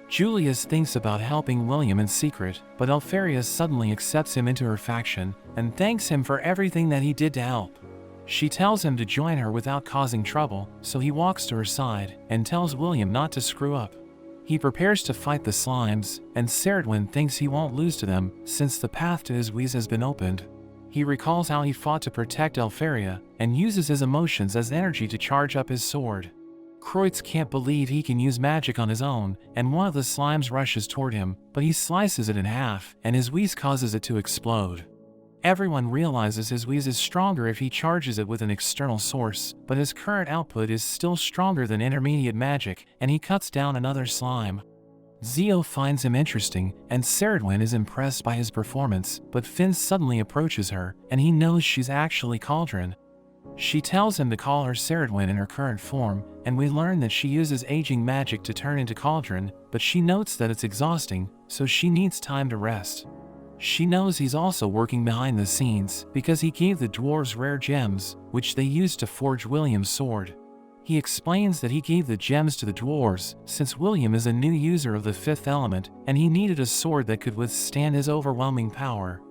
Julius thinks about helping William in secret, but Elpharia suddenly accepts him into her faction and thanks him for everything that he did to help. She tells him to join her without causing trouble, so he walks to her side and tells William not to screw up. He prepares to fight the slimes, and Ceridwen thinks he won't lose to them since the path to his wheeze has been opened. He recalls how he fought to protect Elpharia and uses his emotions as energy to charge up his sword. Kreutz can't believe he can use magic on his own, and one of the slimes rushes toward him, but he slices it in half, and his wheeze causes it to explode. Everyone realizes his wheeze is stronger if he charges it with an external source, but his current output is still stronger than intermediate magic, and he cuts down another slime. Zio finds him interesting, and Ceridwen is impressed by his performance, but Finn suddenly approaches her, and he knows she's actually Cauldron. She tells him to call her Ceridwen in her current form, and we learn that she uses aging magic to turn into Cauldron, but she notes that it's exhausting, so she needs time to rest. She knows he's also working behind the scenes because he gave the dwarves rare gems, which they used to forge William's sword. He explains that he gave the gems to the dwarves since William is a new user of the fifth element and he needed a sword that could withstand his overwhelming power.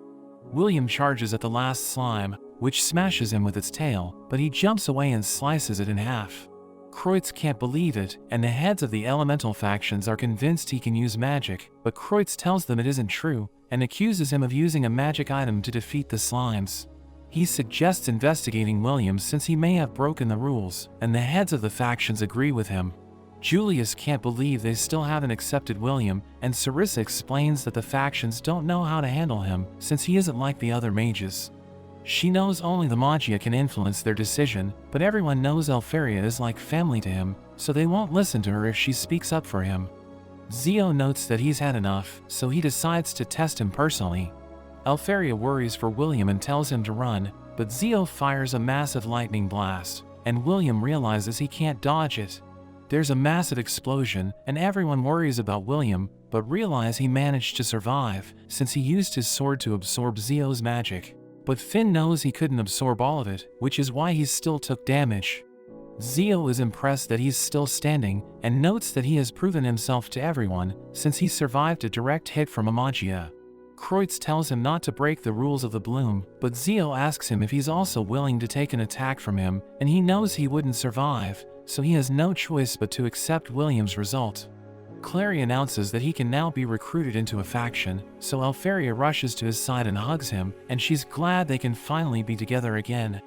William charges at the last slime, which smashes him with its tail, but he jumps away and slices it in half. Kreutz can't believe it, and the heads of the elemental factions are convinced he can use magic, but Kreutz tells them it isn't true, and accuses him of using a magic item to defeat the slimes. He suggests investigating William since he may have broken the rules, and the heads of the factions agree with him. Julius can't believe they still haven't accepted William, and Sarissa explains that the factions don't know how to handle him since he isn't like the other mages. She knows only the Magia can influence their decision, but everyone knows Elpharia is like family to him, so they won't listen to her if she speaks up for him. Zio notes that he's had enough, so he decides to test him personally. Elpharia worries for William and tells him to run, but Zio fires a massive lightning blast, and William realizes he can't dodge it. There's a massive explosion, and everyone worries about William, but realize he managed to survive since he used his sword to absorb Zio's magic. But Finn knows he couldn't absorb all of it, which is why he still took damage. Zio is impressed that he's still standing, and notes that he has proven himself to everyone, since he survived a direct hit from a Magia. Kreutz tells him not to break the rules of the bloom, but Zio asks him if he's also willing to take an attack from him, and he knows he wouldn't survive, so he has no choice but to accept William's result. Clary announces that he can now be recruited into a faction, so Elpharia rushes to his side and hugs him, and she's glad they can finally be together again.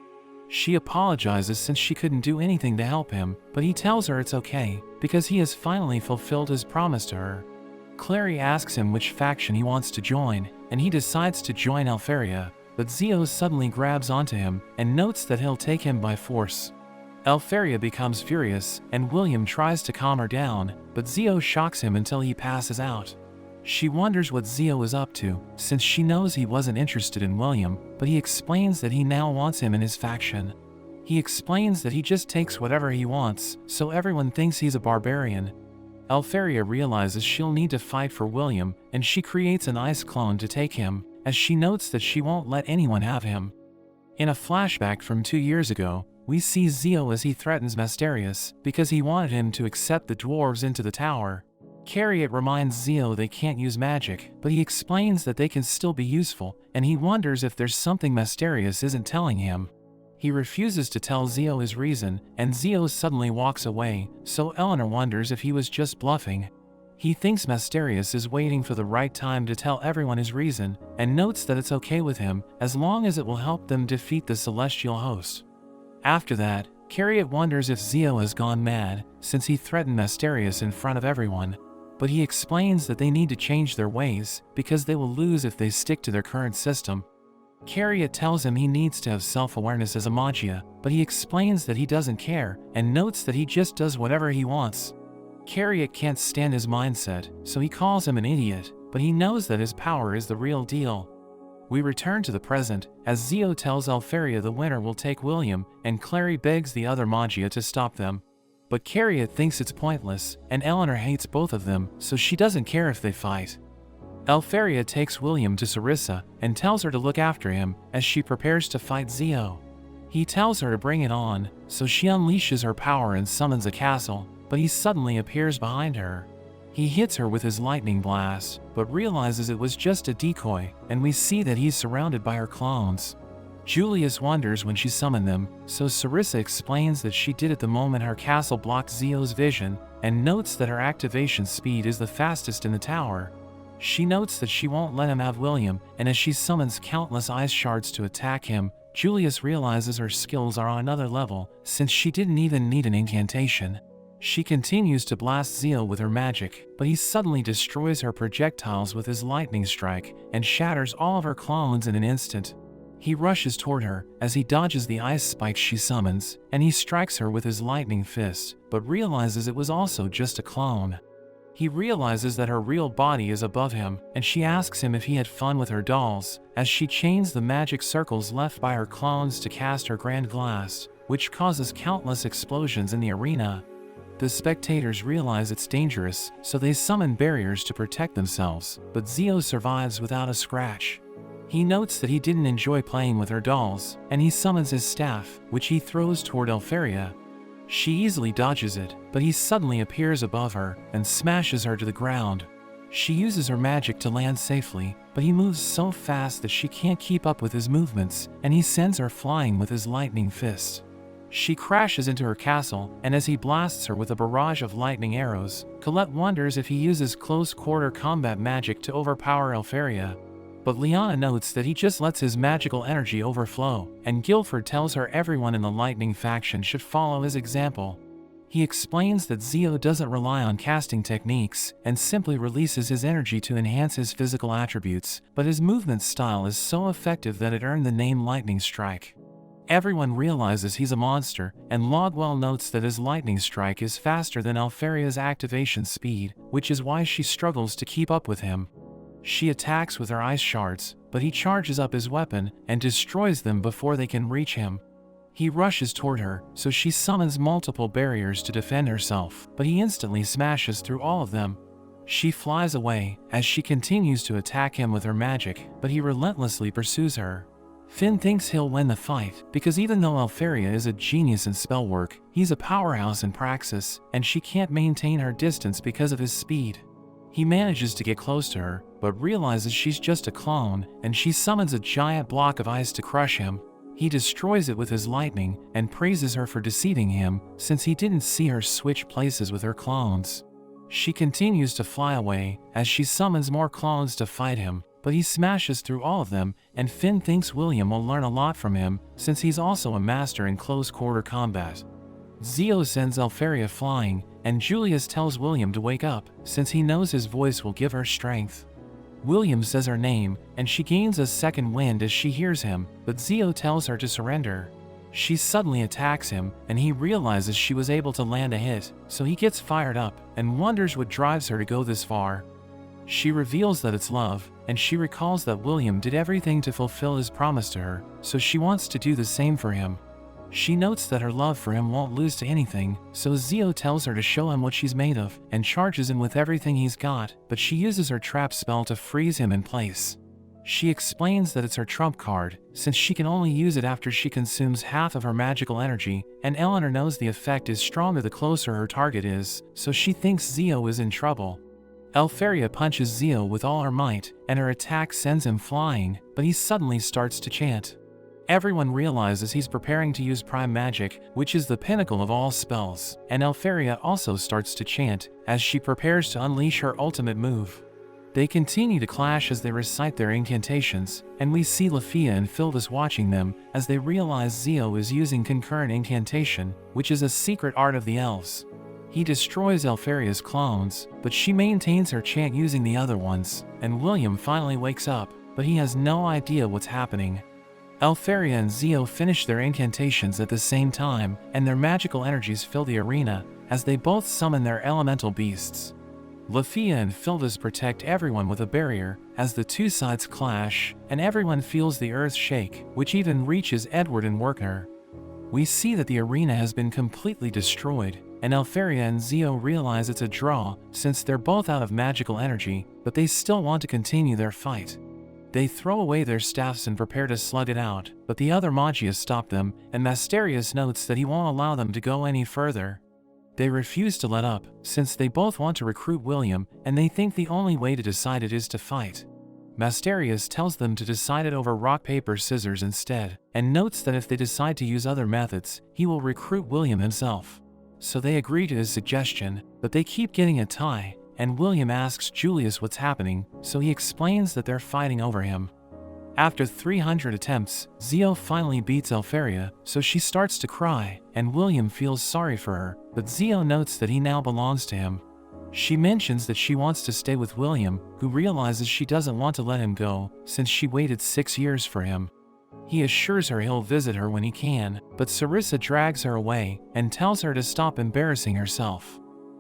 She apologizes since she couldn't do anything to help him, but he tells her it's okay, because he has finally fulfilled his promise to her. Clary asks him which faction he wants to join, and he decides to join Alferia, but Zio suddenly grabs onto him and notes that he'll take him by force. Alferia becomes furious, and William tries to calm her down, but Zio shocks him until he passes out. She wonders what Zio is up to, since she knows he wasn't interested in William, but he explains that he now wants him in his faction. He explains that he just takes whatever he wants, so everyone thinks he's a barbarian. Alferia realizes she'll need to fight for William, and she creates an ice clone to take him, as she notes that she won't let anyone have him. In a flashback from 2 years ago, we see Zio as he threatens Mysterious because he wanted him to accept the dwarves into the tower. Carriot reminds Zio they can't use magic, but he explains that they can still be useful, and he wonders if there's something Mysterious isn't telling him. He refuses to tell Zio his reason, and Zio suddenly walks away, so Eleanor wonders if he was just bluffing. He thinks Mysterious is waiting for the right time to tell everyone his reason, and notes that it's okay with him as long as it will help them defeat the celestial host. After that, Carriot wonders if Zio has gone mad, since he threatened Mysterious in front of everyone. But he explains that they need to change their ways, because they will lose if they stick to their current system. Carriot tells him he needs to have self-awareness as a Magia, but he explains that he doesn't care, and notes that he just does whatever he wants. Carriot can't stand his mindset, so he calls him an idiot, but he knows that his power is the real deal. We return to the present, as Zio tells Alferia the winner will take William, and Clary begs the other Magia to stop them. But Carriot thinks it's pointless, and Eleanor hates both of them, so she doesn't care if they fight. Alferia takes William to Sarissa and tells her to look after him as she prepares to fight Zio. He tells her to bring it on, so she unleashes her power and summons a castle, but he suddenly appears behind her. He hits her with his lightning blast, but realizes it was just a decoy, and we see that he's surrounded by her clones. Julius wonders when she summoned them, so Sarissa explains that she did it the moment her castle blocked Zio's vision, and notes that her activation speed is the fastest in the tower. She notes that she won't let him have William, and as she summons countless ice shards to attack him, Julius realizes her skills are on another level, since she didn't even need an incantation. She continues to blast Zio with her magic, but he suddenly destroys her projectiles with his lightning strike, and shatters all of her clones in an instant. He rushes toward her, as he dodges the ice spikes she summons, and he strikes her with his lightning fist, but realizes it was also just a clone. He realizes that her real body is above him, and she asks him if he had fun with her dolls, as she chains the magic circles left by her clones to cast her Grand Glass, which causes countless explosions in the arena. The spectators realize it's dangerous, so they summon barriers to protect themselves, but Zio survives without a scratch. He notes that he didn't enjoy playing with her dolls, and he summons his staff, which he throws toward Alferia. She easily dodges it, but he suddenly appears above her and smashes her to the ground. She uses her magic to land safely, but he moves so fast that she can't keep up with his movements, and he sends her flying with his lightning fist. She crashes into her castle, and as he blasts her with a barrage of lightning arrows, Colette wonders if he uses close-quarter combat magic to overpower Alferia. But Liana notes that he just lets his magical energy overflow, and Guilford tells her everyone in the Lightning faction should follow his example. He explains that Zio doesn't rely on casting techniques, and simply releases his energy to enhance his physical attributes, but his movement style is so effective that it earned the name Lightning Strike. Everyone realizes he's a monster, and Logwell notes that his lightning strike is faster than Alferia's activation speed, which is why she struggles to keep up with him. She attacks with her ice shards, but he charges up his weapon and destroys them before they can reach him. He rushes toward her, so she summons multiple barriers to defend herself, but he instantly smashes through all of them. She flies away as she continues to attack him with her magic, but he relentlessly pursues her. Finn thinks he'll win the fight, because even though Alferia is a genius in spell work, he's a powerhouse in praxis, and she can't maintain her distance because of his speed. He manages to get close to her, but realizes she's just a clone, and she summons a giant block of ice to crush him. He destroys it with his lightning, and praises her for deceiving him, since he didn't see her switch places with her clones. She continues to fly away, as she summons more clones to fight him, but he smashes through all of them, and Finn thinks William will learn a lot from him, since he's also a master in close-quarter combat. Zio sends Elfaria flying, and Julius tells William to wake up, since he knows his voice will give her strength. William says her name, and she gains a second wind as she hears him, but Zio tells her to surrender. She suddenly attacks him, and he realizes she was able to land a hit, so he gets fired up, and wonders what drives her to go this far. She reveals that it's love, and she recalls that William did everything to fulfill his promise to her, so she wants to do the same for him. She notes that her love for him won't lose to anything, so Zio tells her to show him what she's made of, and charges him with everything he's got, but she uses her trap spell to freeze him in place. She explains that it's her trump card, since she can only use it after she consumes half of her magical energy, and Eleanor knows the effect is stronger the closer her target is, so she thinks Zio is in trouble. Elfaria punches Zio with all her might, and her attack sends him flying, but he suddenly starts to chant. Everyone realizes he's preparing to use prime magic, which is the pinnacle of all spells, and Elfaria also starts to chant, as she prepares to unleash her ultimate move. They continue to clash as they recite their incantations, and we see Lafia and Phildus watching them, as they realize Zio is using concurrent incantation, which is a secret art of the elves. He destroys Elfaria's clones, but she maintains her chant using the other ones, and William finally wakes up, but he has no idea what's happening. Elfaria and Zio finish their incantations at the same time, and their magical energies fill the arena, as they both summon their elemental beasts. Lafia and Phildus protect everyone with a barrier, as the two sides clash, and everyone feels the earth shake, which even reaches Edward and Werkner. We see that the arena has been completely destroyed, and Elfaria and Zio realize it's a draw, since they're both out of magical energy, but they still want to continue their fight. They throw away their staffs and prepare to slug it out, but the other Magias stop them, and Masterius notes that he won't allow them to go any further. They refuse to let up, since they both want to recruit William, and they think the only way to decide it is to fight. Masterius tells them to decide it over rock paper scissors instead, and notes that if they decide to use other methods, he will recruit William himself. So they agree to his suggestion, but they keep getting a tie, and William asks Julius what's happening, so he explains that they're fighting over him. After 300 attempts, Zio finally beats Elfaria, so she starts to cry, and William feels sorry for her, but Zio notes that he now belongs to him. She mentions that she wants to stay with William, who realizes she doesn't want to let him go, since she waited 6 years for him. He assures her he'll visit her when he can, but Sarissa drags her away, and tells her to stop embarrassing herself.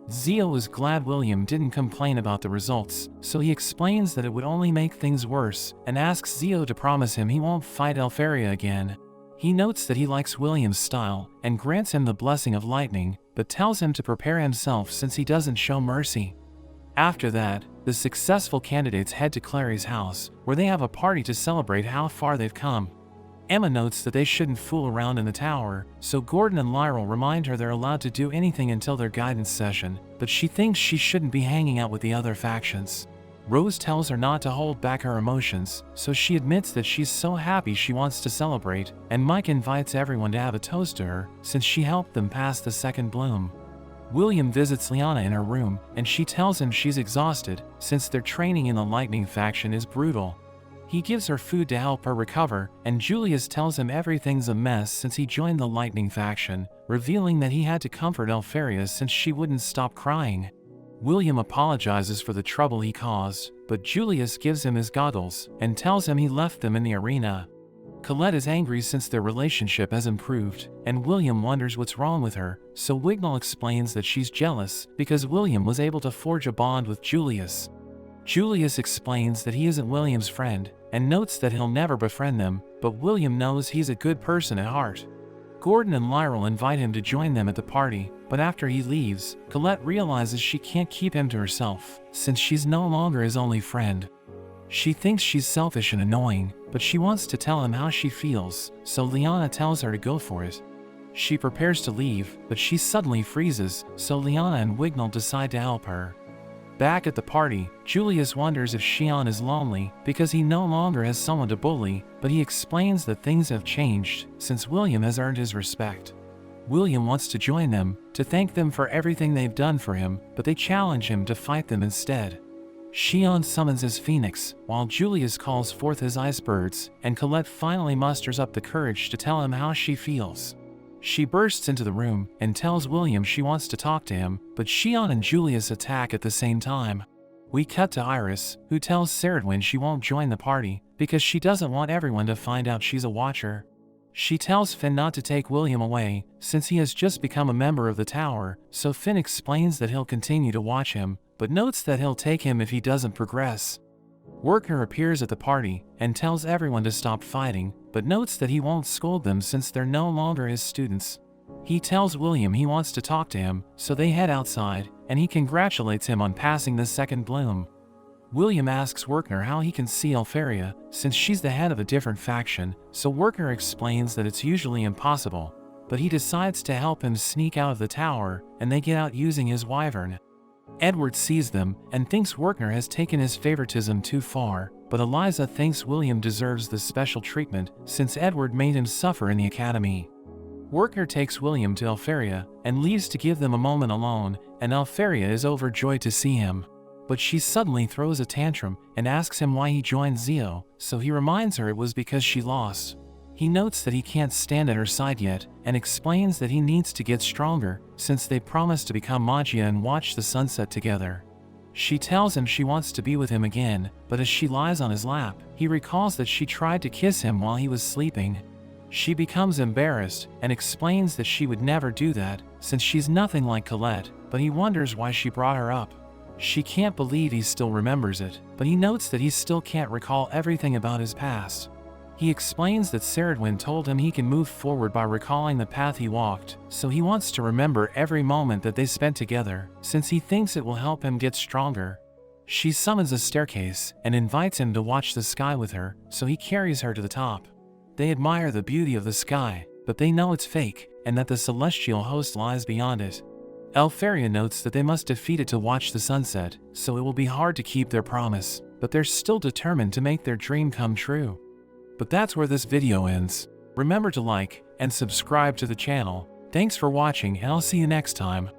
Zio is glad William didn't complain about the results, so he explains that it would only make things worse, and asks Zio to promise him he won't fight Elfaria again. He notes that he likes William's style, and grants him the blessing of lightning, but tells him to prepare himself since he doesn't show mercy. After that, the successful candidates head to Clary's house, where they have a party to celebrate how far they've come. Emma notes that they shouldn't fool around in the tower, so Gordon and Lyril remind her they're allowed to do anything until their guidance session, but she thinks she shouldn't be hanging out with the other factions. Rose tells her not to hold back her emotions, so she admits that she's so happy she wants to celebrate, and Mike invites everyone to have a toast to her, since she helped them pass the second bloom. William visits Liana in her room, and she tells him she's exhausted, since their training in the Lightning faction is brutal. He gives her food to help her recover, and Julius tells him everything's a mess since he joined the Lightning faction, revealing that he had to comfort Elfaria since she wouldn't stop crying. William apologizes for the trouble he caused, but Julius gives him his goggles, and tells him he left them in the arena. Colette is angry since their relationship has improved, and William wonders what's wrong with her, so Wignall explains that she's jealous because William was able to forge a bond with Julius. Julius explains that he isn't William's friend, and notes that he'll never befriend them, but William knows he's a good person at heart. Gordon and Lyril invite him to join them at the party, but after he leaves, Colette realizes she can't keep him to herself, since she's no longer his only friend. She thinks she's selfish and annoying, but she wants to tell him how she feels, so Liana tells her to go for it. She prepares to leave, but she suddenly freezes, so Liana and Wignall decide to help her. Back at the party, Julius wonders if Xion is lonely because he no longer has someone to bully, but he explains that things have changed since William has earned his respect. William wants to join them, to thank them for everything they've done for him, but they challenge him to fight them instead. Xion summons his phoenix, while Julius calls forth his icebergs, and Colette finally musters up the courage to tell him how she feels. She bursts into the room and tells William she wants to talk to him, but Xion and Julius attack at the same time. We cut to Iris, who tells Ceridwen she won't join the party because she doesn't want everyone to find out she's a watcher. She tells Finn not to take William away, since he has just become a member of the tower, so Finn explains that he'll continue to watch him, but notes that he'll take him if he doesn't progress. Werther appears at the party and tells everyone to stop fighting, but notes that he won't scold them since they're no longer his students. He tells William he wants to talk to him, so they head outside, and he congratulates him on passing the second bloom. William asks Werther how he can see Elfaria, since she's the head of a different faction, so Werther explains that it's usually impossible, but he decides to help him sneak out of the tower, and they get out using his wyvern. Edward sees them and thinks Werther has taken his favoritism too far, but Eliza thinks William deserves the special treatment since Edward made him suffer in the academy. Werther takes William to Elfaria and leaves to give them a moment alone, and Elfaria is overjoyed to see him. But she suddenly throws a tantrum and asks him why he joined Zio, so he reminds her it was because she lost. He notes that he can't stand at her side yet, and explains that he needs to get stronger, since they promised to become Magia and watch the sunset together. She tells him she wants to be with him again, but as she lies on his lap, he recalls that she tried to kiss him while he was sleeping. She becomes embarrassed, and explains that she would never do that, since she's nothing like Colette, but he wonders why she brought her up. She can't believe he still remembers it, but he notes that he still can't recall everything about his past. He explains that Ceridwen told him he can move forward by recalling the path he walked, so he wants to remember every moment that they spent together, since he thinks it will help him get stronger. She summons a staircase and invites him to watch the sky with her, so he carries her to the top. They admire the beauty of the sky, but they know it's fake, and that the celestial host lies beyond it. Elfaria notes that they must defeat it to watch the sunset, so it will be hard to keep their promise, but they're still determined to make their dream come true. But that's where this video ends. Remember to like and subscribe to the channel. Thanks for watching, and I'll see you next time.